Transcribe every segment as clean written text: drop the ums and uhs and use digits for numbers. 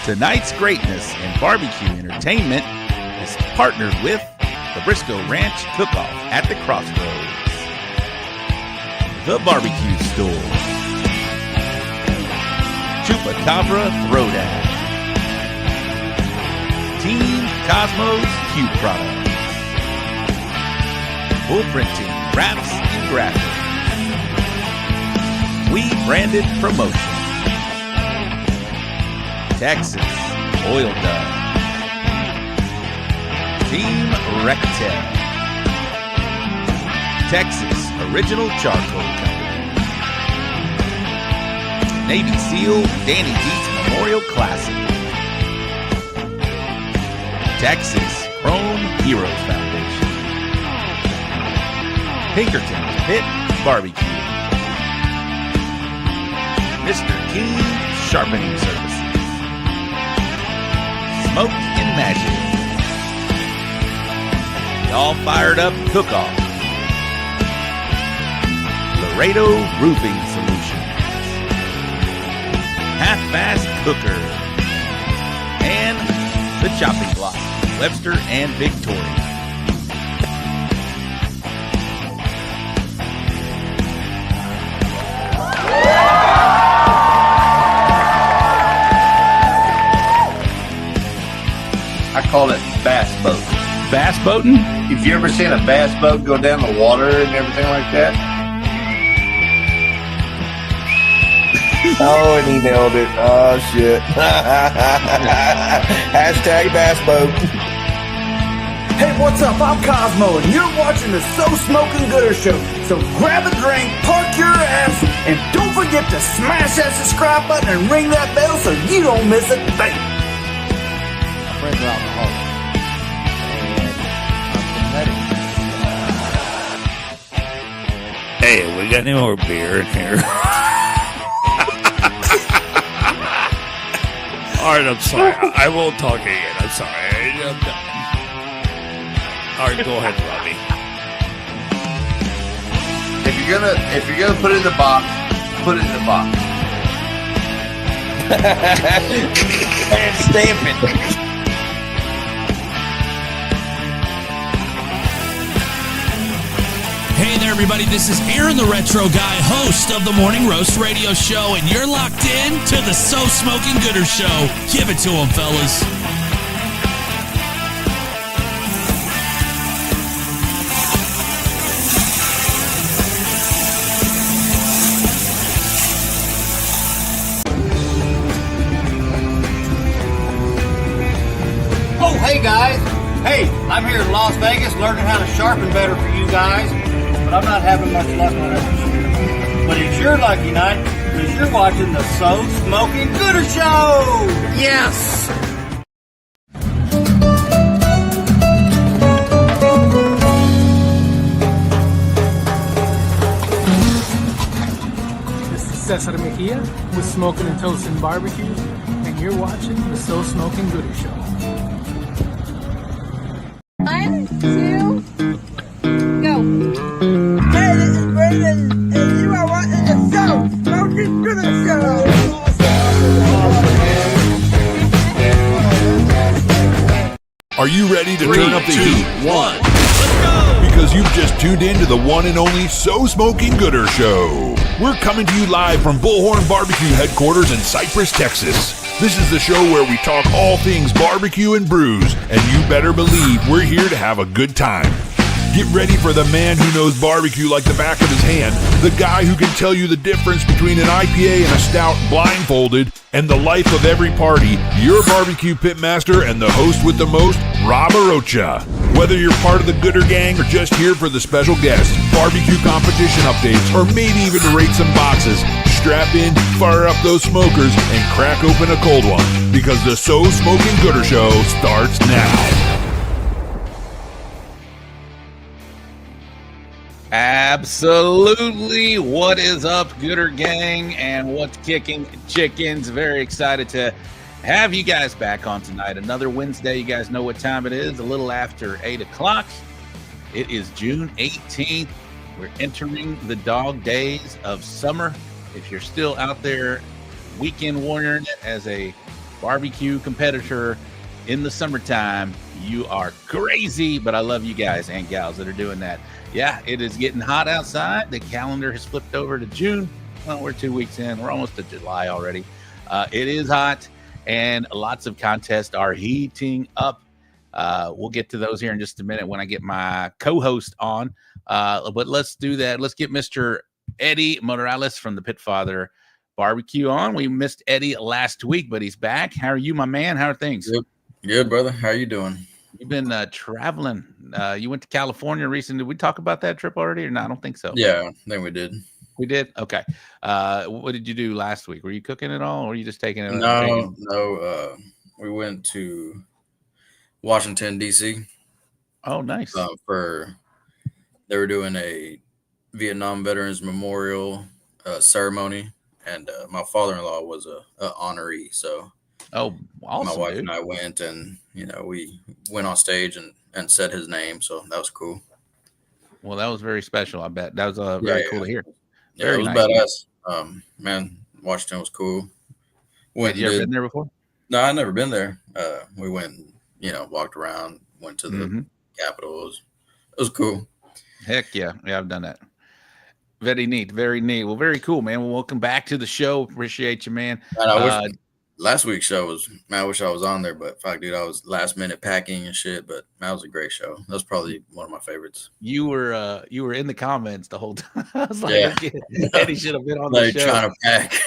Tonight's greatness in barbecue entertainment is partnered with the Briscoe Ranch Cook-Off at the Crossroads, the Barbecue Store, Chupacabra Throwdown, Team Cosmos Q Products, Full Printing, Wraps, and Graphics, We Branded Promotion, Texas Oil Dove, Team Rectel, Texas Original Charcoal Company, Navy SEAL Danny Dietz Memorial Classic, Texas Chrome Heroes Foundation, Pinkerton's Pit Barbecue, Mr. King Sharpening Services, Smoke and Magic, the All Fired Up Cook-Off, Laredo Roofing Solutions, Half-Fast Cooker, and the Chopping Block, Webster and Victoria. I call it bass boat. Bass boating? If you ever seen a bass boat go down the water and everything like that? Oh, and he nailed it. Oh, shit. Hashtag bass boat. Hey, what's up? I'm Cosmo, and you're watching the So Smoking Gooder Show. So grab a drink, park your ass, and don't forget to smash that subscribe button and ring that bell so you don't miss a thing. My friends are alcoholics, and I'm Hey, we got any more beer in here? All right, I'm sorry. I won't talk again. I'm sorry. I'm done. All right, go ahead, Robbie. If you're gonna put it in the box, put it in the box. And stamp it. Hey there, everybody. This is Aaron, the Retro Guy, host of the Morning Roast Radio Show, and you're locked in to the So Smoking Gooder Show. Give it to them, fellas. Oh, hey, guys. Hey, I'm here in Las Vegas learning how to sharpen better for you guys, but I'm not having much luck on it this year. But it's your lucky night because you're watching the So Smoking Gooder Show. Yes. This is Cesar Mejia with Smoking and Toasting Barbecue, and you're watching the So Smoking Gooder Show. 1, 2, go. Hey, this is Brandon, and you are watching the So Smoking Gooder Show. Are you ready to turn up the heat? 1, let's go! Because you've just tuned in to the one and only So Smoking Gooder Show. We're coming to you live from Bullhorn Barbecue headquarters in Cypress, Texas. This is the show where we talk all things barbecue and brews, and you better believe we're here to have a good time. Get ready for the man who knows barbecue like the back of his hand, the guy who can tell you the difference between an IPA and a stout blindfolded, and the life of every party, your barbecue pitmaster and the host with the most, Rob Arocha. Whether you're part of the Gooder Gang or just here for the special guests, barbecue competition updates, or maybe even to rate some boxes, strap in, fire up those smokers, and crack open a cold one, because the So Smoking Gooder Show starts now. Absolutely. What is up, Gooder Gang, and what's kicking chickens? Very excited to have you guys back on tonight. Another Wednesday. You guys know what time it is. A little after 8 o'clock. It is June 18th. We're entering the dog days of summer. If you're still out there weekend warrioring it as a barbecue competitor in the summertime. You are crazy, but I love you guys and gals that are doing that. Yeah, it is getting hot outside. The calendar has flipped over to June. Well, we're 2 weeks in. We're almost to July already. It is hot, and lots of contests are heating up. We'll get to those here in just a minute when I get my co-host on. But let's do that. Let's get Mr. Eddy Morales from the Pitfather Barbecue on. We missed Eddy last week, but he's back. How are you, my man? How are things? Good, brother. How are you doing? You've been traveling. You went to California recently. Did we talk about that trip already or not? I don't think so. Yeah, I think we did. We did? Okay. What did you do last week? Were you cooking at all, or were you just taking it? No. We went to Washington, D.C. Oh, nice. They were doing a Vietnam Veterans Memorial ceremony, and my father-in-law was a honoree. So, awesome, my wife dude. and I went, and we went on stage and said his name. So that was cool. Well, that was very special. I bet that was very cool to hear. Yeah, it was badass. Man, Washington was cool. Have you ever been there before? No, I've never been there. We went, walked around, went to the Capitol. It was cool. Heck yeah. Yeah, I've done that. Very neat. Very neat. Well, very cool, man. Well, welcome back to the show. Appreciate you, man. And I wish last week's show was, man, I wish I was on there, but fuck, dude, I was last minute packing and shit, but that was a great show. That was probably one of my favorites. You were in the comments the whole time. I was like, Eddy should have been on the show. Trying to pack.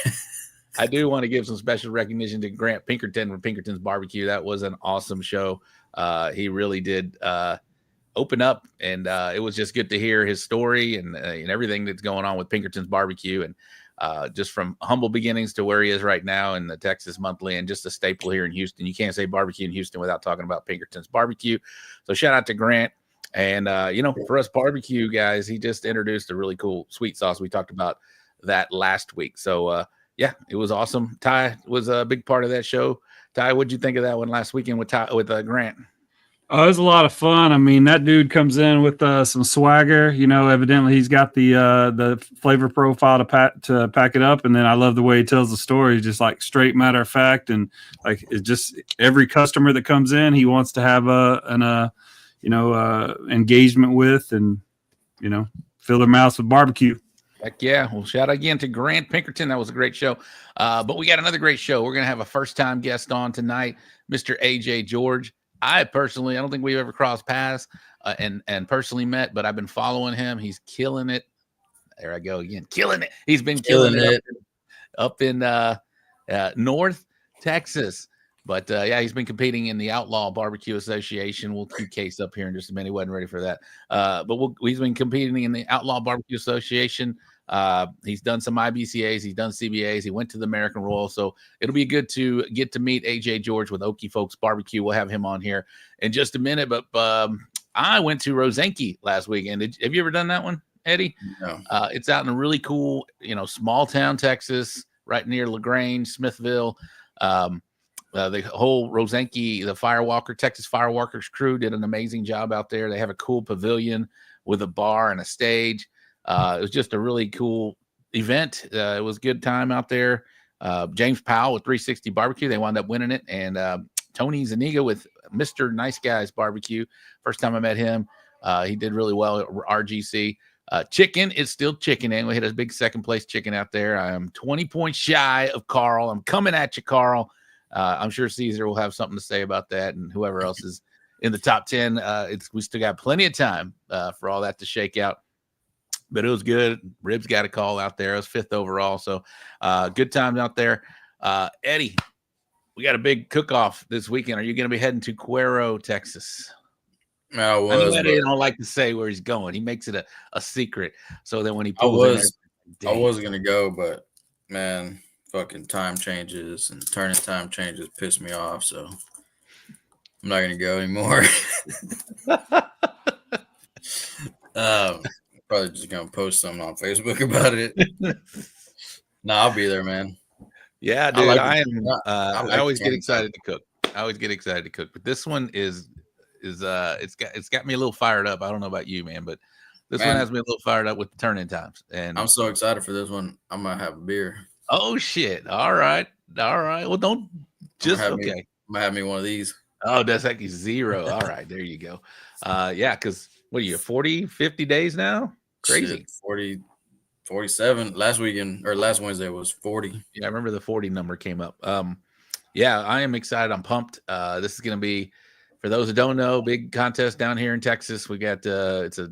I do want to give some special recognition to Grant Pinkerton from Pinkerton's Barbecue. That was an awesome show. He really did open up, and it was just good to hear his story and everything that's going on with Pinkerton's Barbecue, and just from humble beginnings to where he is right now in the Texas Monthly, and just a staple here in Houston. You can't say barbecue in Houston without talking about Pinkerton's Barbecue. So shout out to Grant. And, for us barbecue guys, he just introduced a really cool sweet sauce. We talked about that last week. So, it was awesome. Ty was a big part of that show. Ty, what'd you think of that one last weekend with Grant? Oh, it was a lot of fun. I mean, that dude comes in with some swagger. Evidently he's got the flavor profile to pack it up. And then I love the way he tells the story, just like straight matter of fact. And like it's just every customer that comes in, he wants to have an engagement with, and fill their mouths with barbecue. Heck yeah. Well, shout out again to Grant Pinkerton. That was a great show. But we got another great show. We're going to have a first-time guest on tonight, Mr. AJ George. I don't think we've ever crossed paths and personally met, but I've been following him. He's killing it. There I go again. Killing it. He's been killing it up in North Texas. But, he's been competing in the Outlaw BBQ Association. We'll keep Case up here in just a minute. He wasn't ready for that. But he's been competing in the Outlaw BBQ Association. He's done some IBCAs. He's done CBAs. He went to the American Royal. So it'll be good to get to meet AJ George with Okie Folks Barbecue. We'll have him on here in just a minute. But I went to Rosenke last weekend. Have you ever done that one, Eddy? No. It's out in a really cool, small town, Texas, right near LaGrange, Smithville. The whole Rosenke, the Texas Firewalkers crew did an amazing job out there. They have a cool pavilion with a bar and a stage. It was just a really cool event. It was a good time out there. James Powell with 360 Barbecue, they wound up winning it. And Tony Zaniga with Mr. Nice Guys Barbecue. First time I met him, he did really well at RGC. Chicken is still chickening. We hit a big second place chicken out there. I am 20 points shy of Carl. I'm coming at you, Carl. I'm sure Caesar will have something to say about that, and whoever else is in the top 10. We still got plenty of time for all that to shake out. But it was good. Ribs got a call out there. It was 5th overall. So good times out there. Eddy, we got a big cook-off this weekend. Are you going to be heading to Cuero, Texas? I was. I know Eddy don't like to say where he's going. He makes it a secret. So then when he pulls I was going to go, but, man, fucking time changes and turning time changes piss me off. So I'm not going to go anymore. Probably just gonna post something on Facebook about it. No, I'll be there, man. Yeah, dude. I always get excited to cook. But this one it's got me a little fired up. I don't know about you, man, but this one has me a little fired up with the turn-in times. And I'm so excited for this one. I'm gonna have a beer. Oh shit! All right. Well, don't Just okay. Might have me one of these. Oh, that's actually 0. All right, there you go. Yeah, because what are you, 40, 50 days now? Crazy. Shit, 40, 47. Last Wednesday was 40. Yeah, I remember the 40 number came up. Yeah, I am excited. I'm pumped. This is going to be, for those who don't know, big contest down here in Texas. We got it's a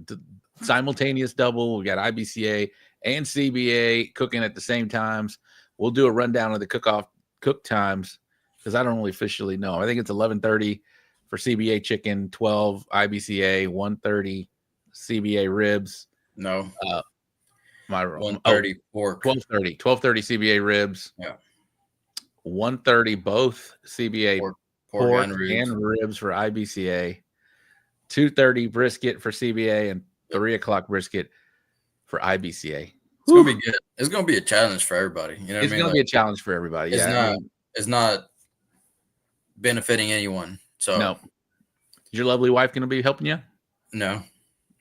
simultaneous double. We got IBCA and CBA cooking at the same times. We'll do a rundown of the cook times because I don't really officially know. I think it's 11:30 for CBA chicken, 12 IBCA, 1:30 CBA ribs. No. 1:30 pork. 12:30 CBA ribs. Yeah. 1:30 both CBA pork and ribs for IBCA. 2:30 brisket for CBA and 3 o'clock brisket for IBCA. It's gonna be good. It's gonna be a challenge for everybody. You know, it's gonna be a challenge for everybody. It's not benefiting anyone. So no. Is your lovely wife gonna be helping you? No.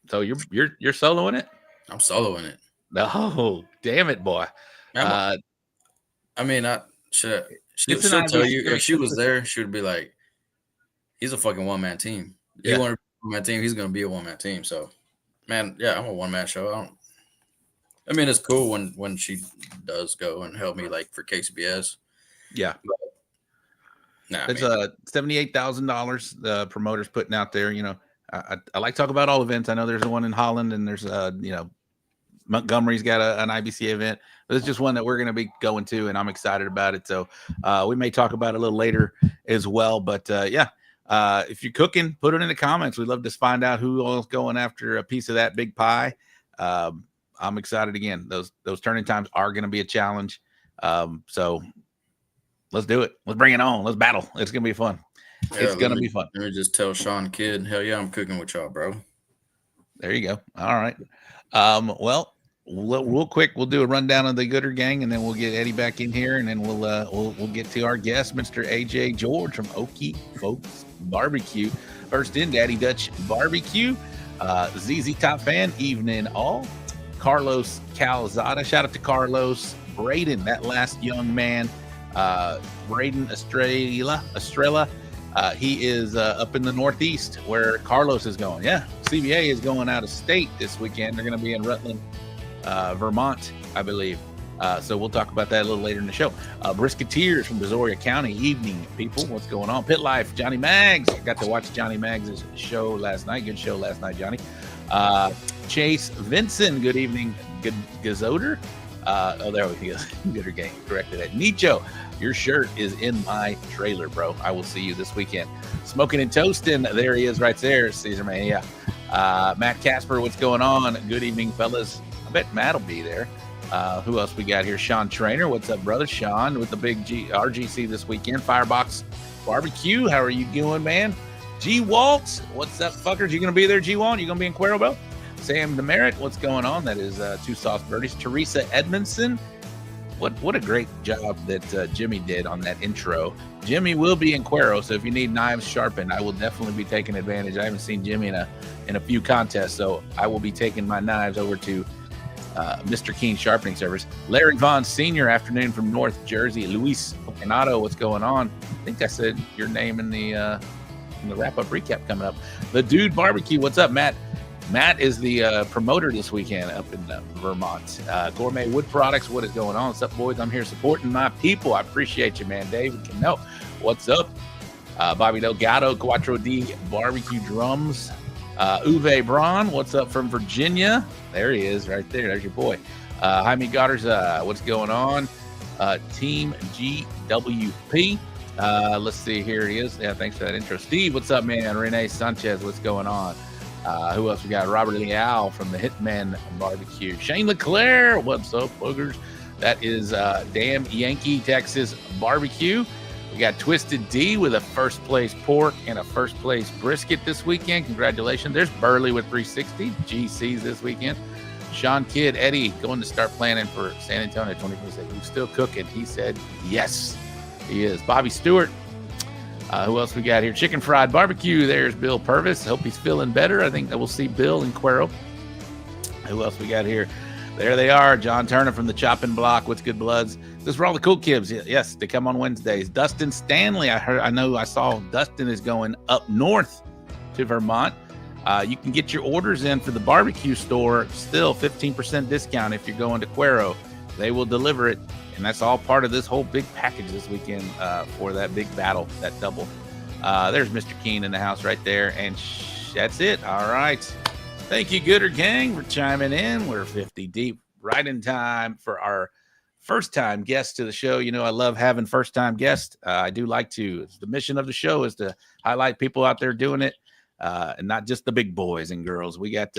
So you're soloing it? I'm soloing it. No, damn it, boy. I mean, she'll tell you if she was there, she would be like, he's a fucking one-man team. Yeah. He wanted to be a one-man team, he's gonna be a one-man team. So, man, yeah, I'm a one-man show. I mean, it's cool when she does go and help me, like for KCBS. Yeah. It's $78,000 the promoter's putting out there. You know, I like to talk about all events. I know there's one in Holland and there's Montgomery's got an IBCA event. But it's just one that we're going to be going to, and I'm excited about it. So we may talk about it a little later as well. But if you're cooking, put it in the comments. We'd love to find out who all's going after a piece of that big pie. I'm excited again. Those turning times are going to be a challenge. So let's do it. Let's bring it on. Let's battle. It's going to be fun. Yeah, it's going to be fun. Let me just tell Sean Kidd, hell yeah, I'm cooking with y'all, bro. There you go. All right. Well, real quick, we'll do a rundown of the Gooder Gang, and then we'll get Eddy back in here, and then we'll get to our guest, Mr. AJ George from Okie Folks Barbecue. First in, Daddy Dutch Barbecue. ZZ Top Fan, evening all. Carlos Calzada, shout out to Carlos. Braden, that last young man. Braden Estrella. He is up in the Northeast where Carlos is going. Yeah, CBA is going out of state this weekend. They're going to be in Rutland, Vermont, I believe. So we'll talk about that a little later in the show. Brisketeers from Brazoria County, evening, people. What's going on? Pit Life, Johnny Mags. I got to watch Johnny Mags' show last night. Good show last night, Johnny. Chase Vinson, good evening. Good Gazoder. There we go. Gooder Gang corrected it. Nicho, your shirt is in my trailer, bro. I will see you this weekend. Smoking and toasting. There he is right there. Caesar Mania. Matt Casper, what's going on? Good evening, fellas. I bet Matt will be there. Who else we got here? Sean Trainer. What's up, brother? Sean with the big RGC this weekend. Firebox Barbecue. How are you doing, man? G Walt. What's up, fuckers? You going to be there, G Walt? You going to be in Cuero, Bell? Sam Demerit. What's going on? That is Two Sauce Birdies. Teresa Edmondson. What a great job that Jimmy did on that intro. Jimmy will be in Cuero, so if you need knives sharpened, I will definitely be taking advantage. I haven't seen Jimmy in a few contests, so I will be taking my knives over to Mr. Keen Sharpening Service. Larry Vaughn Sr., afternoon from North Jersey. Luis Renato, what's going on? I think I said your name in the wrap-up recap coming up. The Dude Barbecue, what's up, Matt? Matt is the promoter this weekend up in Vermont. Gourmet Wood Products, what is going on? What's up, boys? I'm here supporting my people. I appreciate you, man. David Cano, what's up? Bobby Delgado, Quattro D Barbecue Drums. Uwe Braun, what's up from Virginia? There he is, right there. There's your boy. Jaime Garza, what's going on? Team GWP. Let's see, here he is. Yeah, thanks for that intro. Steve, what's up, man? Renee Sanchez, what's going on? Who else we got? Robert Leal from the Hitman Barbecue. Shane LeClaire, what's up, boogers? That is Damn Yankee Texas Barbecue. We got Twisted D with a first place pork and a first place brisket this weekend. Congratulations. There's Burley with 360 GCs this weekend. Sean Kidd, Eddy, going to start planning for San Antonio 2026. He's still cooking. He said yes, he is. Bobby Stewart. Who else we got here? Chicken Fried Barbecue. There's Bill Purvis. Hope he's feeling better. I think that we'll see Bill in Cuero. Who else we got here? There they are, John Turner from the Chopping Block. What's good, Bloods? This is where all the cool kids. Yes, they come on Wednesdays. Dustin Stanley, I saw Dustin is going up north to Vermont. You can get your orders in for the barbecue store. Still 15% discount if you're going to Cuero. They will deliver it, and that's all part of this whole big package this weekend for that big battle, that double. There's Mr. Keen in the house right there, and that's it. All right. Thank you, Gooder Gang, for chiming in. We're 50 deep, right in time for our first-time guest to the show. You know, I love having first-time guests. I do like to. The mission of the show is to highlight people out there doing it, and not just the big boys and girls. We got,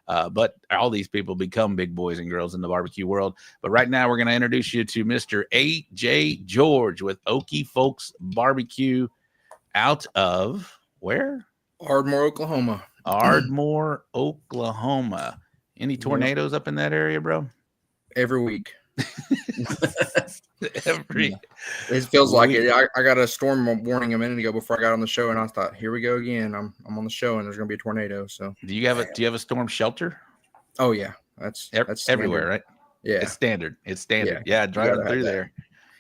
but all these people become big boys and girls in the barbecue world. But right now, we're going to introduce you to Mr. A.J. George with Okie Folks Barbecue out of where? Ardmore, Oklahoma. Ardmore, Oklahoma. Any tornadoes up in that area, bro? Every week. It feels like it. I got a storm warning a minute ago before I got on the show, and I thought, here we go again. I'm on the show, and there's going to be a tornado. So, do you have a storm shelter? Oh yeah, that's everywhere, right? Yeah, it's standard. Yeah, driving through there.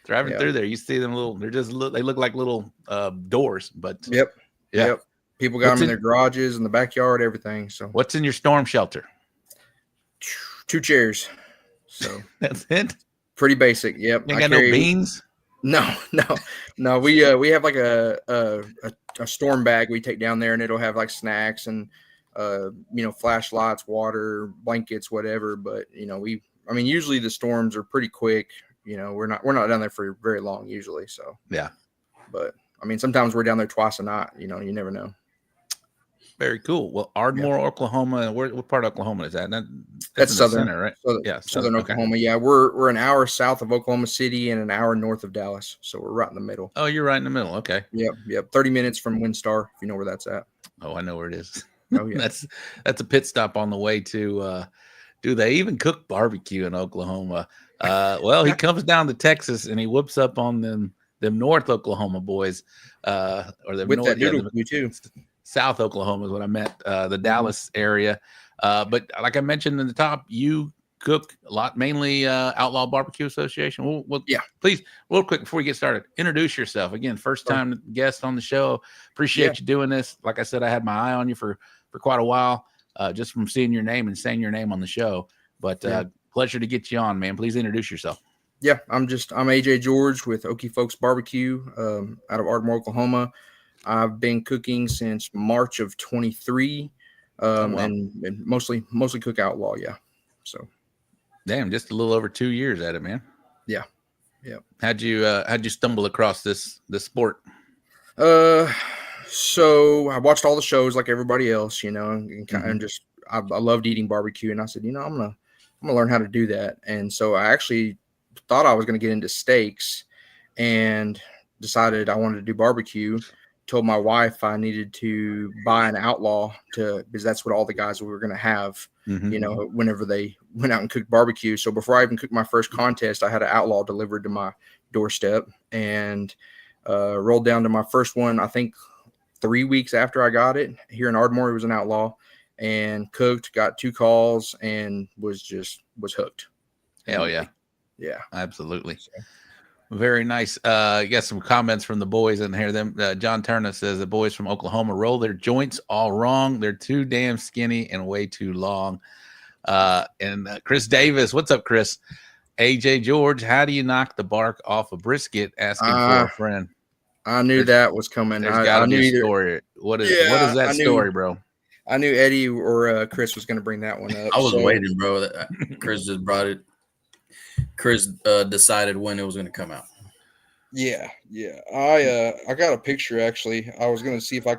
Through there, you see them they look like little doors, but yep. People got them in their garages, in the backyard, everything. So, what's in your storm shelter? 2 chairs. So that's it. Pretty basic. Yep. You got no beans? No. We have like a storm bag we take down there, and it'll have like snacks and flashlights, water, blankets, whatever. But usually the storms are pretty quick. We're not down there for very long usually. So yeah. But sometimes we're down there twice a night. You never know. Very cool. Well, Ardmore, Oklahoma. What part of Oklahoma is that? That's southern, center, right? Southern Oklahoma. Okay. Yeah, we're an hour south of Oklahoma City and an hour north of Dallas, so we're right in the middle. Oh, you're right in the middle. Okay. Yep. 30 minutes from Windstar, if you know where that's at. Oh, I know where it is. Oh yeah. that's a pit stop on the way to. Do they even cook barbecue in Oklahoma? Well, he comes down to Texas and he whoops up on them North Oklahoma boys, or them with North, that noodle too. South Oklahoma is what I meant, the Dallas area. But like I mentioned in the top, you cook a lot, mainly Outlaw BBQ Association. Yeah. Please, real quick before we get started, introduce yourself. Again, first time guest on the show. Appreciate you doing this. Like I said, I had my eye on you for quite a while, just from seeing your name and saying your name on the show. But pleasure to get you on, man. Please introduce yourself. Yeah, I'm AJ George with Okie Folks Barbecue out of Ardmore, Oklahoma. I've been cooking since March of 23, and mostly cook Outlaw. Yeah. So, damn, just a little over 2 years at it, man. Yeah. How'd you stumble across this sport? So I watched all the shows like everybody else, and just I loved eating barbecue, and I said, I'm gonna learn how to do that. And so I actually thought I was gonna get into steaks, and decided I wanted to do barbecue. Told my wife I needed to buy an Outlaw because that's what all the guys we were going to have, whenever they went out and cooked barbecue. So before I even cooked my first contest, I had an Outlaw delivered to my doorstep and rolled down to my first one. I think 3 weeks after I got it here in Ardmore, it was an Outlaw, and cooked, got 2 calls, and was hooked. Hell yeah. Yeah, absolutely. Very nice. You got some comments from the boys in here. John Turner says the boys from Oklahoma roll their joints all wrong. They're too damn skinny and way too long. And Chris Davis, what's up, Chris? AJ George, how do you knock the bark off a brisket? Asking for a friend. I knew that was coming. I knew a story. What is that story, bro? I knew Eddie or Chris was going to bring that one up. I was waiting, bro. Chris just brought it. Chris decided when it was going to come out. Yeah. I got a picture actually. I was going to see if I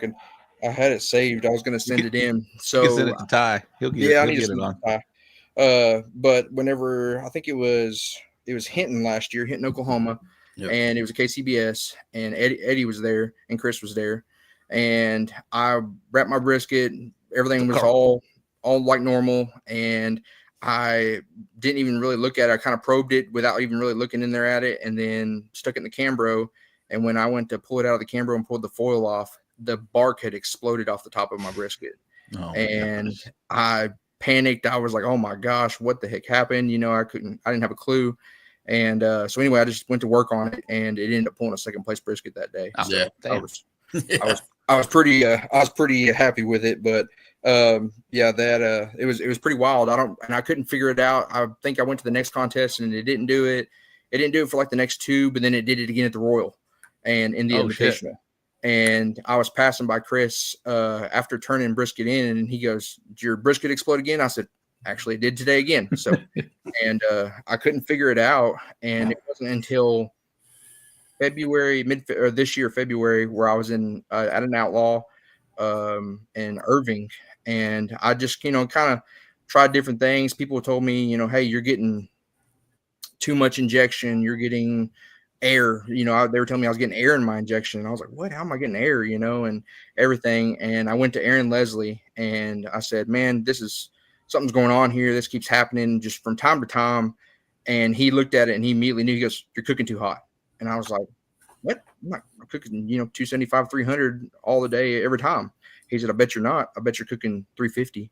had it saved. I was going to send it in. So you can send it to Ty. He'll get it on. Ty. But whenever I think it was Hinton last year, Hinton, Oklahoma, and it was a KCBS, and Eddie was there, and Chris was there, and I wrapped my brisket. Everything was all like normal, and I didn't even really look at it. I kind of probed it without even really looking in there at it, and then stuck it in the Cambro. And when I went to pull it out of the Cambro and pulled the foil off, the bark had exploded off the top of my brisket. I panicked. I was like, oh my gosh, what the heck happened? I didn't have a clue. And so anyway, I just went to work on it, and it ended up pulling a second place brisket that day. Oh, So damn. I was pretty happy with it, but it was pretty wild. I couldn't figure it out. I think I went to the next contest and it didn't do it. It didn't do it for like the next two, but then it did it again at the Royal and in the Invitational. Shit. And I was passing by Chris after turning brisket in, and he goes, "Did your brisket explode again?" I said, "Actually, it did today again." So, and I couldn't figure it out, and it wasn't until February, this year, February, where I was in at an Outlaw in Irving, and I just kind of tried different things. People told me, hey, you're getting too much injection, you're getting air. They were telling me I was getting air in my injection, and I was like, what? How am I getting air? And everything. And I went to Aaron Leslie, and I said, man, something's going on here. This keeps happening just from time to time. And he looked at it, and he immediately knew. He goes, "You're cooking too hot." And I was like, what? I'm not cooking, 275, 300 all the day, every time. He said, "I bet you're not. I bet you're cooking 350.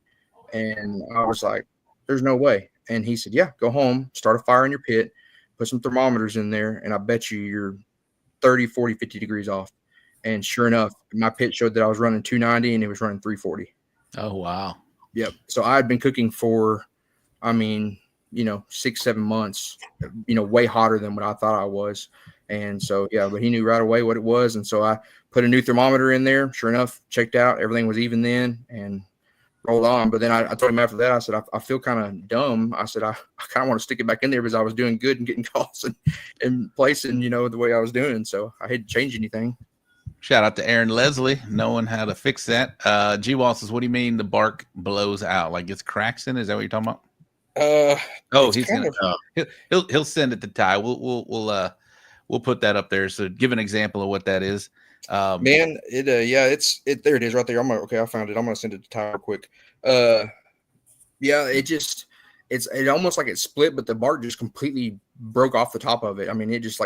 And I was like, there's no way. And he said, yeah, go home, start a fire in your pit, put some thermometers in there, and I bet you're 30, 40, 50 degrees off. And sure enough, my pit showed that I was running 290 and it was running 340. Oh, wow. Yep. So I had been cooking for, 6-7 months, way hotter than what I thought I was. And so, yeah, but he knew right away what it was. And so I put a new thermometer in there. Sure enough, checked out. Everything was even then and rolled on. But then I told him after that, I said, I feel kind of dumb. I said, I kind of want to stick it back in there because I was doing good and getting calls and placing, the way I was doing. So I hadn't changed anything. Shout out to Aaron Leslie, knowing how to fix that. G-Wall says, what do you mean the bark blows out? Like it's cracks in it? Is that what you're talking about? He's gonna he'll send it to Ty. We'll put that up there. So give an example of what that is. Man, there it is right there. I found it. I'm gonna send it to Ty real quick. It almost like it split, but the bark just completely broke off the top of it. I mean, it just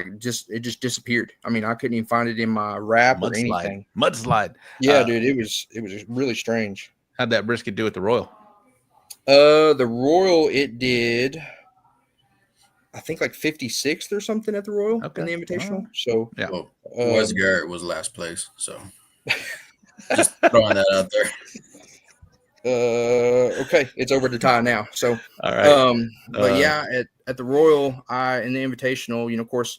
disappeared. I mean, I couldn't even find it in my wrap or anything. Mudslide. Yeah, dude, it was really strange. How'd that brisket do at the Royal? The Royal, it did, I think like 56th or something at the Royal in the Invitational. So yeah, Wes Garrett was last place. So just throwing that out there. Okay, it's over to Ty now. So all right. But yeah, at the Royal, in the Invitational, of course,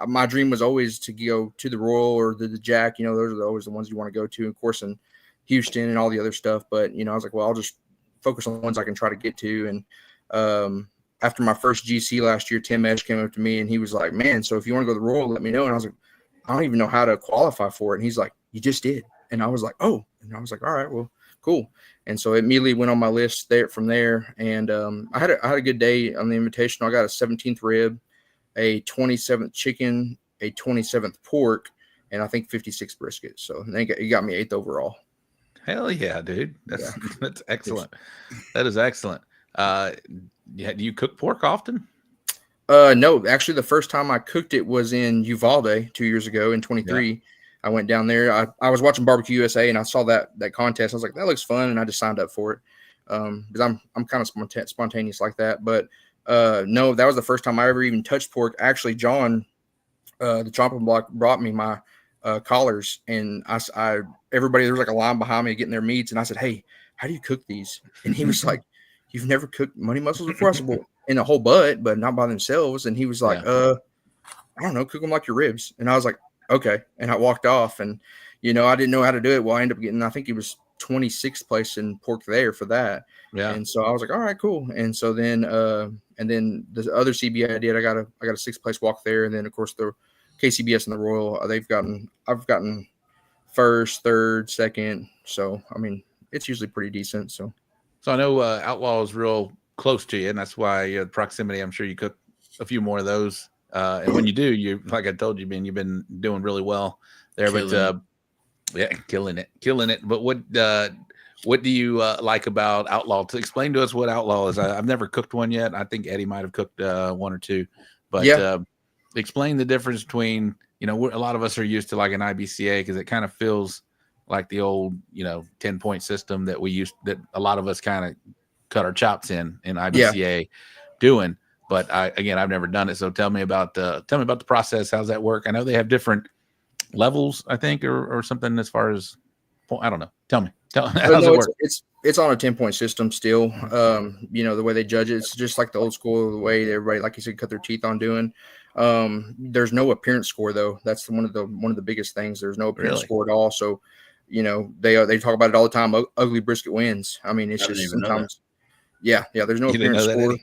my dream was always to go to the Royal or the Jack. Those are always the ones you want to go to. Of course, in Houston and all the other stuff. But I was like, well, I'll just focus on the ones I can try to get to. And after my first GC last year, Tim Esch came up to me and he was like, man, so if you want to go to the Royal, let me know. And I was like, I don't even know how to qualify for it. And he's like, you just did. And I was like, oh. And I was like, all right, well, cool. And so it immediately went on my list from there. And I had a good day on the Invitational. I got a 17th rib, a 27th chicken, a 27th pork, and I think 56 brisket. So it got me 8th overall. Hell yeah, dude. That's excellent. That is excellent. Do you cook pork often? No, actually the first time I cooked it was in Uvalde 2 years ago in 23. Yeah. I went down there. I was watching Barbecue USA and I saw that contest. I was like, that looks fun. And I just signed up for it. Because I'm kind of spontaneous like that. But no, that was the first time I ever even touched pork. Actually, John, the chopping block, brought me my collars, and everybody, there was like a line behind me getting their meats, and I said, hey, how do you cook these? And he was like, you've never cooked money mussels before? I said, well, in a whole butt, but not by themselves. And he was like, I don't know, cook them like your ribs. And I was like, okay. And I walked off, and I didn't know how to do it. Well, I ended up getting, I think it was 26th place in pork there for that. Yeah. And so I was like, all right, cool. And so then the other CBA I did, I got a 6th place walk there. And then of course the KCBS and the Royal, I've gotten 1st, 3rd, 2nd. So, I mean, it's usually pretty decent. So I know Outlaw is real close to you, and that's why proximity, I'm sure you cook a few more of those. And when you do, you, like I told you, you've been doing really well there. Killing it. But what do you like about Outlaw? To explain to us what Outlaw is. I've never cooked one yet. I think Eddy might have cooked one or two, but explain the difference between, a lot of us are used to like an IBCA because it kind of feels like the old, 10-point system that we used, that a lot of us kind of cut our chops in IBCA doing. But I've never done it. So tell me about the process. How's that work? I know they have different levels, I think, or something as far as, I don't know. Tell me. How's it work? It's on a 10-point system still. The way they judge it, it's just like the old school, the way everybody, like you said, cut their teeth on doing. There's no appearance score though. That's one of the biggest things. There's no appearance score at all. So, they talk about it all the time. Ugly brisket wins. I mean, it's just sometimes. Yeah. There's no appearance score.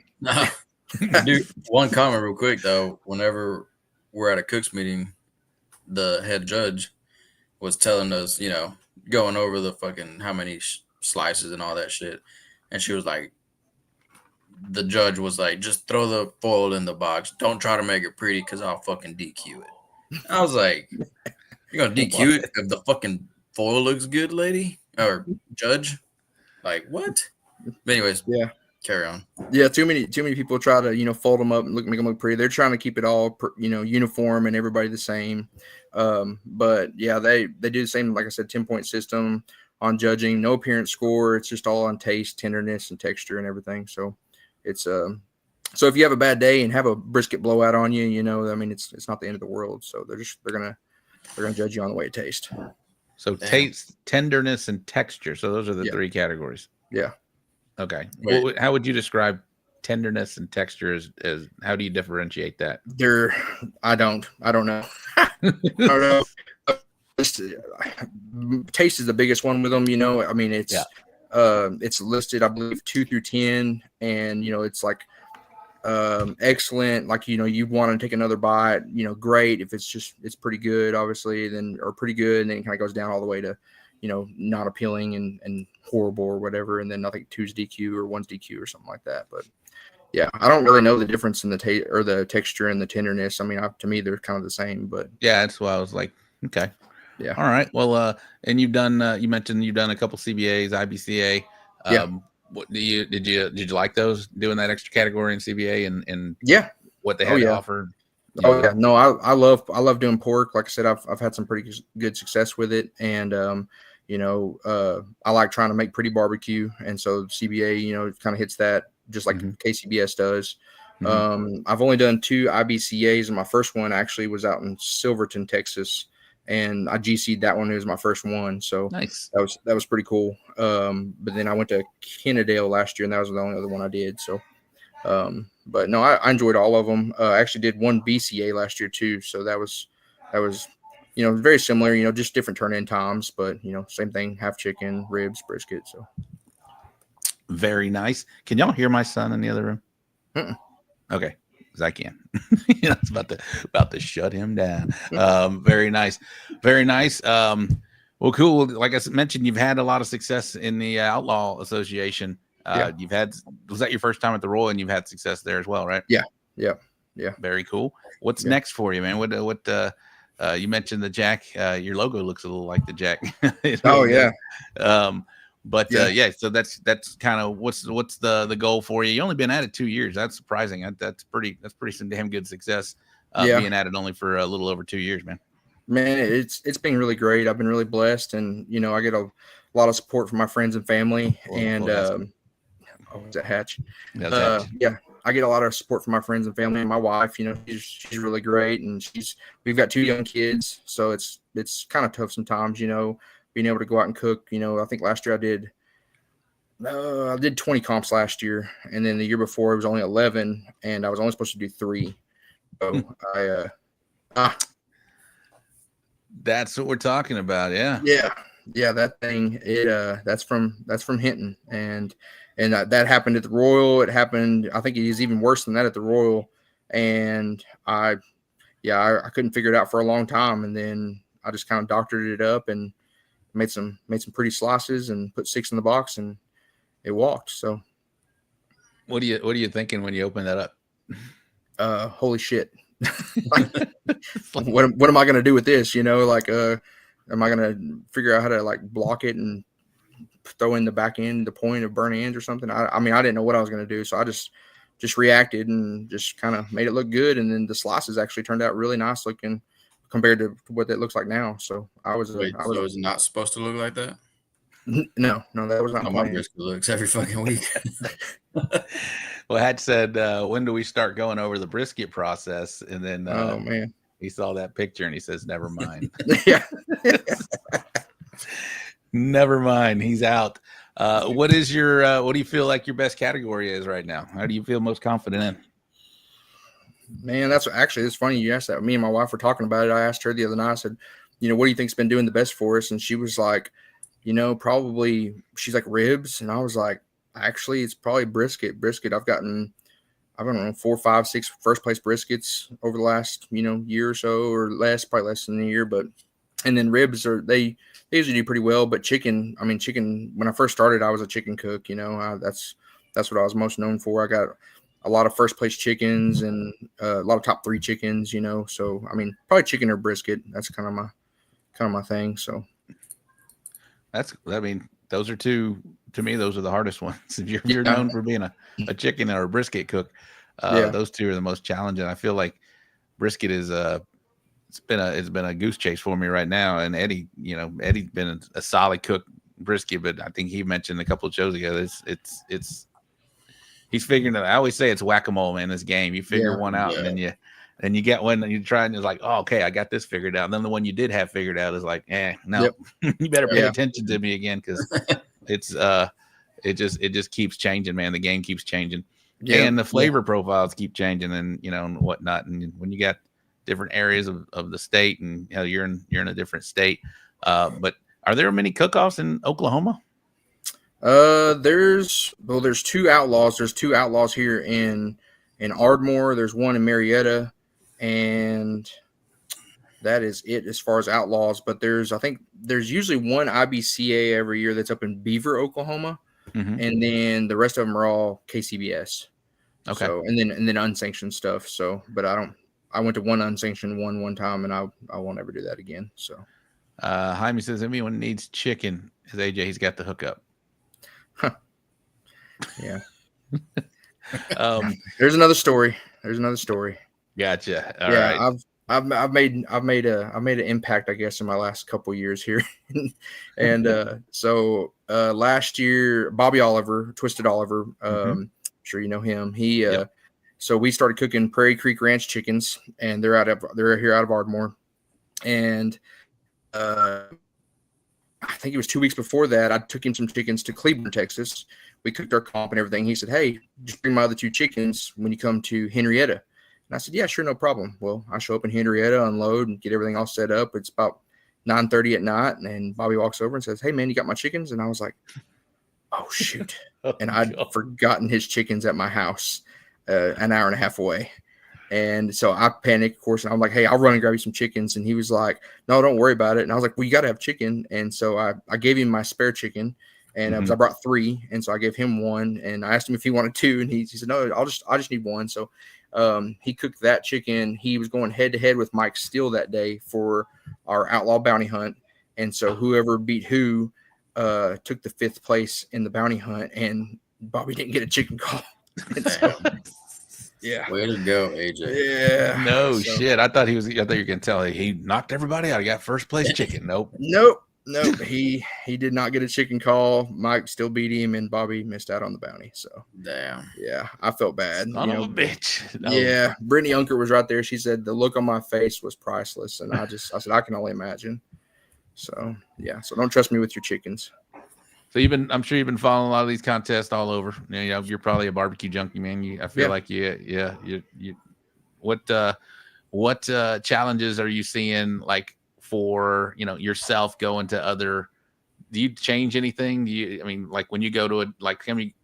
Dude, one comment real quick though. Whenever we're at a cooks meeting, the head judge was telling us, going over the fucking how many slices and all that shit, and she was like, the judge was like, just throw the foil in the box. Don't try to make it pretty because I'll fucking DQ it. I was like, you're gonna DQ it if the fucking foil looks good, lady or judge? Like what? But anyways, yeah. Carry on. Yeah, too many people try to fold them up and make them look pretty. They're trying to keep it all uniform and everybody the same. But yeah, they do the same. Like I said, 10-point system on judging. No appearance score. It's just all on taste, tenderness, and texture and everything. So it's so if you have a bad day and have a brisket blowout on you, it's not the end of the world. So they're gonna judge you on the way it tastes. So taste, tenderness, and texture. So those are the three categories. Yeah. Okay. How would you describe tenderness and texture as how do you differentiate that? I don't know. I don't know. Taste is the biggest one with them, it's listed, I believe, 2 through 10, and it's like excellent, like you want to take another bite, great if it's pretty good, obviously, or pretty good, and then it kind of goes down all the way to not appealing and horrible or whatever. And then I think 2's DQ or 1's DQ or something like that. But yeah, I don't really know the difference in the taste or the texture and the tenderness. I mean, to me, they're kind of the same, but yeah, that's why I was like, okay. Yeah. All right. Well, and you've done, you mentioned you've done a couple CBAs, IBCA. What did you like those, doing that extra category in CBA and what they had to offer? Oh yeah, no, I love doing pork. Like I said, I've had some pretty good success with it, and I like trying to make pretty barbecue, and so CBA, it kind of hits that just like KCBS does. I've only done 2 IBCAs, and my first one actually was out in Silverton, Texas, and I GC'd that one. It was my first one, so nice. That was pretty cool. But then I went to Kennedale last year, and that was the only other one I did. So, but no, I enjoyed all of them. I actually did 1 BCA last year too, so that was very similar. Just different turn-in times, but same thing: half chicken, ribs, brisket. So very nice. Can y'all hear my son in the other room? Okay, because I can. It's about to shut him down. Very nice, very nice. Well, cool. Like I mentioned, you've had a lot of success in the Outlaw Association. You've had, was that your first time at the Royal, and you've had success there as well, right? Yeah. Very cool. What's next for you, man? What you mentioned the Jack, your logo looks a little like the Jack. Oh yeah. So that's kind of what's the goal for you. You only been at it 2 years. That's surprising. That's pretty some damn good success. Being at it only for a little over 2 years, man. Man, it's been really great. I've been really blessed, and I get a lot of support from my friends and family. Is that Hatch? Yeah, I get a lot of support from my friends and family, and my wife. She's really great, and we've got 2 young kids, so it's kind of tough sometimes. Being able to go out and cook. I think last year I did 20 comps last year, and then the year before it was only 11, and I was only supposed to do 3. So That's what we're talking about. Yeah. That thing. That's from Hinton, and that happened at the Royal. It happened. I think it is even worse than that at the Royal, and I couldn't figure it out for a long time, and then I just kind of doctored it up and made some pretty slices and put 6 in the box, and it walked. So, what are you thinking when you open that up? Holy shit! What am I going to do with this? Am I going to figure out how to block it and throw in the back end, the point of burn ends or something? I mean, I didn't know what I was going to do, so I just reacted and just kind of made it look good. And then the slices actually turned out really nice looking compared to what it looks like now. So I was. So it's not supposed to look like that? No, that was not my planned. brisket looks every fucking week. Well, Hatch said, when do we start going over the brisket process? And then Oh man, he saw that picture and he says, never mind. yeah. Never mind. He's out. What do you feel like your best category is right now? How do you feel most confident in? Man, it's funny you asked that. Me and my wife were talking about it. I asked her the other night, I said, what do you think's been doing the best for us? And she was like, probably, she's like ribs. And I was like, actually, it's probably brisket. I've gotten, I don't know, 4, 5, 6 first place briskets over the last, year or so, or probably less than a year. And then ribs they usually do pretty well. But chicken, when I first started, I was a chicken cook. That's what I was most known for. I got a lot of first place chickens and a lot of top 3 chickens. So probably chicken or brisket. That's kind of my thing. So those are two. To me, those are the hardest ones. If you're known for being a chicken or a brisket cook, those two are the most challenging. I feel like brisket is it's been a goose chase for me right now. And Eddy, Eddy's been a solid cook brisket, but I think he mentioned a couple of shows ago, it's he's figuring it out. I always say it's whack-a-mole, man, this game. You figure one out and then you get one and you try and it's like, oh, okay, I got this figured out. And then the one you did have figured out is like, no, you better pay attention to me again. Cause it's it just keeps changing, man. The game keeps changing and the flavor profiles keep changing and whatnot. And when you got different areas of the state and you're in a different state, but are there many cook-offs in Oklahoma? There's 2 outlaws. There's 2 outlaws here in Ardmore. There's one in Marietta, and that is it as far as outlaws. But I think there's usually one IBCA every year that's up in Beaver, Oklahoma, and then the rest of them are all KCBS. Okay. So and then unsanctioned stuff. So, but I went to one unsanctioned one time, and I won't ever do that again. So, Jaime says if anyone needs chicken, is AJ? He's got the hookup. Yeah. There's another story. Gotcha. All right. I've made an impact, I guess, in my last couple years here. And so last year, Bobby Oliver, Twisted Oliver, I'm sure you know him. So we started cooking Prairie Creek Ranch chickens, and they're here out of Ardmore. And I think it was 2 weeks before that, I took him some chickens to Cleburne, Texas. We cooked our comp and everything. He said, hey, just bring my other 2 chickens when you come to Henrietta. And I said, yeah, sure, no problem. Well, I show up in Henrietta, unload, and get everything all set up. It's about 9:30 at night, and Bobby walks over and says, hey, man, you got my chickens? And I was like, oh, shoot. And I'd forgotten his chickens at my house an hour and a half away. And so I panicked, of course, and I'm like, hey, I'll run and grab you some chickens. And he was like, no, don't worry about it. And I was like, well, you got to have chicken. And so I gave him my spare chicken, and I brought 3. And so I gave him 1, and I asked him if he wanted 2. And he said, no, I just need 1. So he cooked that chicken. He was going head to head with Mike Steele that day for our Outlaw bounty hunt. And so whoever beat who took the 5th place in the bounty hunt, and Bobby didn't get a chicken call. Yeah. Way to go, AJ. Yeah. No shit. I thought you were gonna tell he knocked everybody out. He got first place chicken. Nope. He did not get a chicken call. Mike still beat him, and Bobby missed out on the bounty. So damn. Yeah, I felt bad. Son of a bitch. No. Yeah. Brittany Unker was right there. She said the look on my face was priceless. And I said, I can only imagine. So yeah. So don't trust me with your chickens. So I'm sure you've been following a lot of these contests all over. You're probably a barbecue junkie, man. I feel like what challenges are you seeing, like, for yourself going to other? Do you change anything? Like when you go to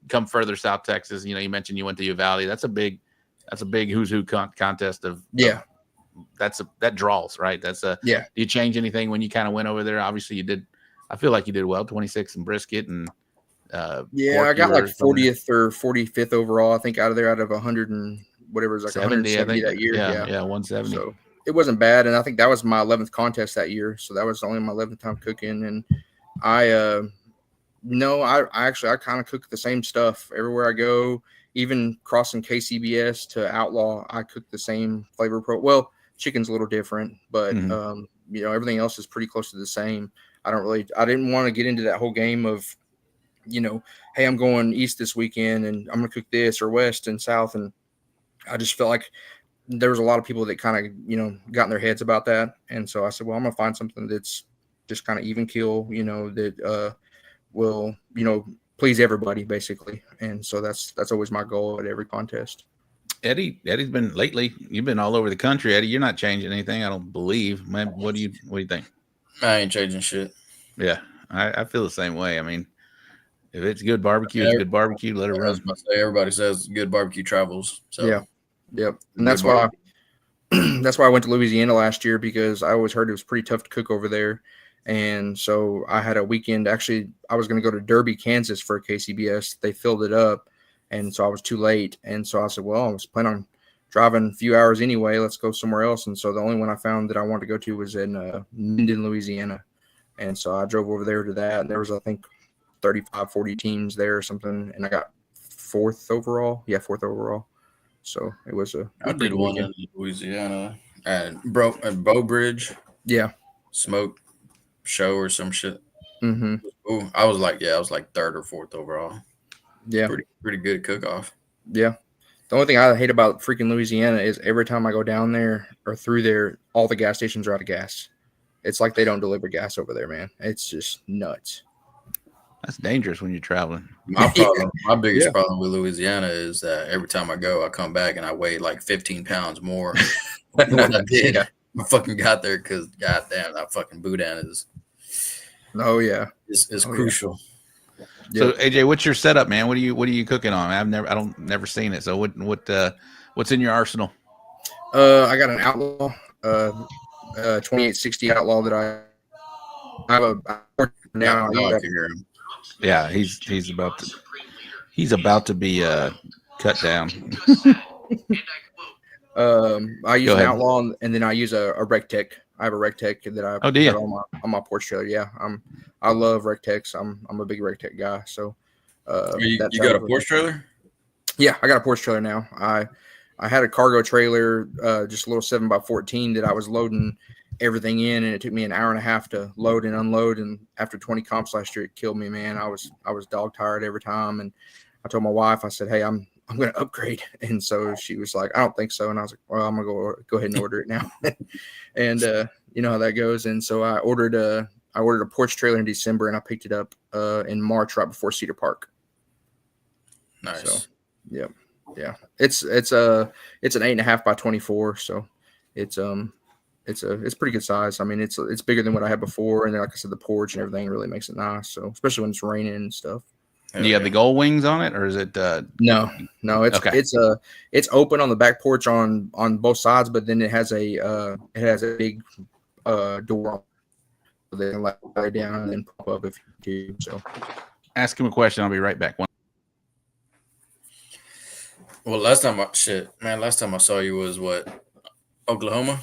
come further South Texas? You mentioned you went to Uvalde. That's a big who's who contest of that draws, right? Do you change anything when you kind of went over there? Obviously you did. I feel like you did well, 26 in brisket and I got like 40th or 45th overall. I think out of 100 and whatever, it was like 170 that year. Yeah, 170. So it wasn't bad, and I think that was my 11th contest that year. So that was only my 11th time cooking, and I kind of cook the same stuff everywhere I go. Even crossing KCBS to Outlaw, I cook the same flavor Well, chicken's a little different, but everything else is pretty close to the same. I didn't want to get into that whole game of, hey, I'm going east this weekend and I'm going to cook this, or west and south. And I just felt like there was a lot of people that kind of, got in their heads about that. And so I said, well, I'm going to find something that's just kind of even keel, that will, please everybody basically. And so that's always my goal at every contest. Eddy's been lately. You've been all over the country, Eddy. You're not changing anything, I don't believe. Man, what do you think? I ain't changing shit. Yeah, I feel the same way. I mean, if it's good barbecue, it's good barbecue. Let it run. Everybody says good barbecue travels. So yeah, yep. And that's why I went to Louisiana last year, because I always heard it was pretty tough to cook over there. And so I had a weekend. Actually, I was going to go to Derby, Kansas for a KCBS. They filled it up, and so I was too late. And so I said, well, I was planning on driving a few hours anyway. Let's go somewhere else. And so the only one I found that I wanted to go to was in Minden, Louisiana. And so I drove over there to that. And there was, I think, 35, 40 teams there or something. And I got fourth overall. Yeah, fourth overall. So it was I did one in Louisiana at Bow Bridge. Yeah. Smoke show or some shit. Mm-hmm. Ooh, I was like third or fourth overall. Yeah. Pretty good cook-off. Yeah. The only thing I hate about freaking Louisiana is every time I go down there or through there, all the gas stations are out of gas. It's like they don't deliver gas over there, man. It's just nuts. That's dangerous when you're traveling. My biggest problem with Louisiana is that every time I go, I come back and I weigh like 15 pounds more than what I did. I fucking got there because, goddamn, that fucking boudin is. Oh yeah, it's crucial. Yeah. So AJ, what's your setup, man? What are you cooking on? I don't never seen it. So what's in your arsenal? I got an Outlaw, 2860 Outlaw that I have a now. Yeah, he's about to be cut down. I use an Outlaw, and then I use a RecTech. I have a RecTech that I put on my porch trailer. Yeah, I love RecTechs. I'm a big RecTech guy. So you got a porch trailer? Yeah, I got a porch trailer now. I had a cargo trailer, just a little 7x14 that I was loading everything in, and it took me an hour and a half to load and unload. And after 20 comps last year, it killed me, man. I was dog tired every time. And I told my wife, I said, hey, I'm going to upgrade. And so she was like, I don't think so. And I was like, well, I'm going to go ahead and order it now. And you know how that goes. And so I ordered a porch trailer in December, and I picked it up in March, right before Cedar Park. Nice. So, yeah. It's an 8.5 by 24. So it's pretty good size. I mean, it's bigger than what I had before. And then, like I said, the porch and everything really makes it nice. So especially when it's raining and stuff. Do you have the gold wings on it, or is it? No. It's open on the back porch on both sides, but then it has a big door so they can lay down and then pop up if you do. So ask him a question. I'll be right back. Well, last time I saw you was what, Oklahoma?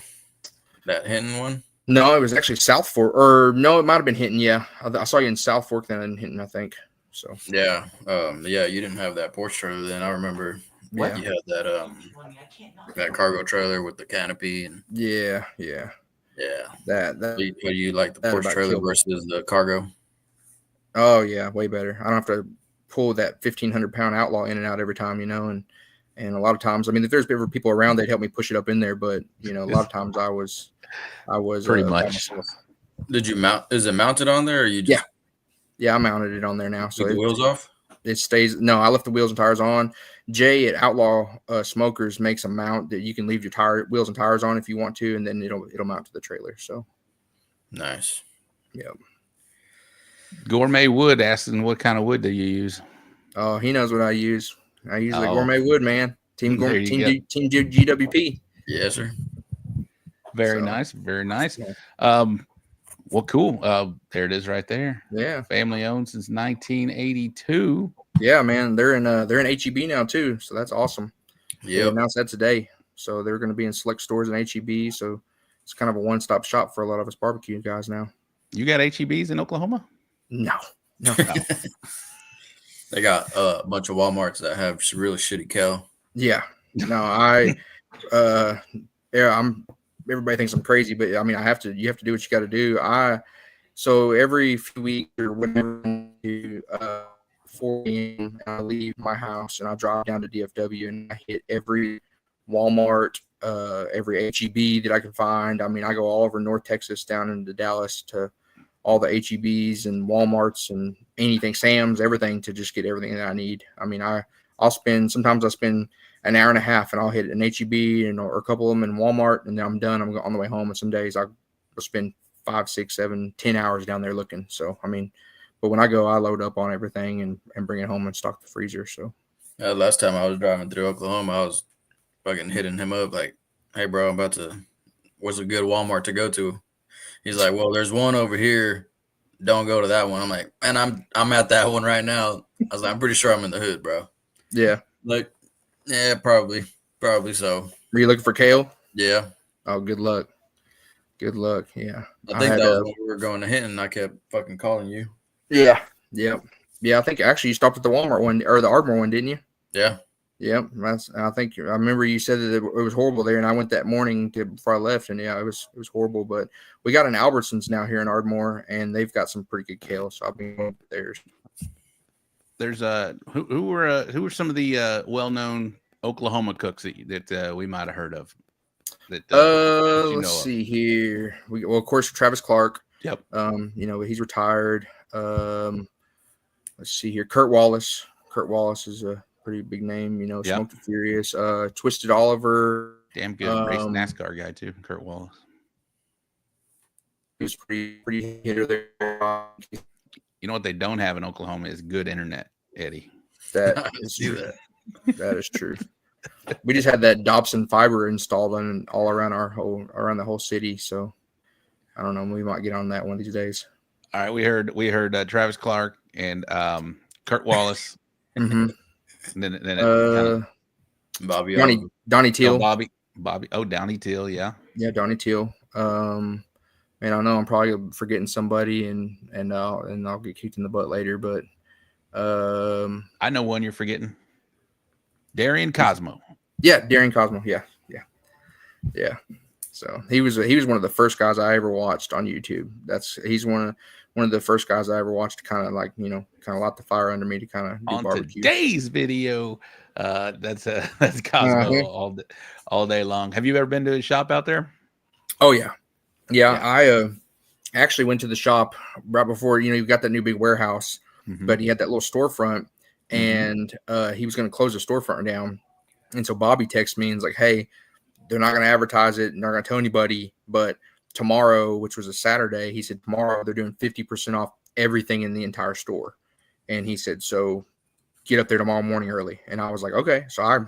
That Hinton one? No, it was actually South Fork, or no, it might have been Hinton. Yeah, I saw you in South Fork then in Hinton, I think. So yeah, you didn't have that porch trailer then. I remember you had that cargo trailer with the canopy and yeah. That do you like the porch trailer versus the cargo? Oh yeah, way better. I don't have to pull that 1,500-pound Outlaw in and out every time, and a lot of times, I mean, if there's ever people around, they'd help me push it up in there, but a lot of times I was pretty much. Did you mount? Is it mounted on there, or you just? Yeah, I mounted it on there now. So the wheels off? It stays. No, I left the wheels and tires on. Jay at Outlaw Smokers makes a mount that you can leave your wheels and tires on if you want to, and then it'll mount to the trailer. So nice. Yeah. Gourmet Wood asking, what kind of wood do you use? Oh, he knows what I use. I use the Gourmet Wood, man. Team GWP. Yes, sir. Very nice. Very nice. Well, cool. There it is right there. Yeah. Family owned since 1982. Yeah, man. They're in HEB now too. So that's awesome. Yeah. They announced that today. So they're going to be in select stores in HEB. So it's kind of a one-stop shop for a lot of us barbecue guys now. You got HEBs in Oklahoma? No. They got a bunch of Walmarts that have really shitty cow. Yeah. No, everybody thinks I'm crazy, but I mean, you have to do what you got to do. So every few weeks or whenever to 4 p.m. I leave my house and I drive down to DFW and I hit every Walmart, every HEB that I can find. I mean, I go all over North Texas down into Dallas to all the HEBs and Walmarts and anything, Sam's, everything, to just get everything that I need. I mean, sometimes I spend an hour and a half and I'll hit an HEB or a couple of them in Walmart, and then I'm done. I'm on the way home. And some days I'll spend 5, 6, 7, 10 hours down there looking. So, I mean, but when I go, I load up on everything and bring it home and stock the freezer. So last time I was driving through Oklahoma, I was fucking hitting him up like, "Hey, bro, what's a good Walmart to go to?" He's like, "Well, there's one over here. Don't go to that one." I'm like, "Man, I'm at that one right now." I was like, "I'm pretty sure I'm in the hood, bro." Yeah. Like, yeah, probably so. Were you looking for kale? Yeah. Oh, good luck. Good luck. Yeah. I think that was when we were going to Hinton. I kept fucking calling you. Yeah. Yep. Yeah. I think actually you stopped at the Walmart one or the Ardmore one, didn't you? Yeah. Yep. I remember you said that it was horrible there, and I went that morning before I left, and yeah, it was horrible. But we got an Albertsons now here in Ardmore, and they've got some pretty good kale, so I'll be going to theirs. There's who were some of the well-known Oklahoma cooks that we might have heard of? Let's see here. Of course, Travis Clark. Yep. He's retired. Let's see here. Kurt Wallace. Kurt Wallace is a pretty big name. Yep. Smoked and Furious. Twisted Oliver. Damn good race NASCAR guy too. Kurt Wallace. He was pretty hitter there. You know what they don't have in Oklahoma is good internet, Eddie. That is true. That is true. We just had that Dobson fiber installed all around the whole city. So I don't know. We might get on that one of these days. All right, we heard Travis Clark and Kurt Wallace. Mm-hmm. And then Bobby Donnie Teal. Oh, Bobby. Oh, Donnie Teal. Yeah. Yeah, Donnie Teal. And I know I'm probably forgetting somebody, and I'll get kicked in the butt later. But I know one you're forgetting. Darian Cosmo. Yeah, Darian Cosmo. Yeah. So he was one of the first guys I ever watched on YouTube. He's one of the first guys I ever watched to kind of light the fire under me to kind of do on barbecue. Today's video, that's Cosmo all day long. Have you ever been to his shop out there? Oh yeah. I actually went to the shop right before, you've got that new big warehouse, but he had that little storefront, and he was going to close the storefront down. And so Bobby texted me and was like, "Hey, they're not going to advertise it, and they're not going to tell anybody, but tomorrow," which was a Saturday, he said, "tomorrow they're doing 50% off everything in the entire store." And he said, "So get up there tomorrow morning early." And I was like, "Okay." So I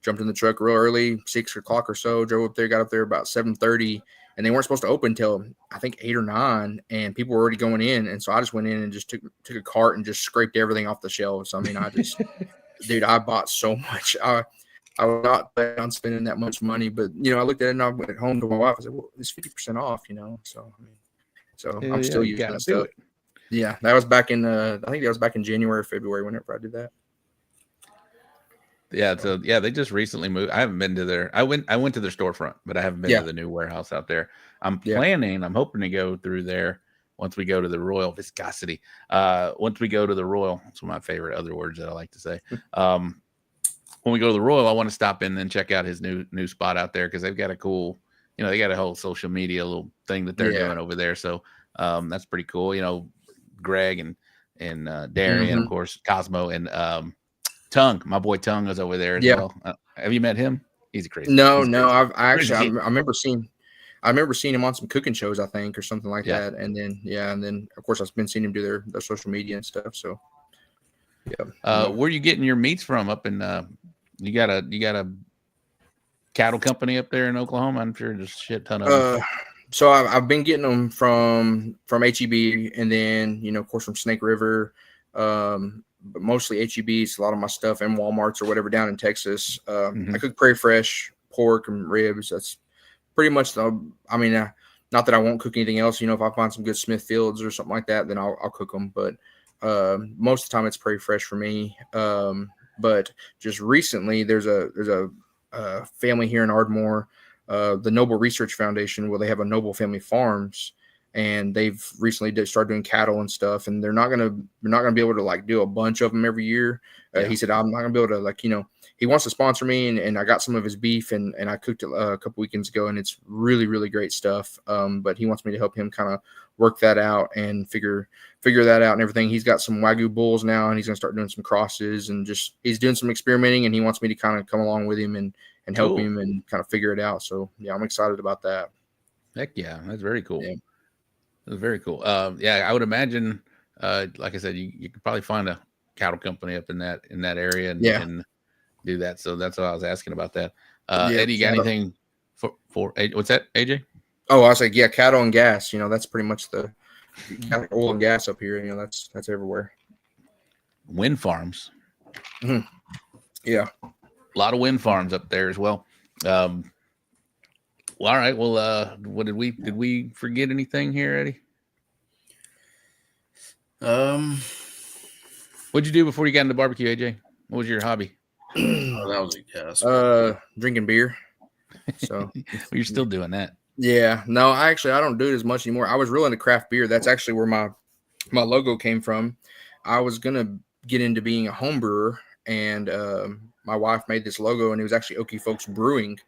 jumped in the truck real early, 6 o'clock or so, drove up there, got up there about 7:30. And they weren't supposed to open until I think 8 or 9, and people were already going in. And so I just went in and just took a cart and just scraped everything off the shelves. I mean, dude, I bought so much. I was not planning on spending that much money, but I looked at it and I went home to my wife. I said, "Well, it's 50% off," So I'm still using that stuff. Yeah, that was back in I think that was back in January or February whenever I did that. Yeah, so they just recently moved. I haven't been to their. I went to their storefront, but I haven't been to the new warehouse out there. I'm hoping to go through there once we go to the Royal Viscosity. Once we go to the Royal, that's one of my favorite other words that I like to say. When we go to the Royal, I want to stop in and check out his new spot out there because they've got a cool, they got a whole social media little thing that they're doing over there. So that's pretty cool. Greg and Darian, of course, Cosmo and Tongue, my boy Tongue was over there as well. Have you met him? He's crazy. No. I remember seeing him on some cooking shows, I think, or something like that. And then of course I've been seeing him do their social media and stuff. So where are you getting your meats from up in you got a cattle company up there in Oklahoma? I'm sure there's a shit ton of them. So I've been getting them from HEB, and then of course from Snake River, but mostly HEBs. A lot of my stuff in Walmarts or whatever down in Texas. I cook Prairie Fresh pork and ribs. That's pretty much not that I won't cook anything else. If I find some good Smithfields or something like that, then I'll cook them. But most of the time it's Prairie Fresh for me. But just recently there's a family here in Ardmore, the Noble Research Foundation, where they have a Noble Family Farms, and they've recently started doing cattle and stuff, and they're not gonna be able to like do a bunch of them every year. He said, I'm not gonna be able to, like, he wants to sponsor me, and I got some of his beef, and I cooked it a couple weekends ago, and it's really, really great stuff. But he wants me to help him kind of work that out and figure that out and everything. He's got some Wagyu bulls now, and he's gonna start doing some crosses, and he's doing some experimenting, and he wants me to kind of come along with him and help him and kind of figure it out. So yeah, I'm excited about that. Heck yeah, that's very cool. Yeah. That's very cool. Yeah, I would imagine, like I said, you could probably find a cattle company up in that area and do that. So that's why I was asking about that. Eddie, got anything for what's that, AJ? Oh, I was like, yeah, cattle and gas. That's pretty much the oil and gas up here. That's everywhere. Wind farms. Mm-hmm. Yeah, a lot of wind farms up there as well. Well, all right. Well, what did we forget anything here, Eddie? What'd you do before you got into barbecue, AJ? What was your hobby? That was drinking beer. So well, you're still doing that. Yeah. No, I don't do it as much anymore. I was really into craft beer. That's actually where my logo came from. I was gonna get into being a home brewer, and my wife made this logo, and it was actually Okie Folks Brewing.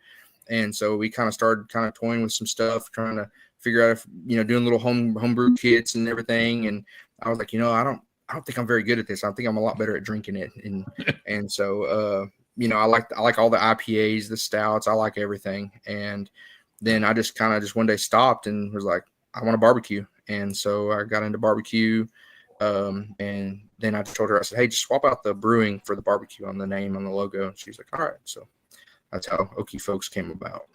And so we kind of started toying with some stuff, trying to figure out if, doing little homebrew kits and everything. And I was like, I don't think I'm very good at this. I think I'm a lot better at drinking it. And so, I like all the IPAs, the stouts. I like everything. And then I just one day stopped and was like, I want to barbecue. And so I got into barbecue. And then I told her, I said, hey, just swap out the brewing for the barbecue on the name, on the logo. And she's like, all right. So that's how Okie Folks came about.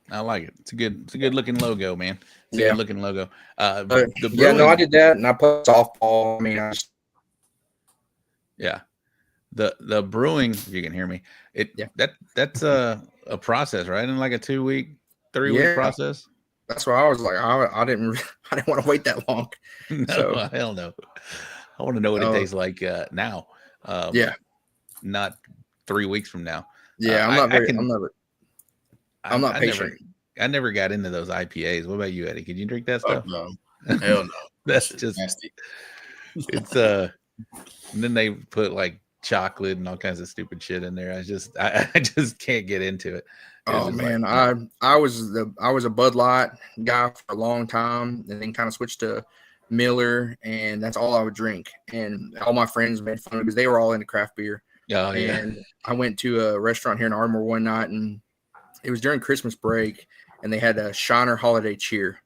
I like it. It's a good looking logo, man. It's a good looking logo. I did that, and I put softball. I mean, the brewing. If you can hear me, that's a process, right? In like a 2 week, 3 week process. That's why I was like, I didn't want to wait that long. No, hell no. I want to know what it tastes like now. Not 3 weeks from now. Yeah, I'm not patient. I never got into those IPAs. What about you, Eddie? Could you drink that stuff? No, hell no. That's just nasty. It's and then they put like chocolate and all kinds of stupid shit in there. I just can't get into it. Oh man, like, I was a Bud Light guy for a long time, and then kind of switched to Miller, and that's all I would drink. And all my friends made fun of me because they were all into craft beer. Oh, yeah. And I went to a restaurant here in Ardmore one night, and it was during Christmas break, and they had a Shiner Holiday Cheer.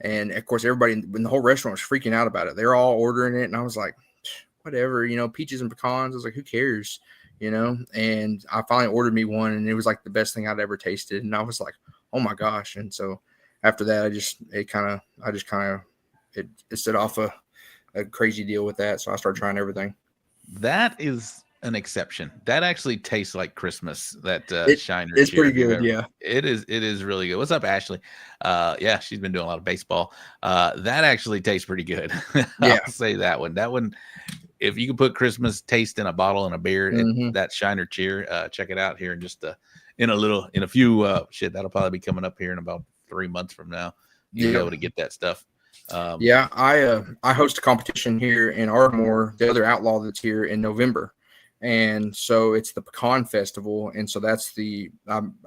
And of course, everybody in the whole restaurant was freaking out about it. They're all ordering it, and I was like, whatever, peaches and pecans. I was like, who cares, And I finally ordered me one, and it was like the best thing I'd ever tasted. And I was like, oh my gosh. And so after that, it set off a crazy deal with that. So I started trying everything. That is an exception. That actually tastes like Christmas. That Shiner. It's pretty good. Yeah, it is really good. What's up, Ashley? She's been doing a lot of baseball. That actually tastes pretty good. I'll say that one. That one, if you can put Christmas taste in a bottle and a beer, that Shiner Cheer, check it out here in just in a few that'll probably be coming up here in about 3 months from now. You'll be able to get that stuff. I host a competition here in Ardmore, the other Outlaw that's here, in November. And so it's the Pecan Festival. And so that's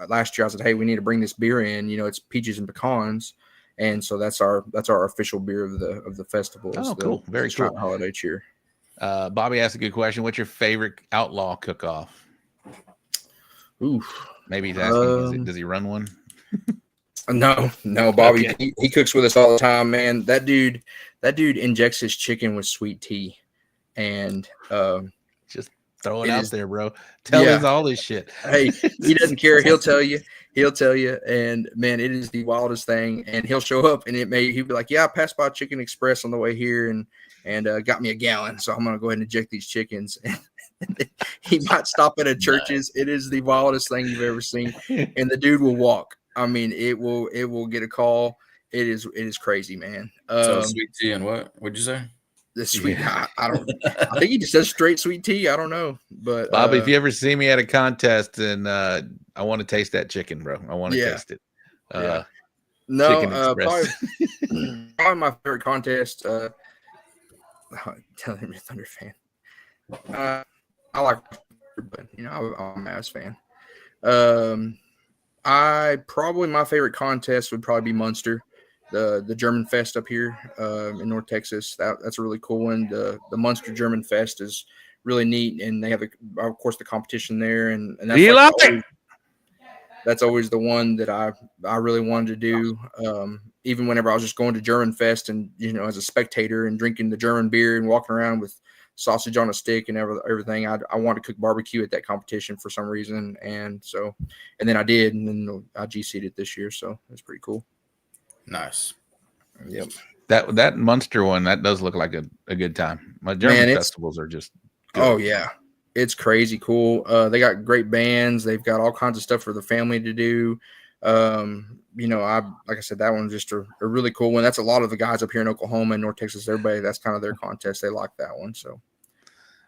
last year I said, hey, we need to bring this beer in, it's peaches and pecans. And so that's our official beer of the festival. Oh, cool. Very cool. Holiday Cheer. Bobby asked a good question. What's your favorite Outlaw cook-off? Oof. Maybe he's asking, does he run one? No, Bobby. Okay. He cooks with us all the time, man. That dude injects his chicken with sweet tea, and just throw it out there, bro. Tell us all this shit. Hey, he doesn't care. He'll tell you. And man, it is the wildest thing. And he'll show up, and he'll be like, "Yeah, I passed by Chicken Express on the way here, and got me a gallon. So I'm gonna go ahead and inject these chickens." He might stop at a Church's. Nice. It is the wildest thing you've ever seen, and the dude will walk. I mean, it will get a call. It is crazy, man. So sweet tea and what? What'd you say? The sweet. I think he just says straight sweet tea. I don't know, but Bobby, if you ever see me at a contest and I want to taste that chicken, bro, I want to taste it. No, Chicken Express. probably my favorite contest. Tell him you're a Thunder fan. I like, but I'm a Mavs fan. My favorite contest would probably be Munster, the German Fest up here in North Texas. That's a really cool one. The Munster German Fest is really neat, and they have of course the competition there, and that's always the one that I really wanted to do. Even whenever I was just going to German Fest and as a spectator and drinking the German beer and walking around with sausage on a stick and everything, I wanted to cook barbecue at that competition for some reason, and then I did, and then I GC'd it this year, so it's pretty cool. Nice. Yep. That Munster one, that does look like a good time. My German festivals are just good. Oh yeah, it's crazy cool. They got great bands. They've got all kinds of stuff for the family to do. Like I said, that one's just a really cool one. That's a lot of the guys up here in Oklahoma and North Texas. Everybody, that's kind of their contest. They like that one. So,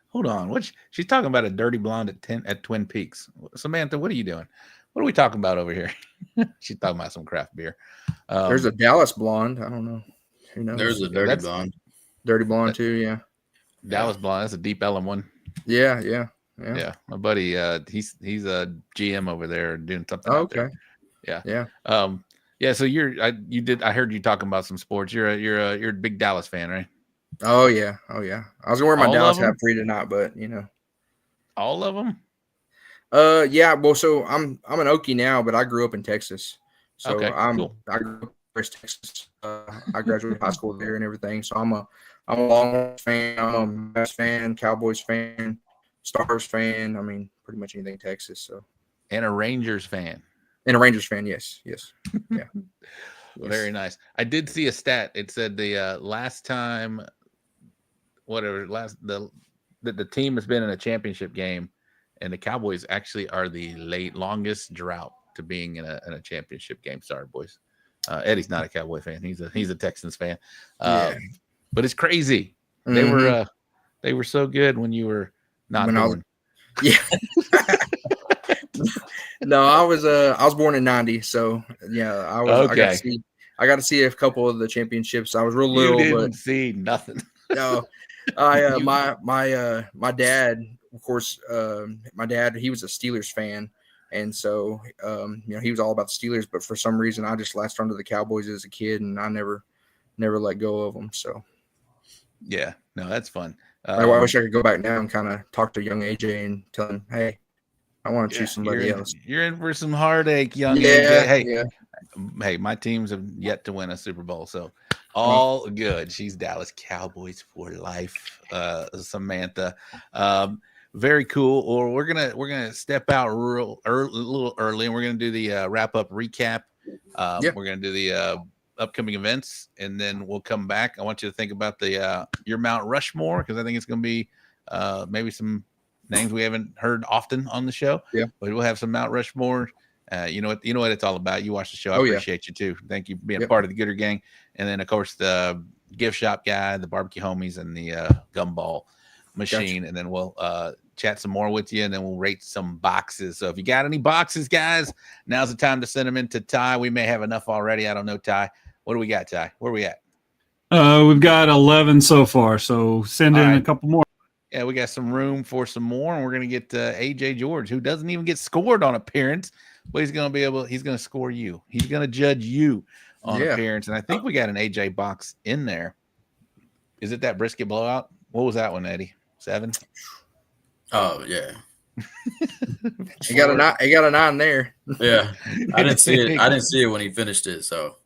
hold on, she's talking about a dirty blonde at Twin Peaks. Samantha, what are you doing? What are we talking about over here? She's talking about some craft beer. There's a Dallas blonde. I don't know. Who knows? There's a dirty blonde. Dirty blonde too. Yeah. Dallas blonde. That's a Deep Ellum one. Yeah. My buddy, he's a GM over there doing something. Oh, out there. Yeah. So I heard you talking about some sports. You're a big Dallas fan, right? Oh yeah. I was gonna wear my Dallas hat for you tonight, but all of them. Yeah. Well, so I'm an Okie now, but I grew up in Texas. So cool. I grew up in West Texas. I graduated high school there and everything. So I'm a Longhorns fan. I'm a Mavs fan, Cowboys fan, Stars fan. I mean, pretty much anything Texas. So. And a Rangers fan. And a Rangers fan, yes. Yeah. Yes. Very nice. I did see a stat. It said the last time, the team has been in a championship game, and the Cowboys actually are the longest drought to being in a championship game. Sorry, boys. Eddie's not a Cowboy fan. He's a Texans fan. But it's crazy. Mm-hmm. They were so good when you were not born. Yeah. No, I was born in '90, so yeah, I was. Okay. I got to see a couple of the championships. I was real little, but see nothing. No, my dad, of course, he was a Steelers fan, and so he was all about the Steelers. But for some reason, I just latched onto the Cowboys as a kid, and I never let go of them. So yeah, no, that's fun. I wish I could go back now and kind of talk to young AJ and tell him, hey. I want to choose somebody else. You're in for some heartache, young AJ. Hey, my teams have yet to win a Super Bowl, so all good. She's Dallas Cowboys for life, Samantha. Very cool. Or we're gonna step out a little early, and we're gonna do the wrap up recap. We're gonna do the upcoming events, and then we'll come back. I want you to think about your Mount Rushmore, because I think it's gonna be maybe some names we haven't heard often on the show. Yeah, but we'll have some Mount Rushmore. You know what it's all about. You watch the show. I appreciate you too. Thank you for being part of the Gooder Gang. And then of course the gift shop guy, the barbecue homies, and the gumball machine. Gotcha. And then we'll chat some more with you, and then we'll rate some boxes. So if you got any boxes, guys, now's the time to send them into Ty. We may have enough already. I don't know, Ty. What do we got, Ty? Where are we at? We've got 11 so far. So send in a couple more. Yeah, we got some room for some more, and we're going to get AJ George, who doesn't even get scored on appearance, but he's going to score you. He's going to judge you on appearance, and I think we got an AJ box in there. Is it that brisket blowout? What was that one, Eddie? 7? Oh yeah. He got a 9 there. Yeah, I didn't see it. I didn't see it when he finished it. So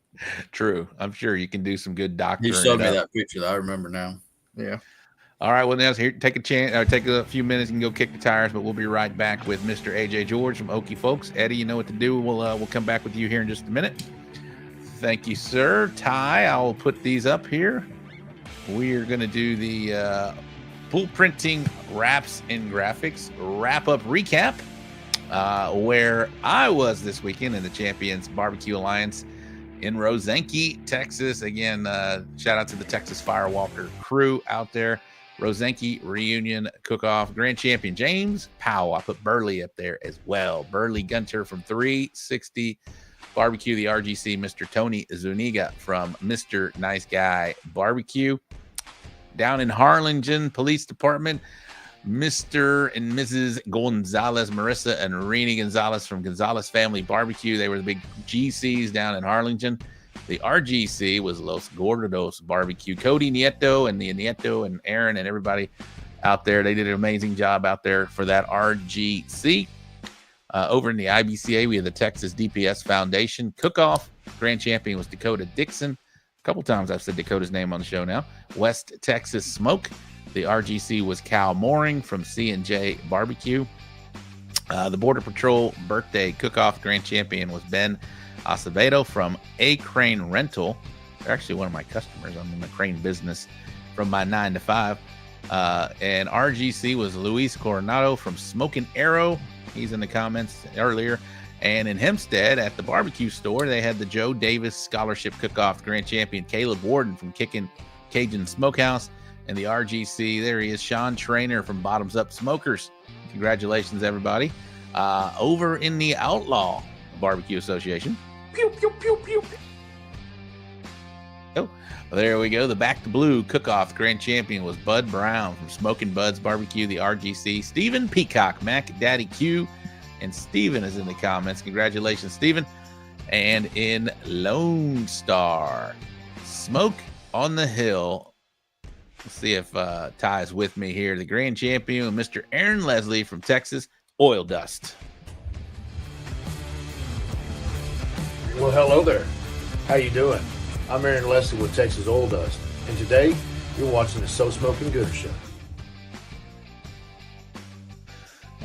true. I'm sure you can do some good doctoring. You showed me that picture. I remember now. Yeah. All right, well, now here, take a few minutes and go kick the tires, but we'll be right back with Mr. AJ George from Okie Folks. Eddie, you know what to do. We'll come back with you here in just a minute. Thank you, sir. Ty, I'll put these up here. We are going to do the pool printing wraps and graphics wrap-up recap, where I was this weekend in the Champions Barbecue Alliance in Rosenke, Texas. Again, shout out to the Texas Firewalker crew out there. Rosenke Reunion Cook-Off. Grand Champion James Powell. I put Burley up there as well. Burley Gunter from 360 Barbecue, the RGC, Mr. Tony Zuniga from Mr. Nice Guy Barbecue. Down in Harlingen Police Department, Mr. and Mrs. Gonzalez, Marissa and Rini Gonzalez from Gonzalez Family Barbecue. They were the big GCs down in Harlingen. The RGC was Los Gordos Barbecue. Cody Nieto and the Nieto and Aaron and everybody out there, they did an amazing job out there for that RGC. Over in the IBCA, we have the Texas DPS Foundation Cook-Off. Grand champion was Dakota Dixon. A couple times I've said Dakota's name on the show now. West Texas Smoke. The RGC was Cal Mooring from C&J Barbecue. The Border Patrol Birthday Cook-Off Grand champion was Ben Acevedo from A Crane Rental. They're actually one of my customers. I'm in the crane business from my 9 to 5. And RGC was Luis Coronado from Smoking Arrow. He's in the comments earlier. And in Hempstead at the barbecue store, they had the Joe Davis Scholarship Cook-Off Grand Champion Caleb Warden from Kickin Cajun Smokehouse. And the RGC, there he is, Sean Trainer from Bottoms Up Smokers. Congratulations, everybody. Over in the Outlaw Barbecue Association. Pew, pew, pew, pew. Oh, there we go. The Back to Blue Cook-Off Grand Champion was Bud Brown from Smoking Bud's Barbecue, the RGC. Stephen Peacock, Mac Daddy Q, and Stephen is in the comments. Congratulations, Stephen. And in Lone Star, Smoke on the Hill. Let's see if Ty is with me here. The Grand Champion, Mr. Aaron Leslie from Texas, Oil Dust. Well, hello there. How you doing? I'm Aaron Leslie with Texas Oil Dust, and today you're watching the So Smoking Gooder Show.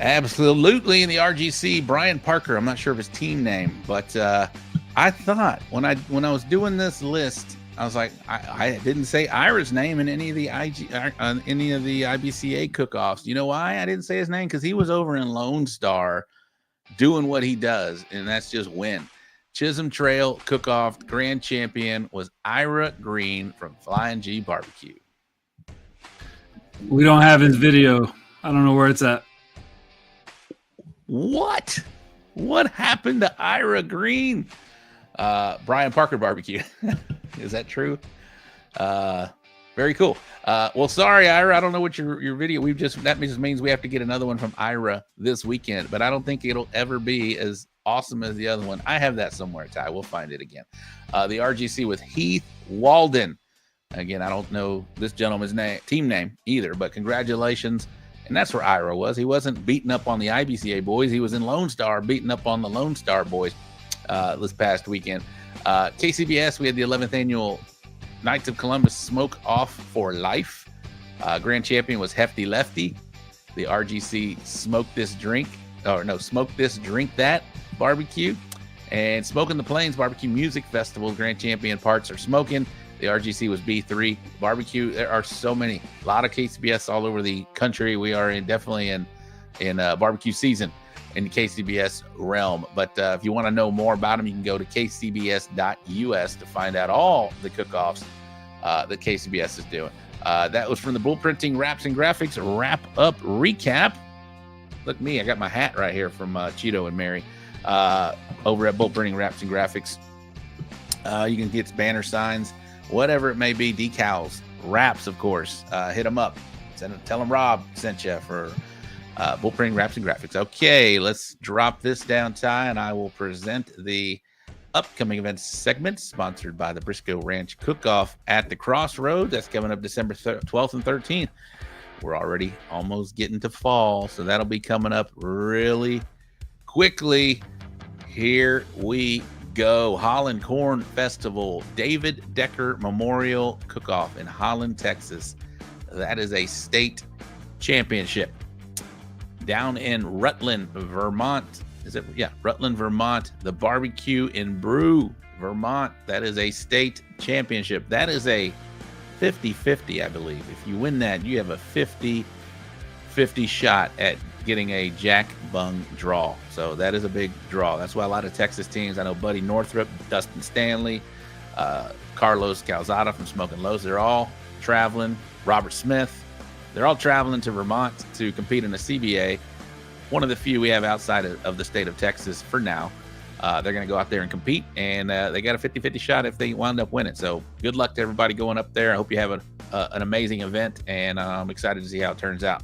Absolutely. In the RGC, Brian Parker. I'm not sure of his team name, but I thought when I was doing this list, I was like, I didn't say Ira's name in any of the IBCA cook-offs. You know why I didn't say his name? Because he was over in Lone Star doing what he does, and that's just win. Chisholm Trail Cook-Off Grand Champion was Ira Green from Flying G Barbecue. We don't have his video. I don't know where it's at. What? What happened to Ira Green? Brian Parker Barbecue. Is that true? Very cool. Well, sorry, Ira. I don't know what your video. That just means we have to get another one from Ira this weekend, but I don't think it'll ever be as awesome as the other one. I have that somewhere, Ty. We'll find it again. The RGC with Heath Walden. Again, I don't know this gentleman's team name either, but congratulations. And that's where Ira was. He wasn't beating up on the IBCA boys. He was in Lone Star beating up on the Lone Star boys this past weekend. KCBS, we had the 11th annual Knights of Columbus Smoke Off for Life. Grand champion was Hefty Lefty. The RGC Smoke This Drink That Barbecue. And Smoking the Plains Barbecue Music Festival Grand Champion Parts Are Smoking. The RGC was B3 Barbecue. There are so many, a lot of KCBS all over the country. We are definitely in barbecue season in the KCBS realm. But if you want to know more about them, you can go to kcbs.us to find out all the cook-offs that KCBS is doing. That was from the Bullprinting Wraps and Graphics Wrap-Up Recap. Look at me, I got my hat right here from Cheeto and Mary over at Bullprinting Wraps and Graphics. You can get banner signs, whatever it may be, decals, wraps, of course. Hit them up. Tell them Rob sent you for Bullprinting Wraps and Graphics. Okay, let's drop this down, Ty, and I will present the upcoming events segment sponsored by the Briscoe Ranch Cook-Off at the Crossroads. That's coming up December 12th and 13th. We're already almost getting to fall, so that'll be coming up really quickly. Here we go. Holland Corn Festival, David Decker Memorial Cook-Off in Holland, Texas. That is a state championship. Down in Rutland, Vermont. Rutland, Vermont. The Barbecue in Brew, Vermont. That is a state championship. That is a 50-50, I believe. If you win that, you have a 50-50 shot at getting a Jack Bung draw. So that is a big draw. That's why a lot of Texas teams, I know Buddy Northrup, Dustin Stanley, Carlos Calzada from Smoking Lows, they're all traveling. Robert Smith, they're all traveling to Vermont to compete in the CBA. One of the few we have outside of the state of Texas for now. They're going to go out there and compete, and they got a 50-50 shot if they wind up winning. So good luck to everybody going up there. I hope you have an amazing event, and I'm excited to see how it turns out.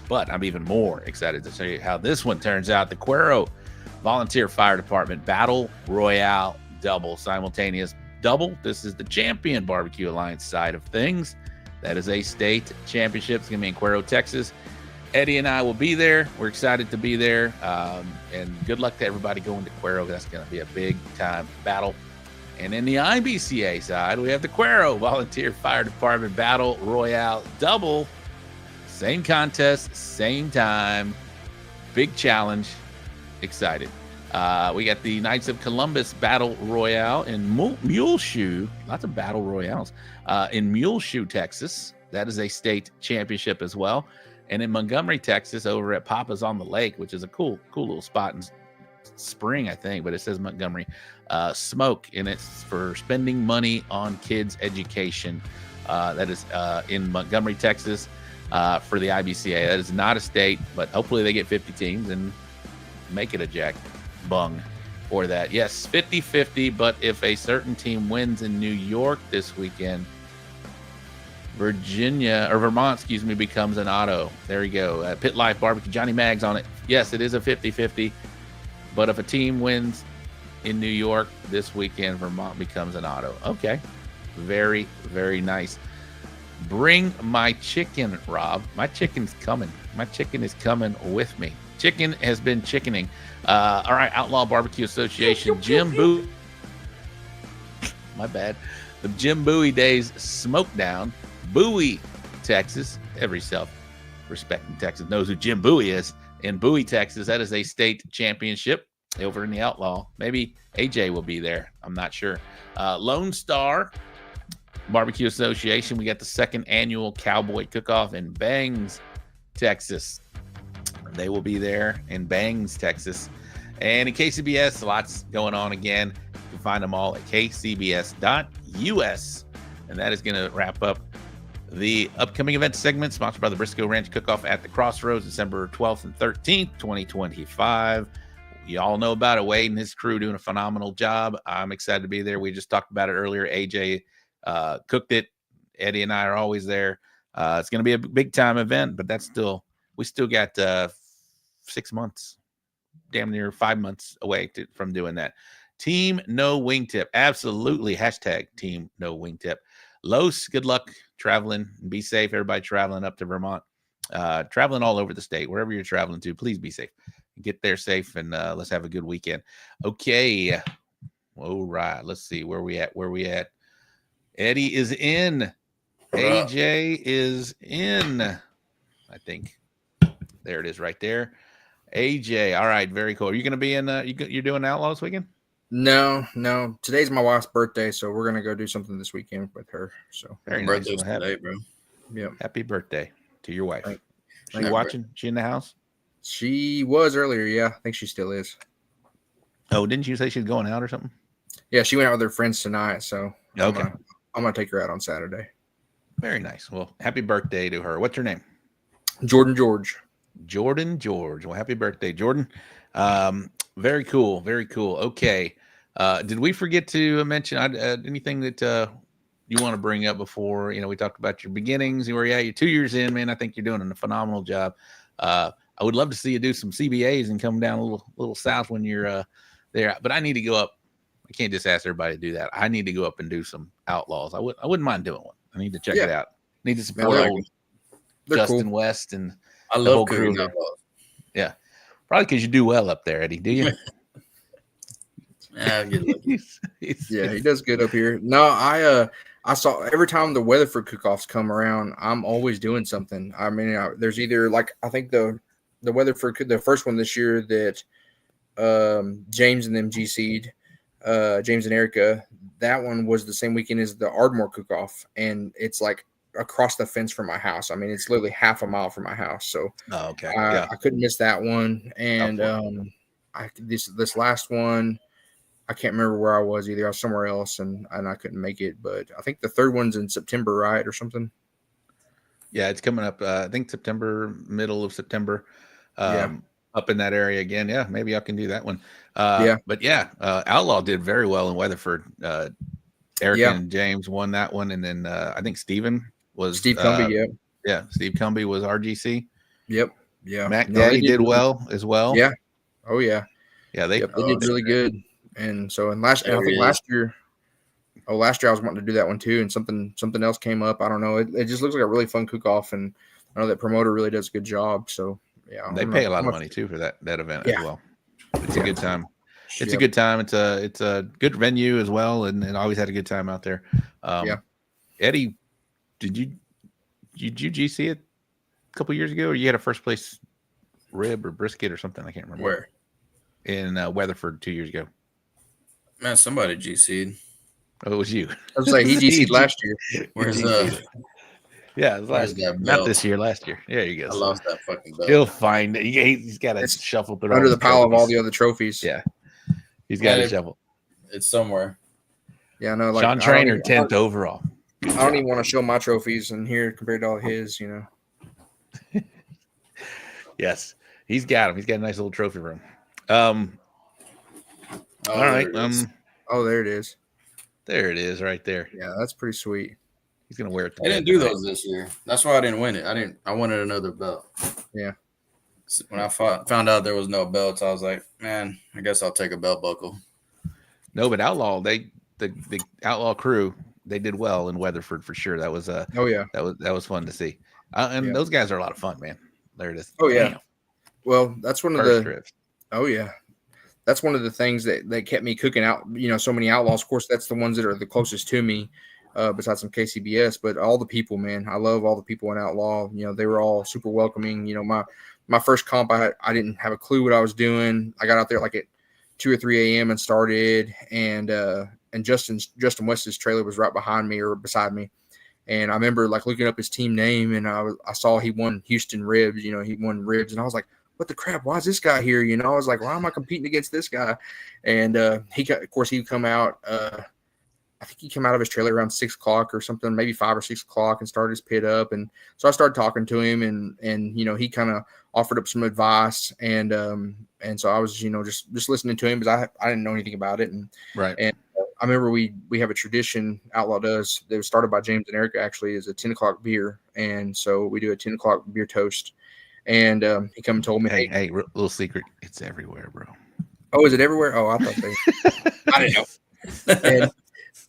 But I'm even more excited to see how this one turns out. The Cuero Volunteer Fire Department Battle Royale Double, simultaneous double. This is the Champion Barbecue Alliance side of things. That is a state championship. It's going to be in Cuero, Texas. Eddy and I will be there. We're excited to be there. And good luck to everybody going to Cuero. That's going to be a big-time battle. And in the IBCA side, we have the Cuero Volunteer Fire Department Battle Royale Double. Same contest, same time. Big challenge. Excited. We got the Knights of Columbus Battle Royale in Muleshoe. Lots of battle royales. In Muleshoe, Texas. That is a state championship as well. And in Montgomery, Texas, over at Papa's on the Lake, which is a cool little spot in Spring, I think, but it says Montgomery. Smoke, and it's for spending money on kids' education. That is in Montgomery, Texas, for the IBCA. That is not a state, but hopefully they get 50 teams and make it a jack bung for that. Yes, 50-50, but if a certain team wins in New York this weekend, Vermont, becomes an auto. There you go. Pit Life Barbecue, Johnny Mag's on it. Yes, it is a 50-50, but if a team wins in New York this weekend, Vermont becomes an auto. Okay. Very, very nice. Bring my chicken, Rob. My chicken's coming. My chicken is coming with me. Chicken has been chickening. All right, Outlaw BBQ Association, Jim Bowie. My bad. The Jim Bowie Days Smokedown, Bowie, Texas. Every self-respecting Texan knows who Jim Bowie is. In Bowie, Texas, that is a state championship over in the Outlaw. Maybe AJ will be there. I'm not sure. Lone Star Barbecue Association. We got the second annual Cowboy Cook-Off in Bangs, Texas. They will be there in Bangs, Texas. And in KCBS, lots going on again. You can find them all at kcbs.us. And that is going to wrap up the upcoming event segment sponsored by the Briscoe Ranch Cook-Off at the Crossroads, December 12th and 13th, 2025. You all know about it. Wade and his crew doing a phenomenal job. I'm excited to be there. We just talked about it earlier. AJ cooked it. Eddy and I are always there. It's going to be a big-time event, but we still got 6 months, damn near 5 months away from doing that. Team No Wingtip. Absolutely. Hashtag Team No Wingtip. Los, good luck traveling. Be safe. Everybody traveling up to Vermont. Traveling all over the state. Wherever you're traveling to, please be safe. Get there safe, and let's have a good weekend. Okay. All right. Let's see. Where we at? Eddy is in. AJ is in. I think. There it is right there. AJ. All right. Very cool. Are you going to be in? You're doing Outlaw this weekend? No. Today's my wife's birthday, so we're gonna go do something this weekend with her. So very nice. Nice. Today, bro. Yeah. Happy birthday to your wife. She watching? She in the house? She was earlier. Yeah, I think she still is. Oh, didn't you say she's going out or something? Yeah, she went out with her friends tonight. So okay, I'm gonna take her out on Saturday. Very nice. Well, happy birthday to her. What's her name? Jordan George. Well, happy birthday, Jordan. Very cool. Okay. Did we forget to mention anything that you want to bring up before? We talked about your beginnings. You're 2 years in, man. I think you're doing a phenomenal job. I would love to see you do some CBAs and come down a little south when you're there. But I need to go up. I can't just ask everybody to do that. I need to go up and do some Outlaws. I wouldn't mind doing one. I need to check it out. I need to support old Justin cool. West and I the love whole cooking crew. Outlaws. Yeah, probably because you do well up there, Eddy. Do you? Yeah, he does good up here. No, I saw every time the Weatherford cook-offs come around, I'm always doing something. I mean, there's either I think the Weatherford, the first one this year that James and them GC'd, James and Erica, that one was the same weekend as the Ardmore cook-off, and it's like across the fence from my house. I mean, it's literally half a mile from my house. So okay, I couldn't miss that one. And this last one, I can't remember where I was either. I was somewhere else, and I couldn't make it. But I think the third one's in September, right, or something. Yeah, it's coming up. I think middle of September. up in that area again. Yeah, maybe I can do that one. Yeah. But yeah, Outlaw did very well in Weatherford. Eric and James won that one, and then I think Steve Cumby. Yeah, Steve Cumby was RGC. Yep. Yeah. Mac Daddy did well as well. Yeah. Oh yeah. Yeah, they did really good. And so I think last year I was wanting to do that one too, and something else came up. I don't know. It just looks like a really fun cook-off, and I know that promoter really does a good job. So yeah, they pay a lot of money too for that event as well. It's a good time. It's a good time. It's a good venue as well, and always had a good time out there. Eddie, did you GC it a couple years ago, or you had a first place rib or brisket or something? I can't remember. Where? In Weatherford 2 years ago. Man, somebody GC'd. Oh, it was you. I was like, he GC'd last year. Where's Yeah, it was last year. Not this year, last year. There you go. I lost that fucking belt. He'll find it. He's got to shuffle through under the pile of all the other trophies. Yeah, he's got to shuffle. It's somewhere. Yeah, no. Sean Trainer, 10th overall. I don't even want to show my trophies in here compared to all his. Yes, he's got him. He's got a nice little trophy room. All right. There it is. There it is, right there. Yeah, that's pretty sweet. He's gonna wear it. I didn't do those this year. That's why I didn't win it. I wanted another belt. Yeah. So when I found out there was no belts, I was like, man, I guess I'll take a belt buckle. No, but Outlaw, the Outlaw crew, they did well in Weatherford for sure. That was that was fun to see. And those guys are a lot of fun, man. There it is. Oh yeah. Damn. Well, that's one of the trips. Oh yeah. That's one of the things that kept me cooking out, so many Outlaws. Of course, that's the ones that are the closest to me, besides some KCBS. But all the people, man, I love all the people in Outlaw. They were all super welcoming. My first comp, I didn't have a clue what I was doing. I got out there like at 2 or 3 a.m. and started, and Justin West's trailer was right behind me or beside me. And I remember like looking up his team name, and I saw he won Houston Ribs. He won Ribs, and I was like, what the crap? Why is this guy here? I was like, why am I competing against this guy? And he come out. I think he came out of his trailer around 6 o'clock or something, maybe 5 or 6 o'clock, and started his pit up. And so I started talking to him, and he kind of offered up some advice, and so I was just listening to him because I didn't know anything about it. And right. And I remember we have a tradition Outlaw does. It was started by James and Erica, actually, is a 10 o'clock beer, and so we do a 10 o'clock beer toast. And he come and told me, hey, little secret, it's everywhere, bro. Oh, is it everywhere? Oh, I thought they. I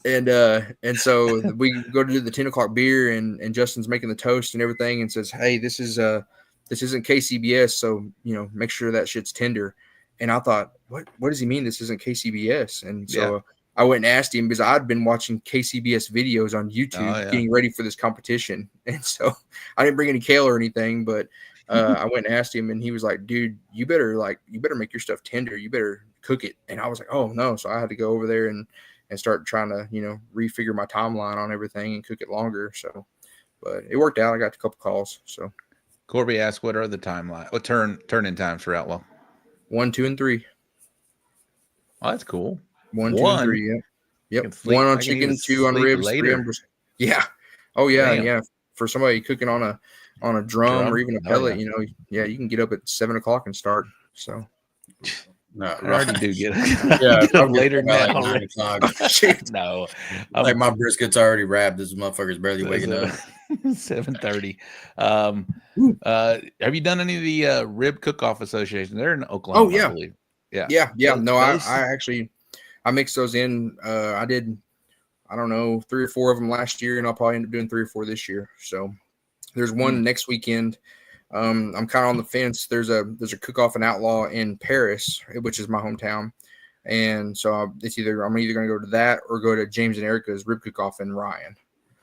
didn't know. And so we go to do the 10 o'clock beer, and Justin's making the toast and everything, and says, hey, this isn't KCBS, so make sure that shit's tender. And I thought, what does he mean this isn't KCBS? And so I went and asked him, because I'd been watching KCBS videos on YouTube getting ready for this competition, and so I didn't bring any kale or anything, but I went and asked him, and he was like, dude, you better make your stuff tender. You better cook it. And I was like, oh no. So I had to go over there and start trying to, refigure my timeline on everything and cook it longer. So, but it worked out. I got a couple calls. So Corby asked, what are the timeline? What turn-in times for Outlaw? 1, 2, and 3. Oh, that's cool. 1, 2, and 3. Yep. 1 on chicken, 2 on ribs, later. 3 on brisket. Yeah. Oh yeah. Damn. Yeah. For somebody cooking on a drum or even a pellet, you can get up at 7 o'clock and start. So no, I already do get it. I'm later now. Like 9 o'clock. No, like my brisket's already wrapped. This motherfucker's barely waking up. 7:30. Have you done any of the rib cook-off association? They're in Oklahoma. Oh yeah, I believe. Yeah. No, I actually mixed those in. I did, I don't know, 3 or 4 of them last year, and I'll probably end up doing 3 or 4 this year. So there's one next weekend. I'm kind of on the fence. There's a cook-off and Outlaw in Paris, which is my hometown, and so I'm either going to go to that or go to James and Erica's rib cook-off in Ryan.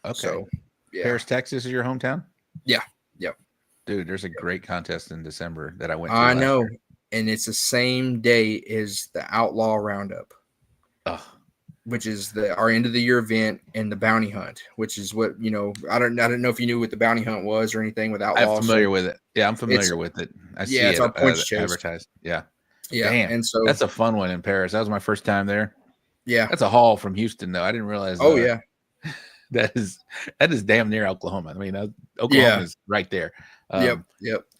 Okay. So, yeah. Paris, Texas is your hometown? Yeah. Yep. Dude, there's a great contest in December that I went to. I know, and it's the same day as the Outlaw Roundup. Which is our end of the year event, and the bounty hunt, which is what, I don't know if you knew what the bounty hunt was or anything with Outlaw. I'm familiar with it. Yeah, I'm familiar with it. I see it's it our points chase. Advertised. Yeah. Yeah. Damn. And so that's a fun one in Paris. That was my first time there. Yeah. That's a haul from Houston, though. I didn't realize. Oh, yeah. That is damn near Oklahoma. I mean, Oklahoma is right there. Yep.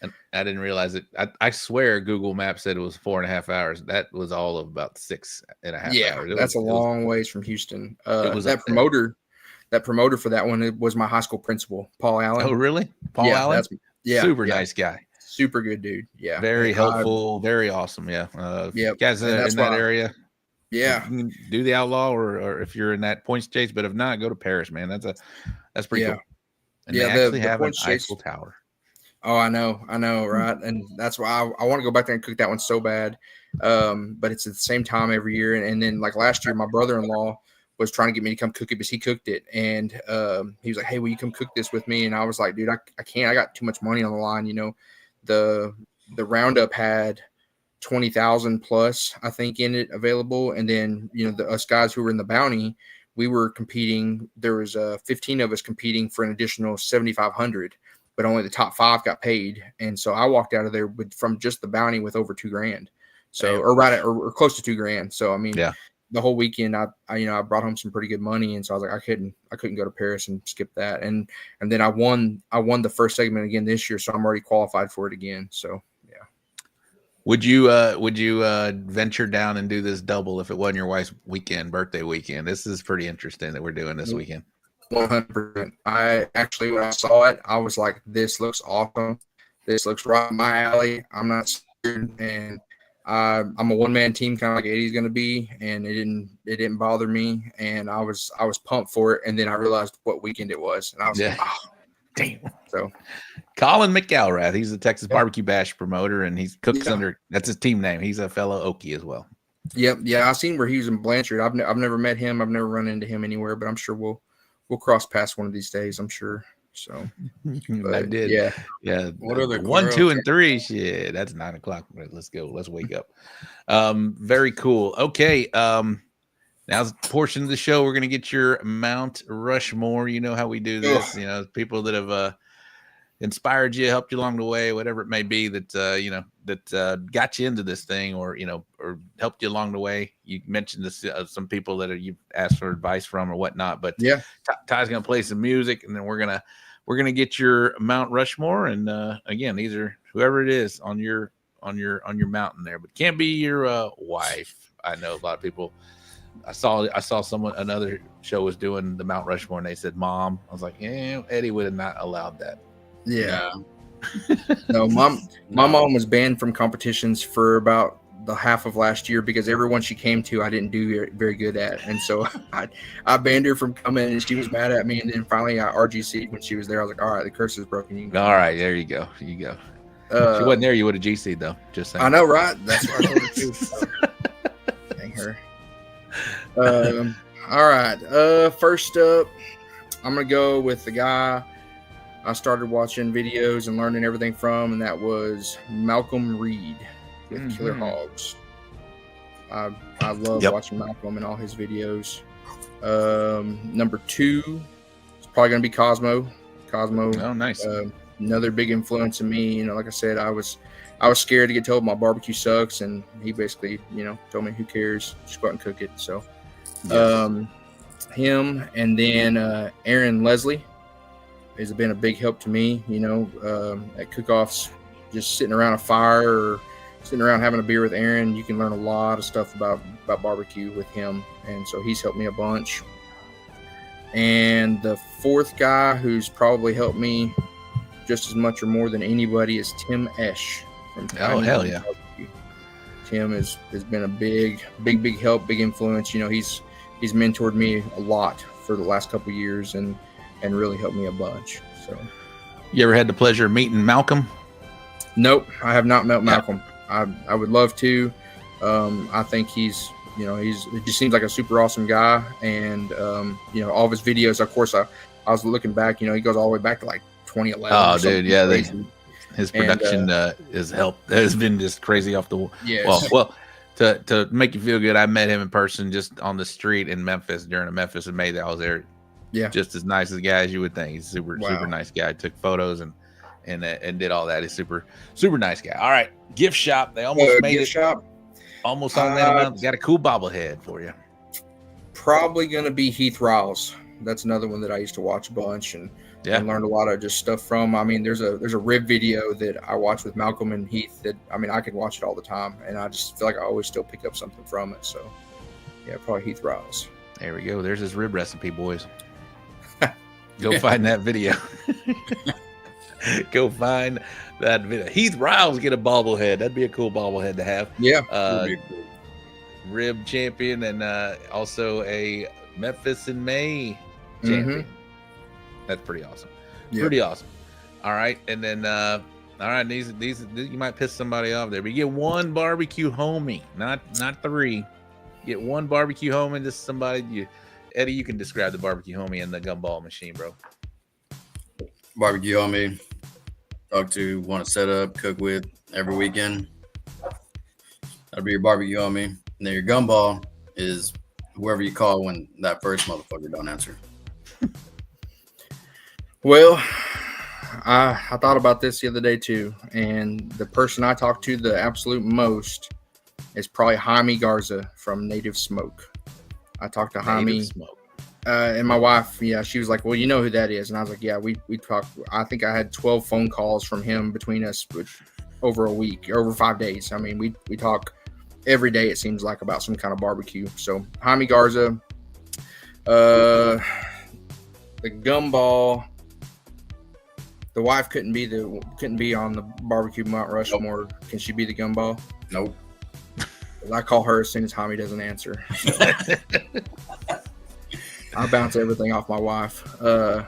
And I didn't realize it. I swear Google Maps said it was 4.5 hours. That was all of about 6.5 hours. That's a long ways from Houston. It was that promoter. That promoter for that one was my high school principal, Paul Allen. Oh, really? Paul Allen? Super nice guy. Super good dude. Yeah. Very helpful. Very awesome. Yeah. Guys in that area. Yeah. You can do the Outlaw or if you're in that points chase, but if not, go to Paris, man. That's pretty cool. And they actually have an Eiffel Tower. Oh, I know, right? And that's why I want to go back there and cook that one so bad. But it's at the same time every year. And then like last year, my brother-in-law was trying to get me to come cook it because he cooked it. And he was like, hey, will you come cook this with me? And I was like, dude, I can't. I got too much money on the line. You know, the roundup had 20,000 plus, I think, in it available. And then, you know, us guys who were in the bounty, we were competing. There was 15 of us competing for an additional 7,500, but only the top 5 got paid. And so I walked out of there from just the bounty with over $2,000. So, or close to $2,000. So, I mean, the whole weekend, I brought home some pretty good money, and so I was like, I couldn't go to Paris and skip that, and then I won the first segment again this year, so I'm already qualified for it again. So yeah. Would you venture down and do this double if it wasn't your wife's birthday weekend? This is pretty interesting that we're doing this weekend. 100%. I actually, when I saw it, I was like, this looks awesome. This looks right up my alley. I'm not scared, and I'm a one-man team, kind of like Eddy's going to be, and it didn't bother me, and I was pumped for it, and then I realized what weekend it was, and I was like, oh, damn. So, Colin McElrath, he's the Texas Barbecue Bash promoter, and he cooks under, that's his team name. He's a fellow Okie as well. Yep, yeah, I seen where he was in Blanchard. I've never met him. I've never run into him anywhere, but I'm sure we'll cross paths one of these days. I'm sure. So I did. Yeah. What are the 1, 2, and 3? Shit, that's 9 o'clock. Let's go. Let's wake up. Very cool. Okay. Now's a portion of the show. We're gonna get your Mount Rushmore. You know how we do this. You know, people that have inspired you, helped you along the way, whatever it may be that got you into this thing, or helped you along the way. You mentioned this some people that you've asked for advice from or whatnot, but Ty's gonna play some music, and then we're gonna get your Mount Rushmore, and again, these are whoever it is on your mountain there, but can't be your wife. I know a lot of people. I saw another show was doing the Mount Rushmore, and they said mom. I was like, Eddy would have not allowed that. Yeah. No, my mom was banned from competitions for about the half of last year because everyone she came to, I didn't do very good at. And so I banned her from coming, and she was mad at me. And then finally I RGC'd when she was there. I was like, all right, the curse is broken. All right, there you go. She wasn't there, you would have GC'd though. Just saying. I know, right? That's what I told her too. So. Dang her. All right. First up, I'm going to go with the guy I started watching videos and learning everything from, and that was Malcolm Reed with Killer Hogs. I love watching Malcolm and all his videos. Number 2 is probably going to be Cosmo. Oh, nice. Another big influence in me. You know, like I said, I was scared to get told my barbecue sucks, and he basically, told me, who cares? Just go out and cook it. So, him, and then Aaron Leslie has been a big help to me, at cook-offs, just sitting around a fire or sitting around having a beer with Aaron. You can learn a lot of stuff about barbecue with him. And so he's helped me a bunch. And the 4th guy who's probably helped me just as much or more than anybody is Tim Esch from Oh, hell yeah. Barbecue. Tim has been a big help, big influence. He's mentored me a lot for the last couple of years and really helped me a bunch. So, you ever had the pleasure of meeting Malcolm? Nope, I have not met Malcolm. I would love to. I think he's it just seems like a super awesome guy, and all of his videos. Of course, I was looking back. He goes all the way back to like 2011. Oh, dude, yeah, his production has been just crazy off the wall. Yes. Well. To make you feel good, I met him in person just on the street in Memphis during a Memphis in May that I was there. Yeah, just as nice as a guy as you would think. He's super nice guy. Took photos and did all that. He's super nice guy. All right, gift shop. They almost made gift shop. Almost on that amount. Got a cool bobblehead for you. Probably gonna be Heath Riles. That's another one that I used to watch a bunch, and and learned a lot of just stuff from. I mean, there's a rib video that I watched with Malcolm and Heath that, I mean, I could watch it all the time, and I just feel like I always still pick up something from it. So, yeah, probably Heath Riles. There we go. There's his rib recipe, boys. Go find that video. Go find that video. Heath Riles get a bobblehead. That'd be a cool bobblehead to have. Yeah. Rib champion and also a Memphis in May champion. That's pretty awesome. Yeah. Pretty awesome. All right. And then all right, these you might piss somebody off there, but you get one barbecue homie, not three. You get one barbecue homie, just somebody Eddie, you can describe the barbecue homie and the gumball machine, bro. Barbecue homie, talk to, want to set up, cook with every weekend. That'll be your barbecue homie. And then your gumball is whoever you call when that first motherfucker don't answer. Well, I thought about this the other day too, and the person I talk to the absolute most is probably Jaime Garza from Native Smoke. I talked to Jaime, and my wife, yeah, she was like, well, you know who that is. And I was like, yeah, we talked. I think I had 12 phone calls from him between us over a week, over 5 days. I mean, we talk every day, it seems like, about some kind of barbecue. So Jaime Garza, the gumball, the wife couldn't be on the barbecue Mount Rushmore. Nope. Can she be the gumball? Nope. I call her as soon as Jaime doesn't answer. I bounce everything off my wife.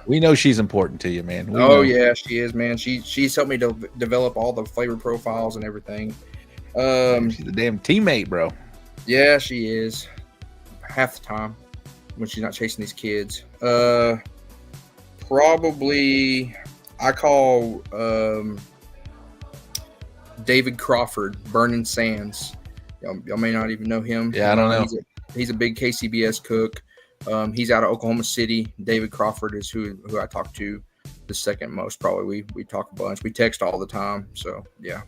We know she's important to you, man. Yeah, she is, man. She's helped me to develop all the flavor profiles and everything. She's a damn teammate, bro. Yeah, she is. Half the time when she's not chasing these kids. Probably I call David Crawford, Burning Sands. Y'all may not even know him. Yeah, I don't know. He's a big KCBS cook. He's out of Oklahoma City. David Crawford is who I talk to the second most. Probably we talk a bunch. We text all the time. So yeah,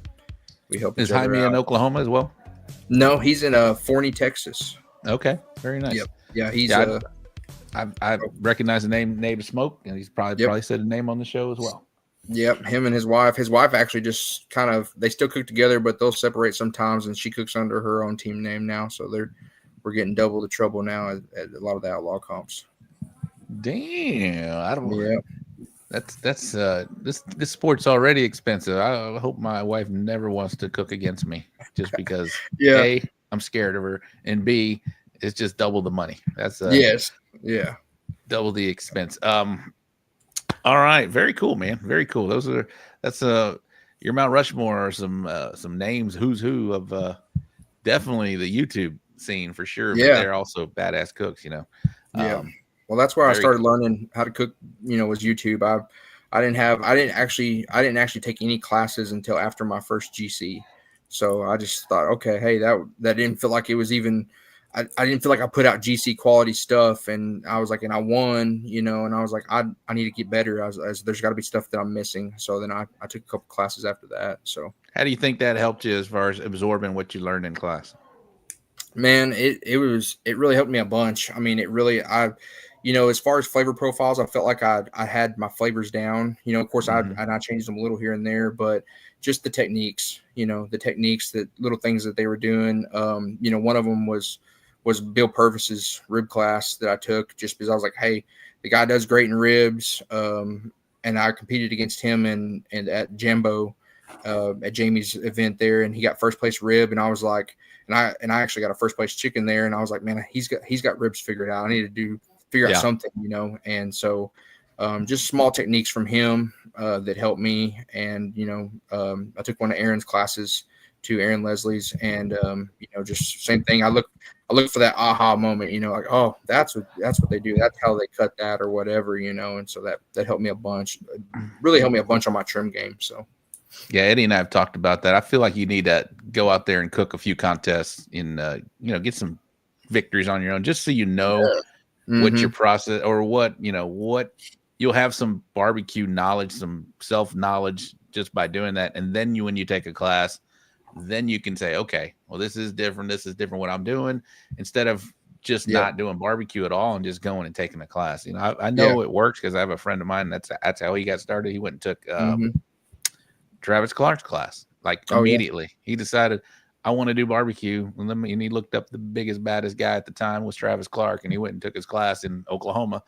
we help. Is Jaime in Oklahoma as well? No, he's in Forney, Texas. Okay, very nice. Yep. Yeah, he's. I recognize the name Native Smoke, and he's probably said a name on the show as well. Yep, him and his wife. His wife actually just they still cook together, but they'll separate sometimes, and she cooks under her own team name now. So we're getting double the trouble now at a lot of the outlaw comps. Damn, I don't. Yeah, that's this sport's already expensive. I hope my wife never wants to cook against me just because A, I'm scared of her, and B, it's just double the money. That's yes, yeah, double the expense. All right, very cool, man. Very cool. That's your Mount Rushmore are some names, who's who of definitely the YouTube scene for sure. Yeah, but they're also badass cooks, you know. Yeah. Well, that's where I started learning how to cook. Was YouTube. I didn't actually take any classes until after my first GC. So I just thought, okay, hey, that didn't feel like it was even. I didn't feel like I put out GC quality stuff, and I was like, and I won, and I was like, I need to get better. As there's got to be stuff that I'm missing. So then I took a couple classes after that. So how do you think that helped you as far as absorbing what you learned in class? Man, it really helped me a bunch. I mean, as far as flavor profiles, I felt like I had my flavors down. Of course, I changed them a little here and there, but just the techniques. The little things that they were doing. One of them was Bill Purvis's rib class that I took just because I was like, hey, the guy does great in ribs. And I competed against him and at Jambo at Jamie's event there, and he got first place rib, and I was like, and I actually got a first place chicken there, and I was like, man, he's got ribs figured out. I need to figure out something, and so just small techniques from him that helped me. And I took one of Aaron's classes to Aaron Leslie's, and just same thing. I look for that aha moment, like, oh, that's what they do. That's how they cut that or whatever, and so that helped me a bunch. Really helped me a bunch on my trim game. So yeah, Eddie and I have talked about that. I feel like you need to go out there and cook a few contests and get some victories on your own, just so what your process or what you'll have some barbecue knowledge, some self-knowledge just by doing that. And then when you take a class, then you can say, okay, well, this is different what I'm doing, instead of just not doing barbecue at all and just going and taking a class. You know, I know it works because I have a friend of mine that's how he got started. He went and took Travis Clark's class like immediately. He decided I want to do barbecue, and he looked up the biggest, baddest guy at the time was Travis Clark, and he went and took his class in Oklahoma,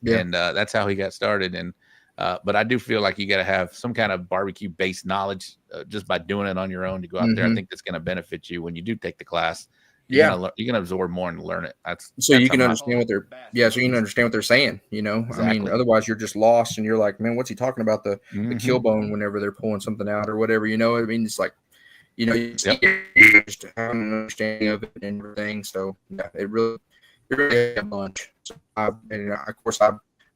and that's how he got started. And but I do feel like you got to have some kind of barbecue based knowledge just by doing it on your own to go out there. I think that's going to benefit you when you do take the class. You're gonna absorb more and learn it. So you can understand what they're so you can understand what they're saying, you know. Exactly. I mean, otherwise you're just lost and you're like, man, what's he talking about? The kill bone whenever they're pulling something out or whatever, you know. I mean, it's like, you know, you just have an understanding of it and everything. So yeah, it really had a bunch. So of course I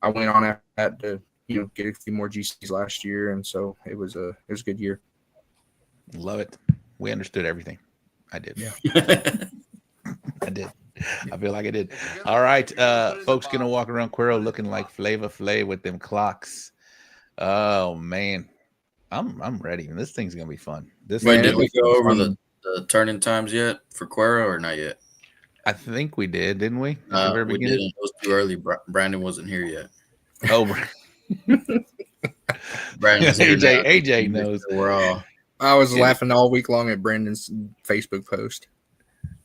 went on after that to, you know, get a few more GCs last year, and so it was a good year. Love it. We understood everything. I did. Yeah. I did. I feel like I did. All right. Folks gonna walk around Cuero looking like Flavor Flav with them clocks. Oh man. I'm ready. This thing's gonna be fun. Did we go over the turning times yet for Cuero or not yet? I think we did, didn't we? We didn't. It was too early. Brandon wasn't here yet. Oh, Brandon's AJ knows. We're all. I was laughing all week long at Brandon's Facebook post.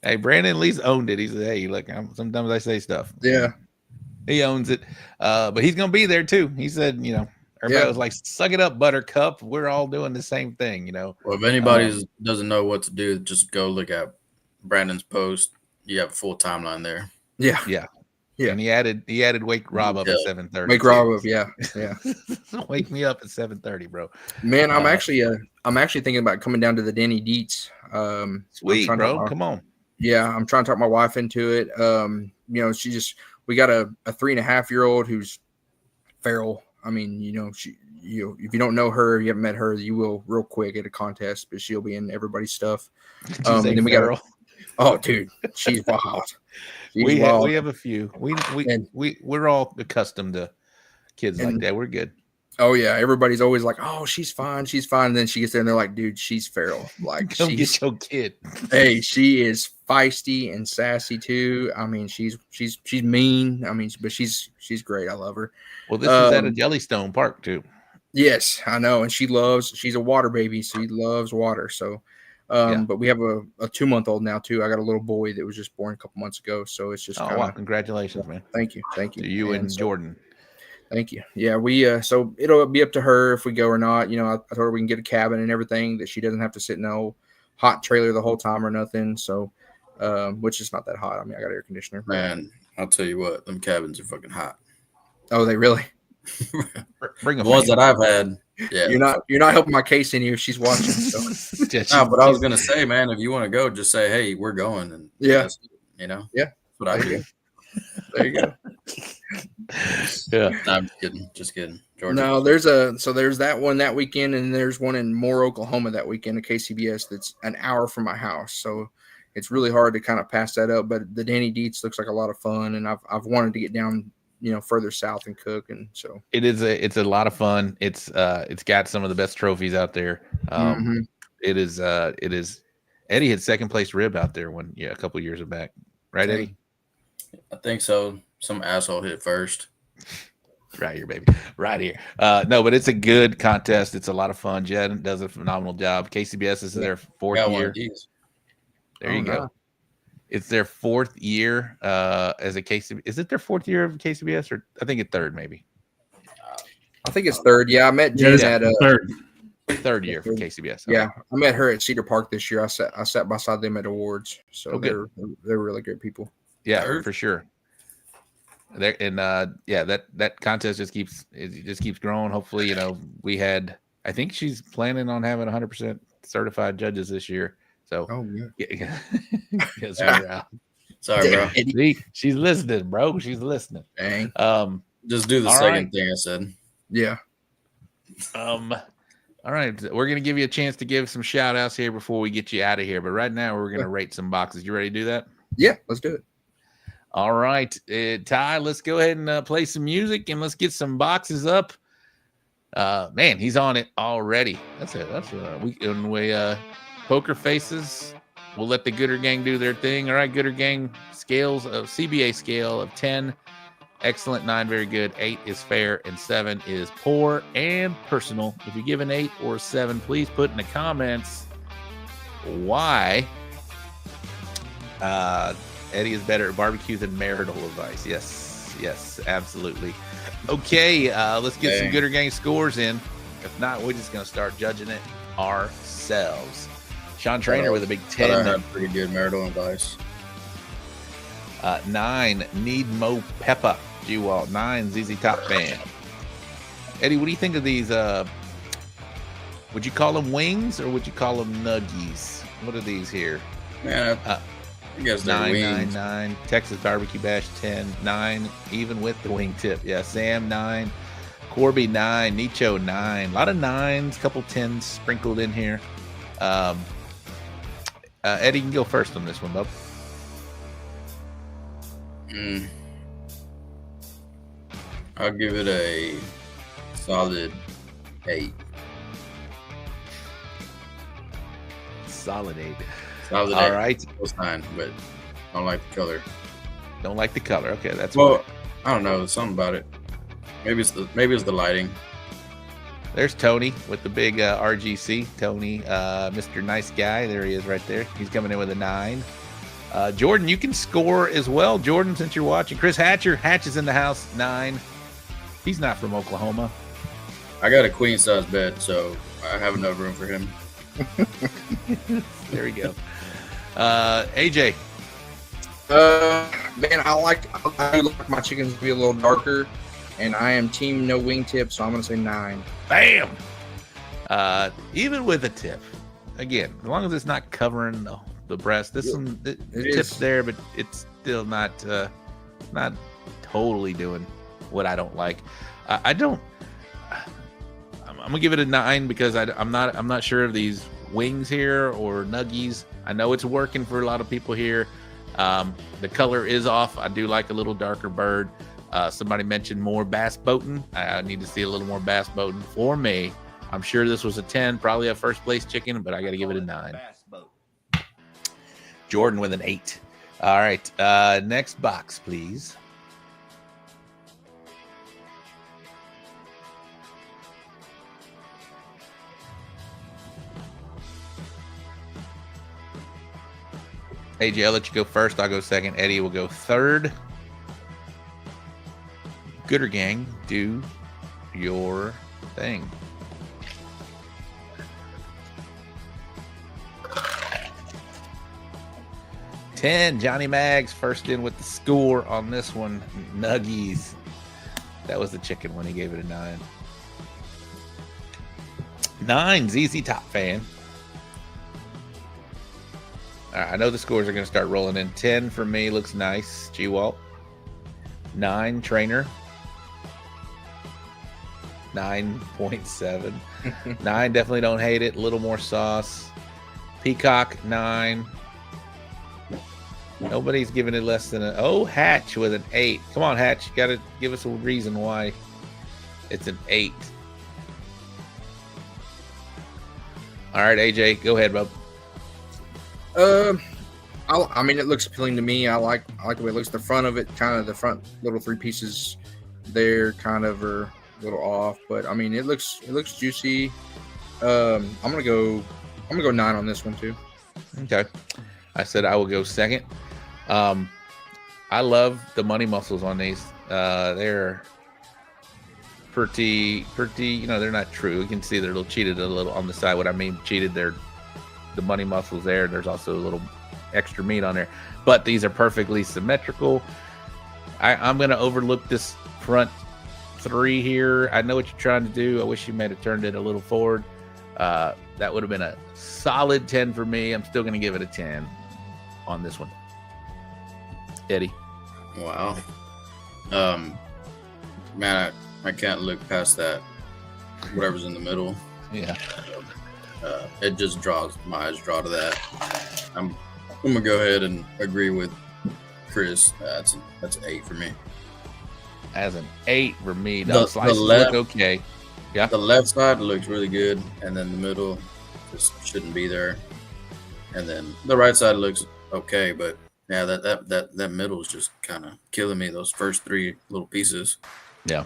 Hey, Brandon at least owned it. He said, hey, look, sometimes I say stuff. Yeah. He owns it. But he's going to be there too. He said, you know, everybody was like, suck it up, Buttercup. We're all doing the same thing, you know. Well, if anybody doesn't know what to do, just go look at Brandon's post. You have a full timeline there. Yeah. Yeah. Yeah. And he added wake Rob up at 7:30. Wake Rob up, yeah. Wake me up at 7:30, bro. Man, I'm actually thinking about coming down to the Denny Deets. Sweet, bro. Come on. Yeah, I'm trying to talk my wife into it. You know, we got a 3.5-year-old who's feral. I mean, you know, if you don't know her, you haven't met her, you will real quick at a contest, but she'll be in everybody's stuff. And then we got oh, dude, she's wild. We have a few. We're all accustomed to kids like that. We're good. Oh yeah, everybody's always like, "Oh, she's fine, she's fine." And then she gets there, and they're like, "Dude, she's feral. Like, don't get your kid." Hey, she is feisty and sassy too. I mean, she's mean. I mean, but she's great. I love her. Well, this is at a Jellystone Park too. Yes, I know, and she's a water baby. So she loves water. So, but we have a 2-month-old now too. I got a little boy that was just born a couple months ago. So it's just wow! Congratulations, man. Thank you. To you and Jordan. Thank you. Yeah, so it'll be up to her if we go or not. You know, I told her we can get a cabin and everything that she doesn't have to sit in a hot trailer the whole time or nothing. So, which is not that hot. I mean, I got air conditioner. Man, I'll tell you what, them cabins are fucking hot. Oh, they really? Bring the ones that I've had. Yeah, you're not helping my case any if she's watching. So. No, but I was gonna say, man, if you want to go, just say, hey, we're going, and you know, that's what I do. There you go. Yeah, no, I'm just kidding. Georgia. No, there's that one that weekend, and there's one in Moore, Oklahoma that weekend at KCBS that's an hour from my house. So it's really hard to kind of pass that up. But the Danny Deets looks like a lot of fun, and I've wanted to get down, you know, further south and cook, and so it's a lot of fun. It's got some of the best trophies out there. It is Eddy had second place rib out there a couple years back, right, Eddy? I think so. Some asshole hit first. Right here, baby. Right here. No, but it's a good contest. It's a lot of fun. Jed does a phenomenal job. KCBS is their fourth year. There you go. It's their fourth year as a KCBS. Is it their fourth year of KCBS, or I think it's third, maybe? I think it's third. Yeah, I met Jen at third year for KCBS. Yeah, I met her at Cedar Park this year. I sat beside them at awards, so they're really great people. Yeah, for sure. There and that contest just keeps growing. Hopefully, you know, I think she's planning on having 100% certified judges this year. So, sorry, bro. See, she's listening, bro. She's listening. Dang. Just do the second thing I said. Yeah. All right, we're gonna give you a chance to give some shout outs here before we get you out of here. But right now, we're gonna rate some boxes. You ready to do that? Yeah, let's do it. All right, Ty, let's go ahead and play some music and let's get some boxes up. Man, he's on it already. That's it. We poker faces. we'll let the Gooder Gang do their thing. All right, Gooder Gang scales of CBA scale of 10, excellent, 9, very good, 8 is fair, and 7 is poor and personal. If you give an 8 or a 7, please put in the comments why Eddy is better at barbecue than marital advice. Yes, absolutely. Okay, let's get some Gooder Gang scores in. If not, we're just going to start judging it ourselves. Sean Trainer with a big 10. I have pretty good marital advice. 9, Need Mo Peppa. G-Wall. 9, ZZ Top Fan. Eddy, what do you think of these? Would you call them wings or would you call them nuggies? What are these here? Man, I guess they're 9, wings. 9. Texas Barbecue Bash 10, 9, even with the wing tip. Yeah, Sam 9, Corby 9, Nicho 9. A lot of 9s, couple 10s sprinkled in here. Eddy, you can go first on this one, bub. I'll give it a solid 8. Solid 8. Solid 8. All right. It's 9, but I don't like the color. Don't like the color. Okay, that's well. why. I don't know. Something about it. Maybe it's the lighting. There's Tony with the big RGC. Tony, Mr. Nice Guy. There he is right there. He's coming in with a 9. Jordan, you can score as well. Jordan, since you're watching. Chris Hatcher. Hatch is in the house. 9. He's not from Oklahoma. I got a queen size bed, so I have enough room for him. There we go. AJ. Man, I like my chickens to be a little darker, and I am team no wingtip, so I'm gonna say 9. Bam. Even with a tip, again, as long as it's not covering the breast. This one, the tip's there, but it's still not totally doing what I don't like. I'm gonna give it a 9 because I'm not sure of these wings here or nuggies. I know it's working for a lot of people here. The color is off. I do like a little darker bird. Somebody mentioned more bass boating. I need to see a little more bass boating for me. I'm sure this was a 10, probably a first place chicken, but I got to give it a 9. Jordan with an 8. All right. Next box, please. AJ, I'll let you go first. I'll go second. Eddy will go third. Gooder Gang, do your thing. $10, Johnny Maggs first in with the score on this one. Nuggies. That was the chicken one. He gave it a 9. 9, ZZ Top Fan. All right, I know the scores are going to start rolling in. 10 for me looks nice. G-Walt. 9, Trainer. 9.7. 9, definitely don't hate it. A little more sauce. Peacock, 9. Nobody's giving it less than Hatch with an 8. Come on, Hatch. You got to give us a reason why it's an 8. All right, AJ, go ahead, bub. I mean, it looks appealing to me. I like the way it looks. The front of it, kind of the front little 3 pieces there, kind of are a little off. But I mean, it looks juicy. I'm gonna go 9 on this one too. Okay, I said I will go second. I love the money muscles on these. They're pretty. You know, they're not true. You can see they're a little cheated a little on the side. What I mean cheated, they're the money muscles there. There's also a little extra meat on there, but these are perfectly symmetrical. I'm going to overlook this front 3 here. I know what you're trying to do. I wish you might have turned it a little forward. That would have been a solid 10 for me. I'm still going to give it a 10 on this one. Eddy. Wow. Man, I can't look past that. Whatever's in the middle. Yeah. It just my eyes draw to that. I'm gonna go ahead and agree with Chris. That's an 8 for me. As an 8 for me. The slices left, look okay. Yeah. The left side looks really good, and then the middle just shouldn't be there. and then the right side looks okay, but yeah, that middle is just kind of killing me. Those first 3 little pieces. Yeah.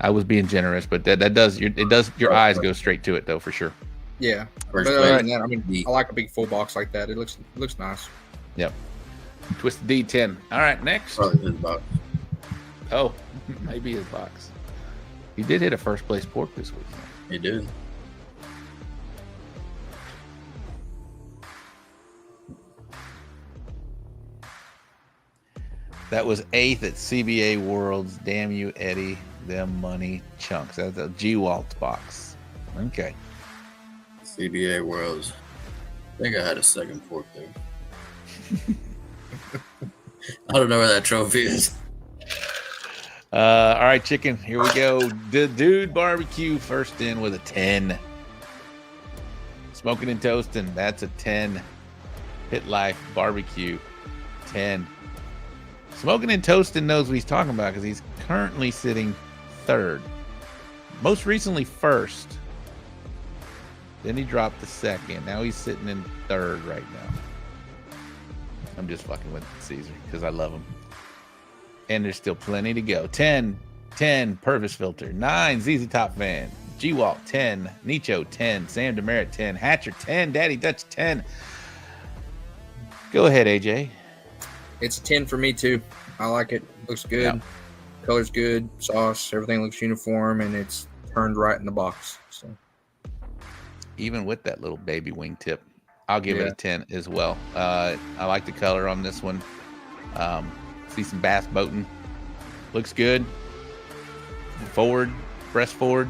I was being generous, but that does your eyes go straight to it though, for sure. Yeah. But other than that, I mean, I like a big full box like that. It looks nice. Yep. Twisted D10. All right, next. Probably his box. Oh, maybe his box. He did hit a first place pork this week. He did. That was 8th at CBA Worlds. Damn you, Eddie. Them money chunks. That's a G-Walt box. Okay. CBA Worlds. I think I had a second pork there. I don't know where that trophy is. All right, chicken. Here we go. The Dude Barbecue first in with a 10. Smoking and Toasting. That's a 10. Pit Life Barbecue. 10. Smoking and Toasting knows what he's talking about because he's currently sitting 3rd. Most recently 1st. Then he dropped the 2nd. Now he's sitting in 3rd right now. I'm just fucking with Caesar because I love him. And there's still plenty to go. 10, Purvis Filter. 9, ZZ Top Fan. G-Walt, 10. Nicho, 10. Sam Demerit, 10. Hatcher, 10. Daddy Dutch, 10. Go ahead, AJ. It's a 10 for me, too. I like it. Looks good. Yeah. Color's good. Sauce. Everything looks uniform, and it's turned right in the box. So, even with that little baby wingtip, I'll give it a 10 as well. I like the color on this one. See some bass boating. Looks good. Forward, breast forward.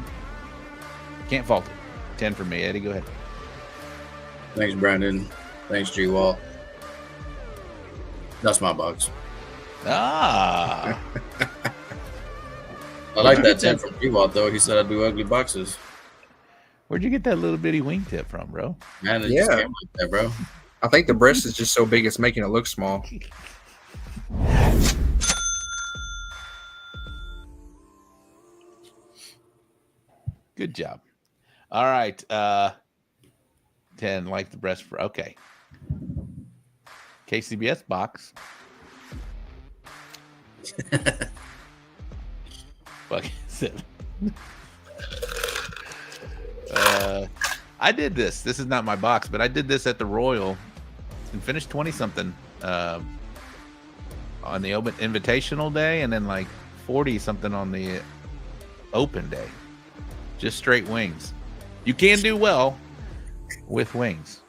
Can't fault it. 10 for me. Eddie, go ahead. Thanks, Brandon. Thanks, G-Walt. That's my box. Ah. I like that 10 from G-Walt, though. He said I do ugly boxes. Where'd you get that little bitty wingtip from, bro? Man, it just came like that, bro. I think the breast is just so big it's making it look small. Good job. All right. 10, like the breast for okay. KCBS box. Fucking 7. I did this. This is not my box, but I did this at the Royal and finished 20-something on the open invitational day, and then like 40-something on the open day. Just straight wings. You can do well with wings.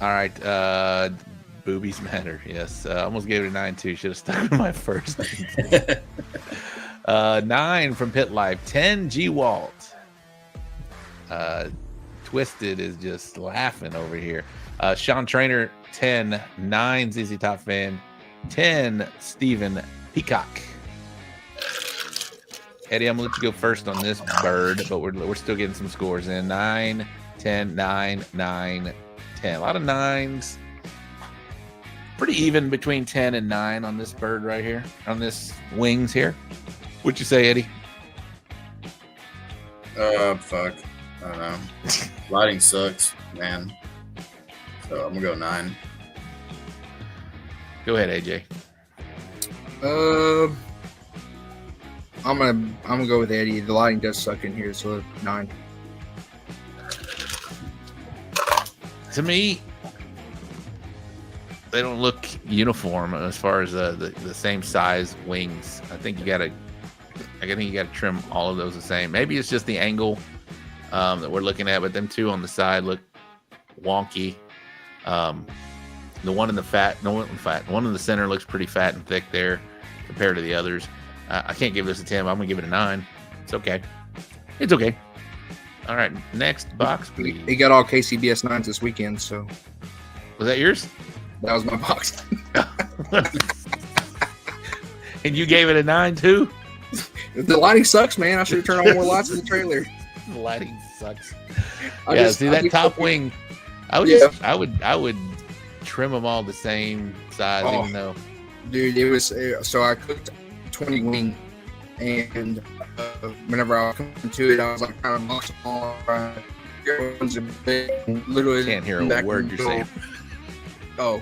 All right. Boobies matter. Yes. Almost gave it a 9 too. Should have stuck with my first. 9 from Pit Life. 10 G-Walt. Twisted is just laughing over here. Sean Trainer, 10. 9 ZZ Top Fan. 10 Steven Peacock. Eddie, I'm going to let you go first on this bird, but we're still getting some scores in. 9, 10, 9, 9, 10. A lot of 9s. Pretty even between 10 and 9 on this bird right here, on this wings here. What'd you say, Eddie? Fuck. I don't know. Lighting sucks, man. So I'm gonna go 9. Go ahead, AJ. I'm gonna go with Eddie. The lighting does suck in here, so 9. To me, they don't look uniform as far as the same size wings. I think you gotta trim all of those the same. Maybe it's just the angle that we're looking at, but them two on the side look wonky. The one in the center looks pretty fat and thick there compared to the others. I can't give this a 10. But I'm gonna give it a 9. It's okay. It's okay. All right, next box, please. He got all KCBS 9s this weekend, so. Was that yours? That was my box. And you gave it a 9 too? The lighting sucks, man. I should have turned on more lights in the trailer. The lighting sucks. See that top wing. I would trim them all the same size, even though. Dude, it was so I cooked 20 wing, and whenever I was coming to it, I was like kind of lost on. Literally, Can't hear a word you're saying. Oh,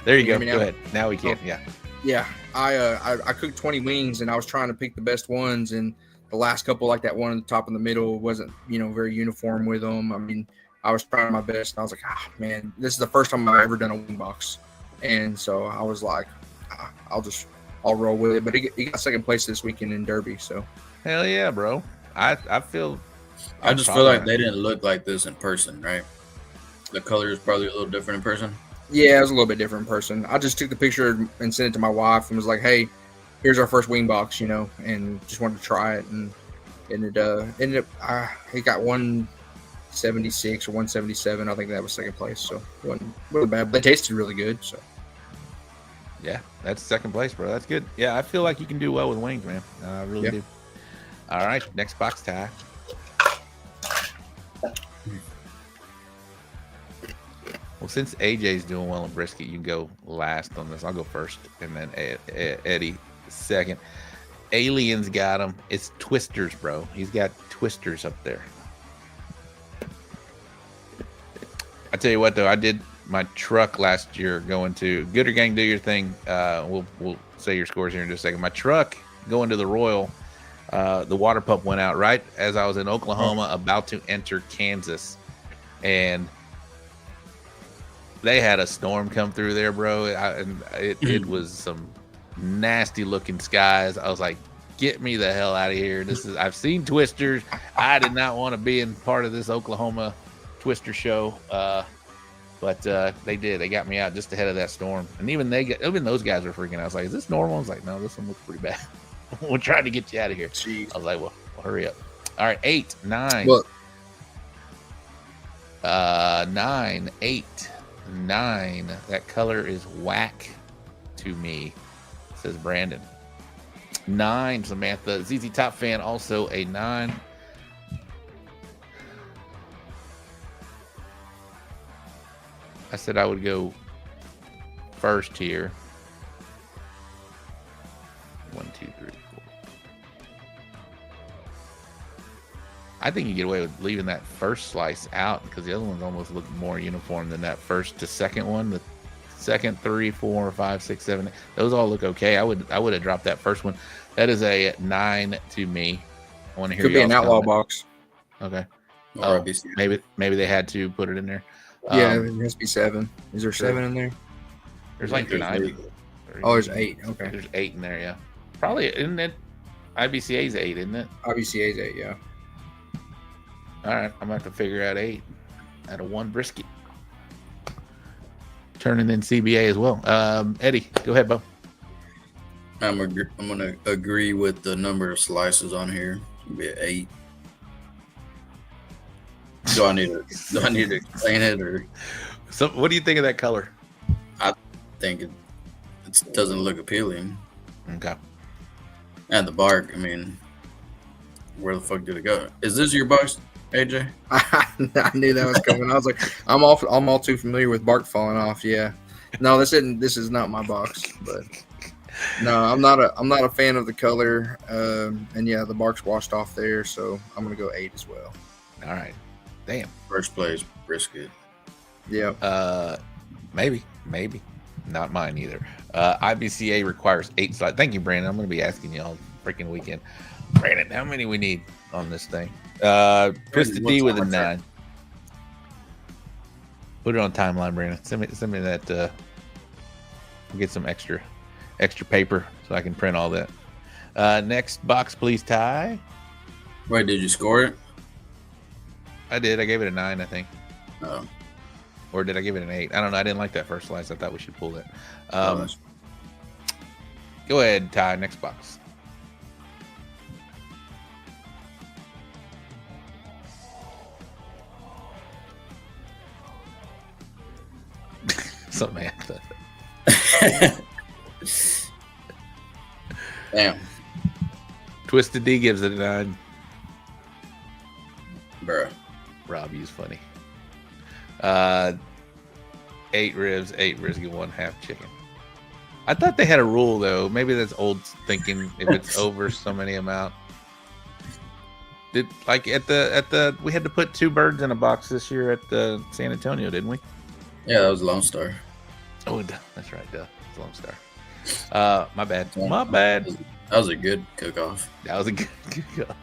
there you Can go. you hear me Go now? ahead. Now we can. Yeah. Yeah, I cooked 20 wings, and I was trying to pick the best ones, and the last couple, like that one on the top and the middle, wasn't very uniform with them. I mean, I was trying my best, and I was like, man, this is the first time I've ever done a wing box, and so I was like, I'll roll with it. But he got second place this weekend in Derby, so Hell yeah, bro. I feel. I just feel like they didn't look like this in person, right? The color is probably a little different in person. yeah, it was a little bit different in person. I just took the picture and sent it to my wife and was like, hey, here's our first wing box, and just wanted to try it, and it ended up he got 176 or 177. I think that was second place, so it wasn't bad. But they tasted really good, so Yeah, that's second place, bro. That's good. Yeah, I feel like you can do well with wings, man. I really do. All right, next box, Ty. Well, since AJ's doing well in brisket, you go last on this. I'll go first, and then Eddie second. Alien's got him. It's twisters, bro. He's got twisters up there. I tell you what, though, I did my truck last year going to Gooder Gang. Do your thing. We'll say your scores here in just a second. My truck going to the Royal. The water pump went out right as I was in Oklahoma, about to enter Kansas, and they had a storm come through there, bro. It was some nasty looking skies. I was like, get me the hell out of here. I've seen twisters. I did not want to be in part of this Oklahoma twister show. But they did. They got me out just ahead of that storm. And even those guys were freaking out. I was like, is this normal? I was like, no, this one looks pretty bad. We're trying to get you out of here. Jeez. I was like, well, hurry up. All right, 8, 9. Look. 9, 8, 9. That color is whack to me, says Brandon. 9, Samantha. ZZ Top Fan, also a 9. I said I would go first here. 1, 2, 3, 4. I think you get away with leaving that first slice out because the other ones almost look more uniform than that first to second one. The second 3, 4, 5, 6, 7, those all look okay. I would have dropped that first one. That is a 9 to me. I want to hear. Could be an outlaw box. Okay. Or maybe they had to put it in there. Yeah, it has to be 7. Is there 7 in there? There's like 9. Oh, there's 8. Okay. There's 8 in there, yeah. Probably, isn't it? IBCA's 8, isn't it? IBCA's 8, yeah. All right, I'm going to have to figure out 8 out of 1 brisket. Turning in CBA as well. Eddie, go ahead, Bo. I'm going to agree with the number of slices on here. It'll be an 8. Do I need to explain it, or? So, what do you think of that color? I think it doesn't look appealing. Okay. And the bark, I mean, where the fuck did it go? Is this your box, AJ? I knew that was coming. I was like, I'm all too familiar with bark falling off. Yeah. No, this is not my box, but no, I'm not a fan of the color. And yeah, the bark's washed off there, so I'm gonna go 8 as well. All right. Damn. First place brisket. Yeah. Maybe. Not mine either. IBCA requires 8 slices. Thank you, Brandon. I'm going to be asking you all freaking weekend. Brandon, how many we need on this thing? Twisted D with a 9. Put it on timeline, Brandon. Send me that. We'll get some extra paper so I can print all that. Next box, please, Ty. Wait, did you score it? I did. I gave it a 9, I think. Oh. Or did I give it an 8? I don't know. I didn't like that first slice. I thought we should pull that. Go ahead, Ty. Next box. Samantha. Damn. Twisted D gives it a 9. Bruh. Robbie's funny. 8 ribs, 8 brisket, 1 half chicken. I thought they had a rule though. Maybe that's old thinking. If it's over so many amount, Did like at the we had to put 2 birds in a box this year at the San Antonio, didn't we? Yeah, that was Lone Star. Oh, that's right, it's Lone Star. My bad. My bad. That was a good cook-off. That was a good cook-off.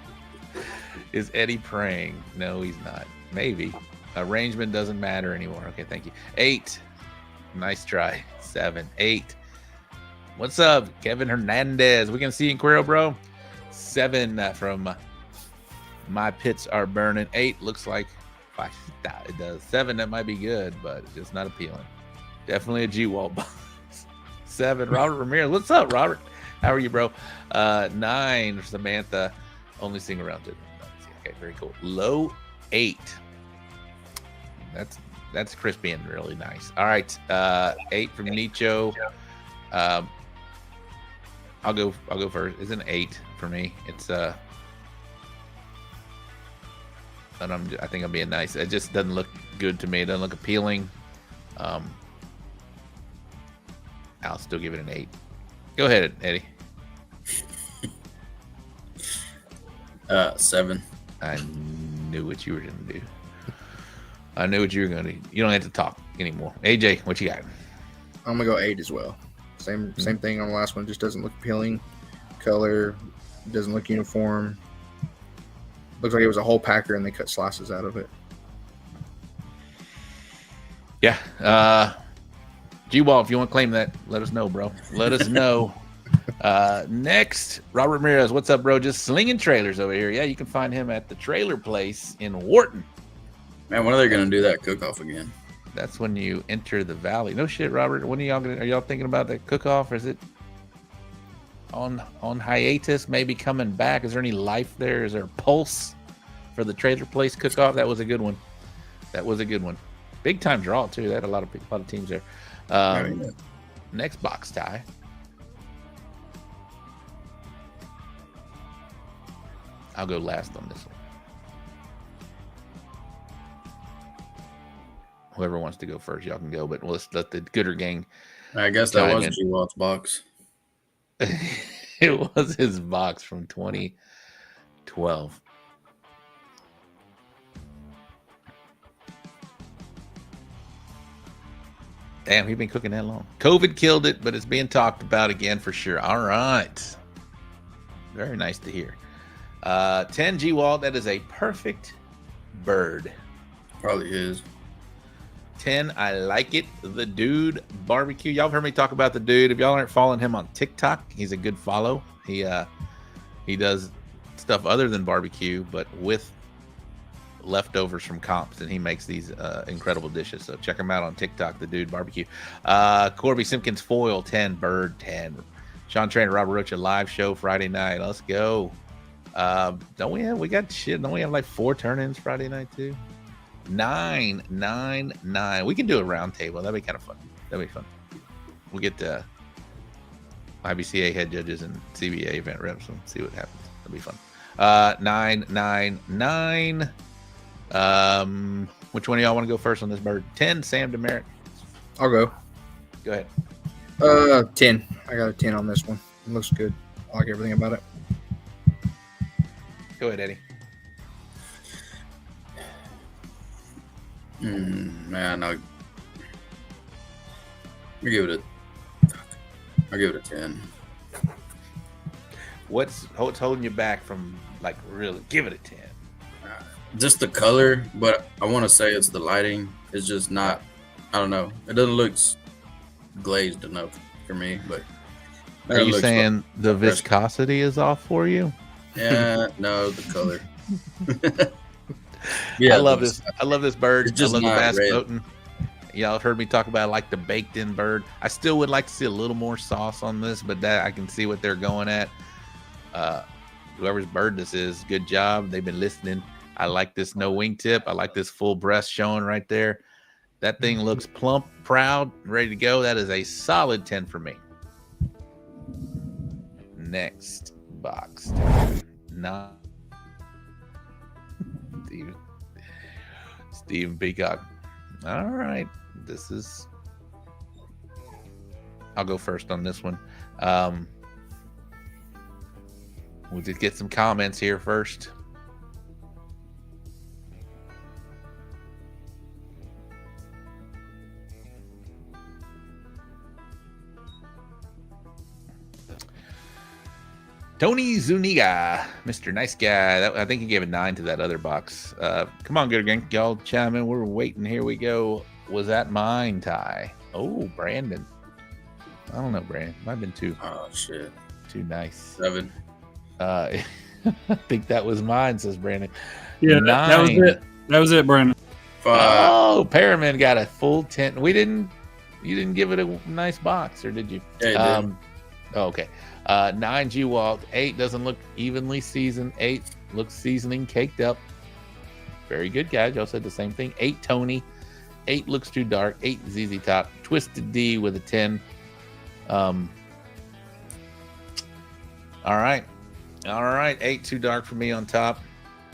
Is Eddy praying? No, he's not. Maybe. Arrangement doesn't matter anymore. Okay, thank you. 8. Nice try. 7. 8. What's up, Kevin Hernandez? We can see you in Cuero, bro. 7 from My Pits Are Burning. 8 looks like it does. 7, that might be good, but just not appealing. Definitely a G-Wall box. 7, Robert Ramirez. What's up, Robert? How are you, bro? 9, Samantha. Only sing around it. Okay, very cool. Low 8. That's crispy and really nice. All right, 8 from Nicho. I'll go first. It's an 8 for me. It's but I think I'm being nice. It just doesn't look good to me. It doesn't look appealing. I'll still give it an 8. Go ahead, Eddy. 7. I knew what you were gonna do. I knew what you were gonna do. You don't have to talk anymore. AJ, what you got? I'm gonna go 8 as well. Same thing on the last one. Just doesn't look appealing. Color doesn't look uniform. Looks like it was a whole packer and they cut slices out of it. Yeah. G-Wall, if you want to claim that, let us know, bro. Let us know. Next, Robert Ramirez. What's up, bro? Just slinging trailers over here. Yeah, you can find him at the trailer place in Wharton. Man, when are they going to do that cook-off again? That's when you enter the valley. No shit, Robert. When are y'all thinking about that cook-off? Or is it on hiatus, maybe coming back? Is there any life there? Is there a pulse for the trailer place cook-off? That was a good one. Big time draw too. They had a lot of teams there. Next box tie. I'll go last on this one. Whoever wants to go first, y'all can go. But let's let the Gooder gang. I guess that was G-Walt's box. It was his box from 2012. Damn, we've been cooking that long. COVID killed it, but it's being talked about again for sure. All right. Very nice to hear. 10 G-Walt, that is a perfect bird. Probably is. 10, I like it. The Dude Barbecue. Y'all have heard me talk about the Dude. If y'all aren't following him on TikTok, he's a good follow. He does stuff other than barbecue, but with leftovers from comps, and he makes these incredible dishes. So check him out on TikTok, the Dude Barbecue. Corby Simpkins Foil, 10. Bird, 10. Sean Trainer, Robert Rocha live show Friday night. Let's go. Don't we have like 4 turn-ins Friday night too? 9. We can do a round table. That'd be kind of fun. That'd be fun. We'll get the IBCA head judges and CBA event reps and see what happens. That'd be fun. 9. Which one of y'all want to go first on this bird? 10, Sam Demerick. I'll go. Go ahead. 10. I got a 10 on this one. It looks good. I like everything about it. Go ahead, Eddy. Man, I'll give it a 10. What's holding you back from like really give it a 10? Just the color, but I want to say it's the lighting. It's just not. I don't know. It doesn't look glazed enough for me. But are you saying the viscosity is off for you? Yeah, no, the color. Yeah, I love this bird. It's just I love the bass red. boating. Y'all have heard me talk about like the baked in bird. I still would like to see a little more sauce on this, but that I can see what they're going at. Whoever's bird this is, good job. They've been listening. I like this no wingtip. I like this full breast showing right there. That thing looks plump, proud, ready to go. That is a solid 10 for me. Next box. Not Steven Peacock. All right. I'll go first on this one. We'll just get some comments here first. Tony Zuniga, Mr. Nice Guy. I think he gave a 9 to that other box. Come on, good gang. Y'all chime in. We're waiting. Here we go. Was that mine, Ty? Oh, Brandon. I don't know, Brandon. Might have been 2. Oh, shit. Too nice. 7. I think that was mine, says Brandon. Yeah, 9. that was it. That was it, Brandon. 5. Oh, Paraman got a full 10. You didn't give it a nice box, or did you? Yeah, did. Oh, okay. 9 G-Walt. 8 doesn't look evenly seasoned. 8 looks seasoning caked up. Very good, guys. Y'all said the same thing. 8 Tony. 8 looks too dark. 8 ZZ Top. Twisted D with a 10. All right. 8 too dark for me on top.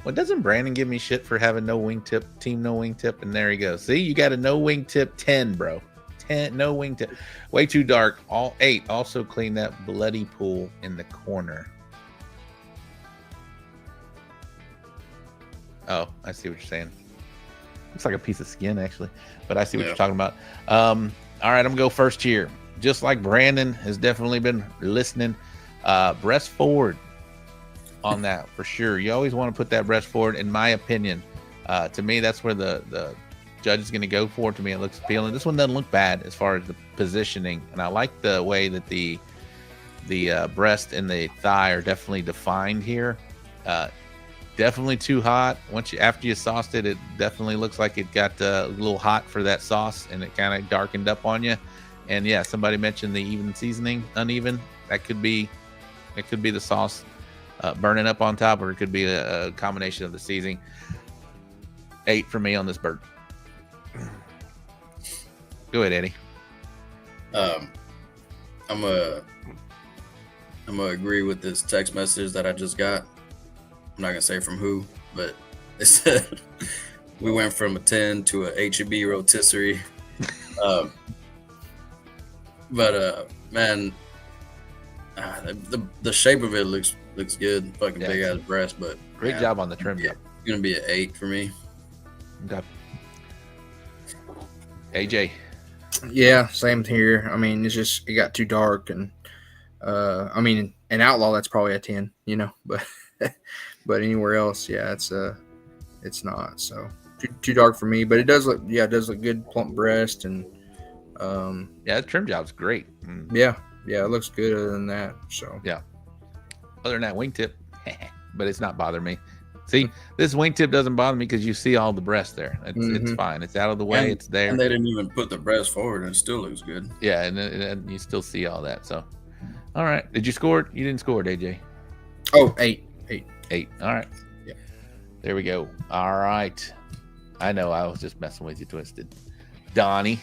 Well, doesn't Brandon give me shit for having no wingtip, team no wingtip? And there he goes. See, you got a no wingtip 10, bro. 10, no wingtip. Way too dark. All 8. Also clean that bloody pool in the corner. Oh, I see what you're saying. Looks like a piece of skin, actually. But I see what you're talking about. All right, I'm going to go first here. Just like Brandon has definitely been listening. Breast forward on that for sure. You always want to put that breast forward, in my opinion. To me, that's where the judge is going to go for. To me, it looks appealing. This one doesn't look bad as far as the positioning, and I like the way that the breast and the thigh are definitely defined here. Definitely too hot. After you sauced it, it definitely looks like it got a little hot for that sauce, and it kind of darkened up on you. And yeah, somebody mentioned the uneven. That could be the sauce burning up on top, or it could be a combination of the seasoning. 8 for me on this bird. Go ahead, Eddie. I'm gonna agree with this text message that I just got. I'm not gonna say from who, but it said we went from a 10 to a HEB rotisserie. Man, the shape of it looks good. Fucking big ass breast, but great job on the trim job. It's gonna be an 8 for me. Okay. AJ. Yeah, same here. I mean, it got too dark, and I mean, an Outlaw that's probably a 10, but but anywhere else, yeah, it's not. So too dark for me, but it does look good, plump breast, and the trim job's great. Yeah, it looks good. Other than that, so yeah. Other than that, wingtip, but it's not bothering me. See, this wingtip doesn't bother me because you see all the breast there. It's fine. It's out of the way. It's there. And they didn't even put the breast forward, and it still looks good. Yeah, and you still see all that. So, all right. Did you score it? You didn't score it, AJ. Oh, 8. 8. All right. Yeah. There we go. All right. I know I was just messing with you, Twisted. Donnie.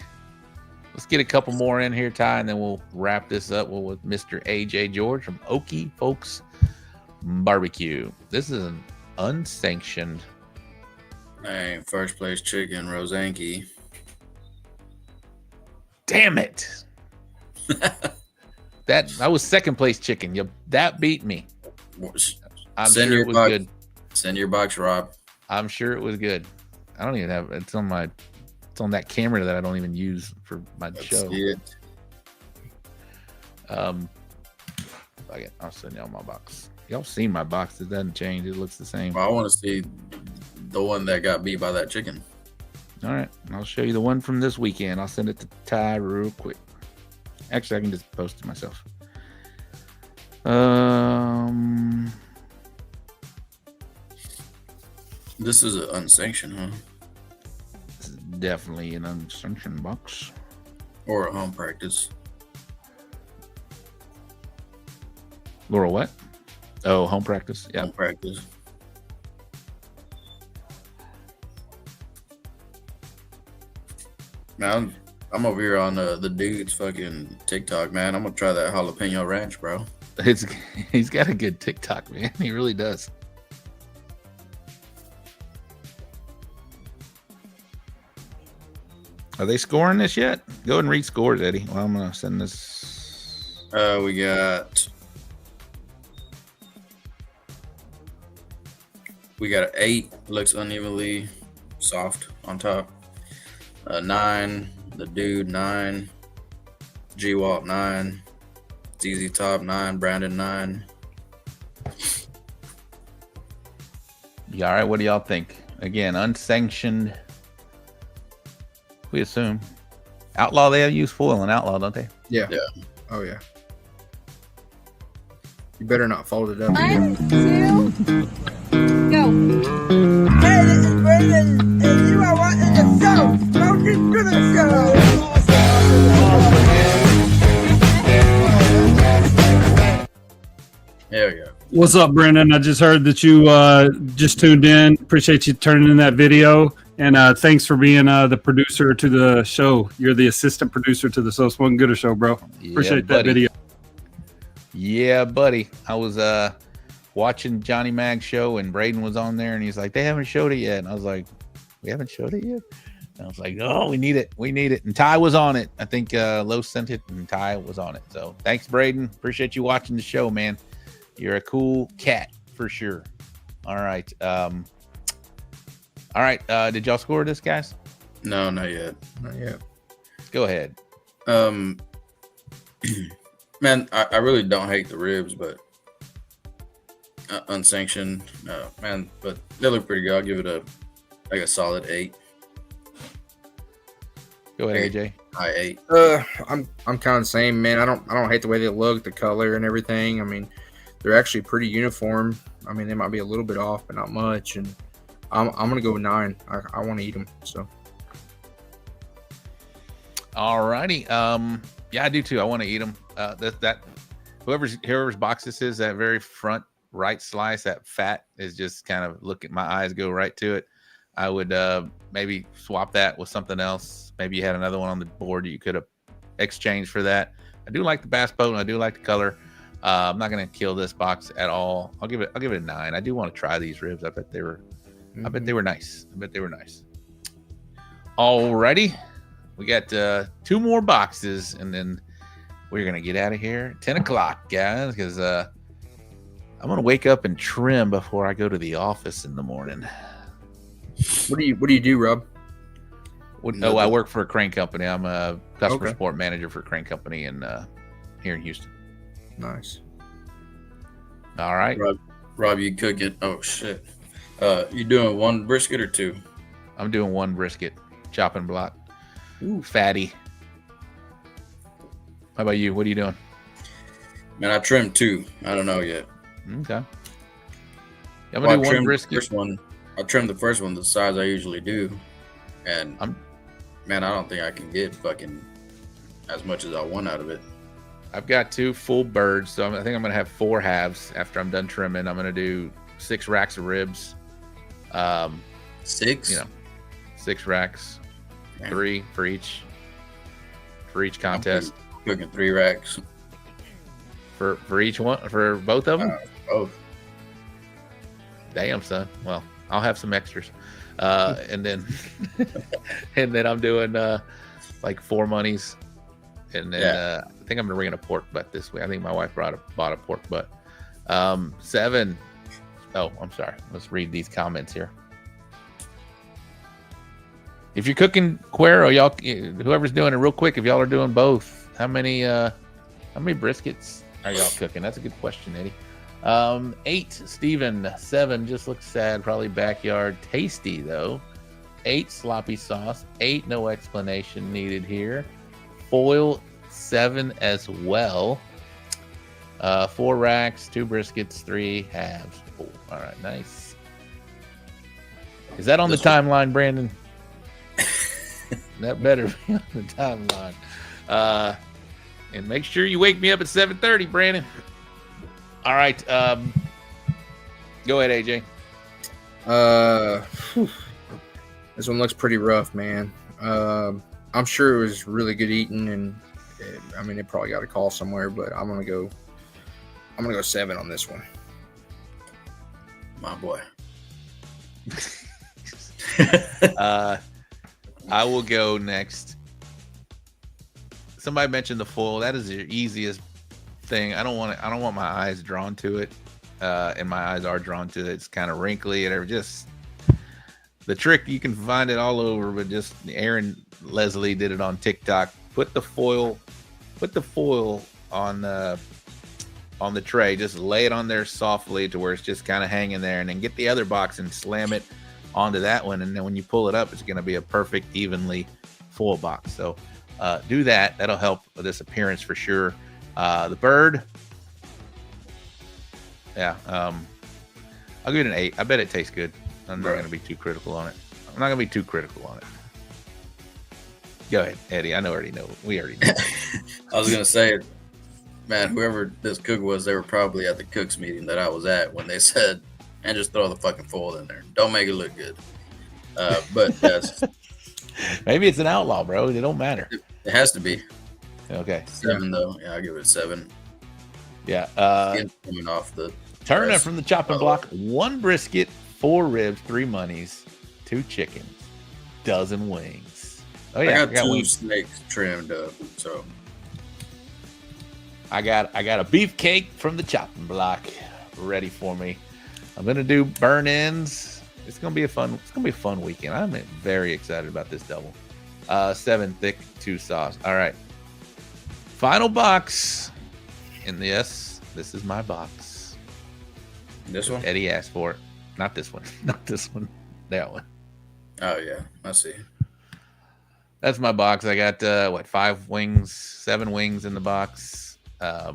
Let's get a couple more in here, Ty, and then we'll wrap this up with Mr. AJ George from Okie Folks Barbecue. This is an unsanctioned. Hey, first place chicken, Rosanki. Damn it. That was second place chicken. That beat me. I'm sure it was good. Send your box, Rob. I'm sure it was good. I don't even have it's on that camera that I don't even use for my show. I'll send y'all my box. Y'all seen my box. It doesn't change. It looks the same. Well, I want to see the one that got beat by that chicken. All right. I'll show you the one from this weekend. I'll send it to Ty real quick. Actually, I can just post it myself. This is an unsanctioned, huh? This is definitely an unsanctioned box. Or a home practice. Laura, what? Oh, home practice. Yeah. Home practice. Man, I'm over here on the dude's fucking TikTok, man. I'm gonna try that jalapeno ranch, bro. He's got a good TikTok, man. He really does. Are they scoring this yet? Go ahead and read scores, Eddie. Well, I'm gonna send this. We got an 8. Looks unevenly soft on top. 9. The dude 9. G Walt 9. ZZ Top 9. Brandon 9. Yeah, all right. What do y'all think? Again, unsanctioned. We assume. Outlaw, they use foil in Outlaw, don't they? Yeah. Oh yeah. You better not fold it up. 1, 2, go. Hey, this is Brandon, and you are watching the show, Smoking Chickens Show. Hell yeah. What's up, Brendan? I just heard that you just tuned in. Appreciate you turning in that video. And thanks for being the producer to the show. You're the assistant producer to the So Smoking Gooder Show, bro. Appreciate that video. Yeah, buddy. I was watching Johnny Mag's show and Braden was on there and he's like, they haven't showed it yet. And I was like, we haven't showed it yet? And I was like, oh, we need it. We need it. And Ty was on it. I think Lo sent it and Ty was on it. So thanks, Braden. Appreciate you watching the show, man. You're a cool cat for sure. All right. All right. Did y'all score this, guys? No, not yet. Not yet. Go ahead. Man, I really don't hate the ribs, but unsanctioned, man. But they look pretty good. I'll give it a solid 8. Go ahead, AJ. High 8. I'm kind of the same, man. I don't hate the way they look, the color and everything. I mean, they're actually pretty uniform. I mean, they might be a little bit off, but not much. And I'm gonna go with 9. I want to eat them. So. All righty. Yeah, I do too. I want to eat them. That whoever's box this is, that very front right slice, that fat is just kind of my eyes go right to it. I would maybe swap that with something else. Maybe you had another one on the board you could have exchanged for that. I do like the bass boat and I do like the color. I'm not gonna kill this box at all. I'll give it a 9. I do want to try these ribs. I bet they were nice. I bet they were nice. Alrighty. We got 2 more boxes and then we're going to get out of here. 10 o'clock, guys, because I'm going to wake up and trim before I go to the office in the morning. What do you do, Rob? I work for a crane company. I'm a customer support manager for a crane company here in Houston. Nice. All right. Rob, you cook it. Oh, shit. You doing 1 brisket or 2? I'm doing 1 brisket, chopping block. Ooh, fatty. How about you? What are you doing? Man, I trimmed 2. I don't know yet. Okay. I'm gonna do 1 brisket. I trimmed the first one the size I usually do, and I don't think I can get fucking as much as I want out of it. I've got 2 full birds, so I think I'm gonna have 4 halves after I'm done trimming. I'm gonna do 6 racks of ribs. 6? 6 racks. 3 for each contest. Cooking 3 racks for each one, for both of them. Both. Damn, son. Well, I'll have some extras, and then I'm doing like 4 monies, and then I think I'm bringing a pork butt this week. I think my wife bought a pork butt. 7. Oh, I'm sorry. Let's read these comments here. If you're cooking Cuero, y'all, whoever's doing it, real quick, if y'all are doing both, how many briskets are y'all cooking? That's a good question, Eddie. 8, Steven. 7, just looks sad, probably backyard. Tasty, though. 8, sloppy sauce. 8, no explanation needed here. Foil, 7 as well. 4 racks, 2 briskets, 3 halves. Oh, all right, nice. Is that on the timeline, Brandon? That better be on the timeline. And make sure you wake me up at 7:30, Brandon. All right. Go ahead, AJ. This one looks pretty rough, man. I'm sure it was really good eating, and it probably got a call somewhere, but I'm gonna go 7 on this one. My boy. I will go next. Somebody mentioned the foil. That is the easiest thing. I don't want my eyes drawn to it, and my eyes are drawn to it. It's kind of wrinkly and just the trick. You can find it all over, but just Aaron Leslie did it on TikTok. Put the foil on on the tray. Just lay it on there softly to where it's just kind of hanging there, and then get the other box and slam it onto that one. And then when you pull it up, it's going to be a perfect, evenly full box. So do that. That'll help with this appearance for sure. The bird, yeah, I'll give it an 8. I bet it tastes good. I'm not going to be too critical on it. Go ahead, Eddie. I already know. We already know. I was gonna say, man, whoever this cook was, they were probably at the cooks meeting that I was at when they said, "And just throw the fucking foil in there. Don't make it look good." But that's maybe it's an outlaw, bro. It don't matter. It has to be. Okay. 7 though. Yeah, I'll give it a 7. Yeah. Coming off the Turner from the chopping block. 1 brisket, 4 ribs, 3 monies, 2 chickens, dozen wings. Oh yeah, I got 2 snakes trimmed up. So I got a beefcake from the chopping block ready for me. I'm gonna do burn ends. It's gonna be a fun weekend. I'm very excited about this double. 7 thick, 2 sauce. All right. Final box. And yes, this is my box. This one? Eddie asked for it. Not this one. Not this one. That one. Oh yeah, I see. That's my box. I got 5 wings, 7 wings in the box. Are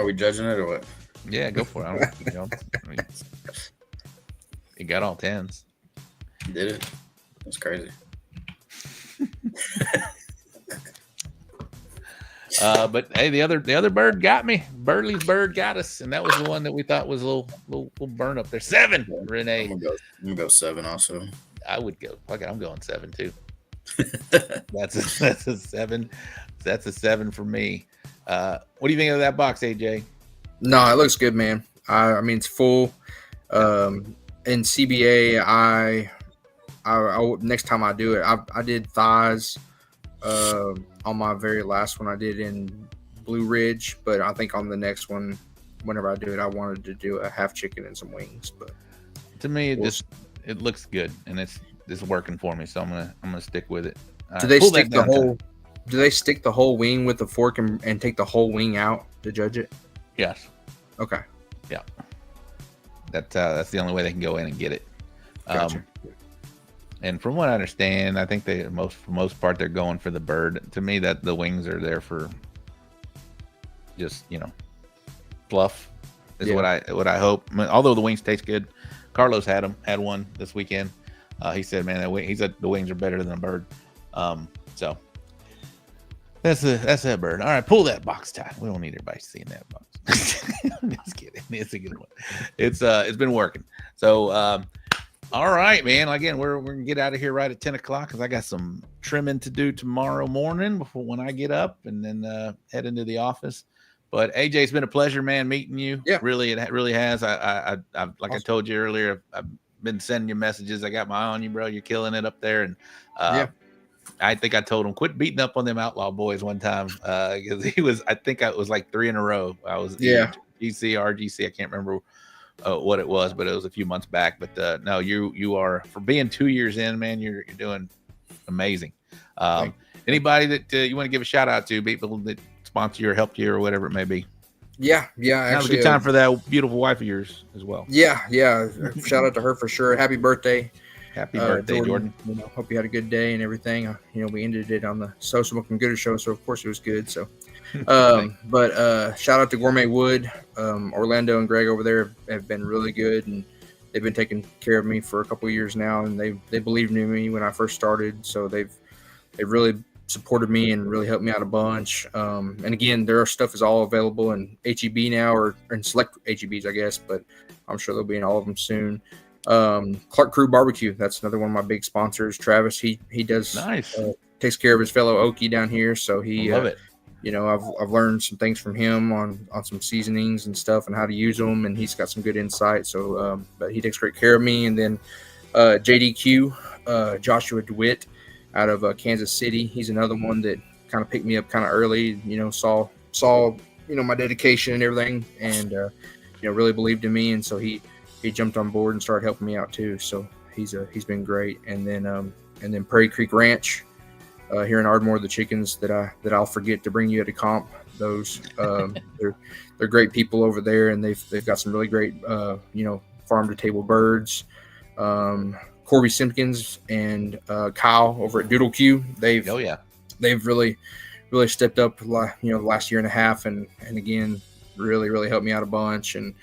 we judging it or what? Yeah, go for it. You got all 10s. Did it? That's crazy. But hey, the other bird got me. Birdley's bird got us, and that was the one that we thought was a little burn up there. 7, Renee. I'm gonna go 7 also. I would go. Okay, I'm going 7 too. That's a 7. That's a 7 for me. What do you think of that box, AJ? No, it looks good, man. I mean, it's full. In CBA, I next time I do it, I did thighs on my very last one I did in Blue Ridge, but I think on the next one, whenever I do it, I wanted to do a half chicken and some wings. But to me, it looks good, and it's working for me, so I'm gonna stick with it. Do they stick the whole? Do they stick the whole wing with the fork and take the whole wing out to judge it? Yes. Okay. Yeah. That's the only way they can go in and get it. Gotcha. And from what I understand, I think for most part they're going for the bird. To me, that the wings are there for just fluff is what I hope. I mean, although the wings taste good, Carlos had one this weekend. He said, "Man, he said the wings are better than a bird." So that's that bird. All right, pull that box tie. We don't need everybody seeing that box. I'm just kidding. It's a good one. It's been working. So all right, man. Again, we're gonna get out of here right at 10 o'clock because I got some trimming to do tomorrow morning before when I get up, and then head into the office. But AJ, it's been a pleasure, man, meeting you. Yeah, really, it really has. I like awesome. I told you earlier, I've been sending you messages. I got my eye on you, bro. You're killing it up there, and I think I told him quit beating up on them Outlaw boys one time because I think it was like 3 in a row. I was GC, RGC. I can't remember what it was, but it was a few months back. But no, you are, for being 2 years in, man, you're doing amazing. Anybody that you want to give a shout out to, people that sponsor you or helped you or whatever it may be? Yeah. Now's a good time for that beautiful wife of yours as well. Yeah. Shout out to her for sure. Happy birthday. Happy birthday, Jordan. Hope you had a good day and everything. We ended it on the So Smoking Gooder show, so of course it was good. So, but shout out to Gourmet Wood. Orlando and Greg over there have been really good, and they've been taking care of me for a couple of years now, and they believed in me when I first started. So they've really supported me and really helped me out a bunch. And again, their stuff is all available in HEB now, or in select HEBs, I guess, but I'm sure they'll be in all of them soon. Clark Crew Barbecue, that's another one of my big sponsors. Travis, he does nice, takes care of his fellow Okie down here, so he love it. I've learned some things from him on some seasonings and stuff and how to use them, and he's got some good insight. So but he takes great care of me. And then JDQ, Joshua DeWitt out of Kansas City, he's another one that kind of picked me up kind of early, saw my dedication and everything, and really believed in me, and so he jumped on board and started helping me out too. So he's been great. And then Prairie Creek Ranch, here in Ardmore, the chickens that I'll forget to bring you at a comp. Those they're great people over there, and they've got some really great farm to table birds. Corby Simpkins and Kyle over at Doodle Q. They've really stepped up, the last year and a half, and again, really helped me out a bunch. And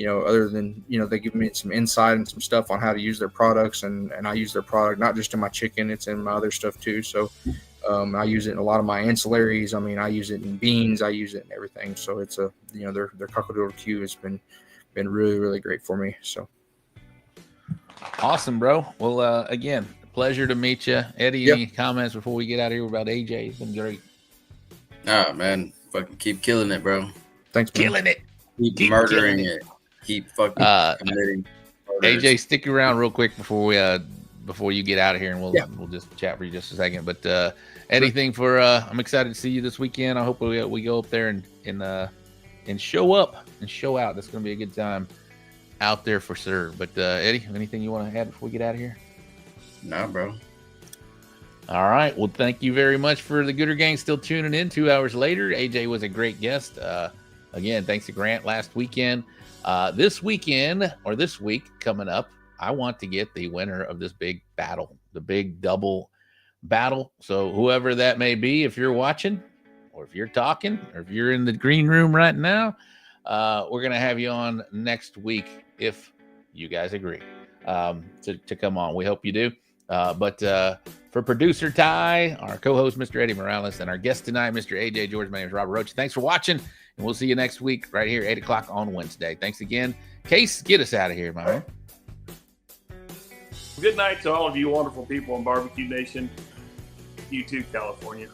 other than they give me some insight and some stuff on how to use their products, and I use their product not just in my chicken, it's in my other stuff too. So I use it in a lot of my ancillaries. I mean, I use it in beans, I use it in everything. So it's their Cockle-Doodle Q has been really great for me. So awesome, bro. Well, again, pleasure to meet you, Eddie. Any comments before we get out of here about AJ? It's been great. Oh man, fucking keep killing it, bro. Thanks, man. Killing it. Keep murdering it. Keep fucking committing. AJ, stick around real quick before you get out of here, and we'll just chat for you just a second. But anything for I'm excited to see you this weekend. I hope we go up there and show up and show out. That's going to be a good time out there for sure. But Eddie, anything you want to add before we get out of here? Nah, bro. All right. Well, thank you very much for the Gooder Gang still tuning in 2 hours later. AJ was a great guest. Again, thanks to Grant last weekend. This weekend, or this week coming up, I want to get the winner of this big battle, the big double battle. So whoever that may be, if you're watching or if you're talking or if you're in the green room right now, we're going to have you on next week if you guys agree to come on. We hope you do. But for producer Ty, our co-host, Mr. Eddie Morales, and our guest tonight, Mr. AJ George, my name is Robert Roach. Thanks for watching, and we'll see you next week right here, 8 o'clock on Wednesday. Thanks again. Case, get us out of here, my man. Good night to all of you wonderful people in Barbecue Nation, YouTube, California.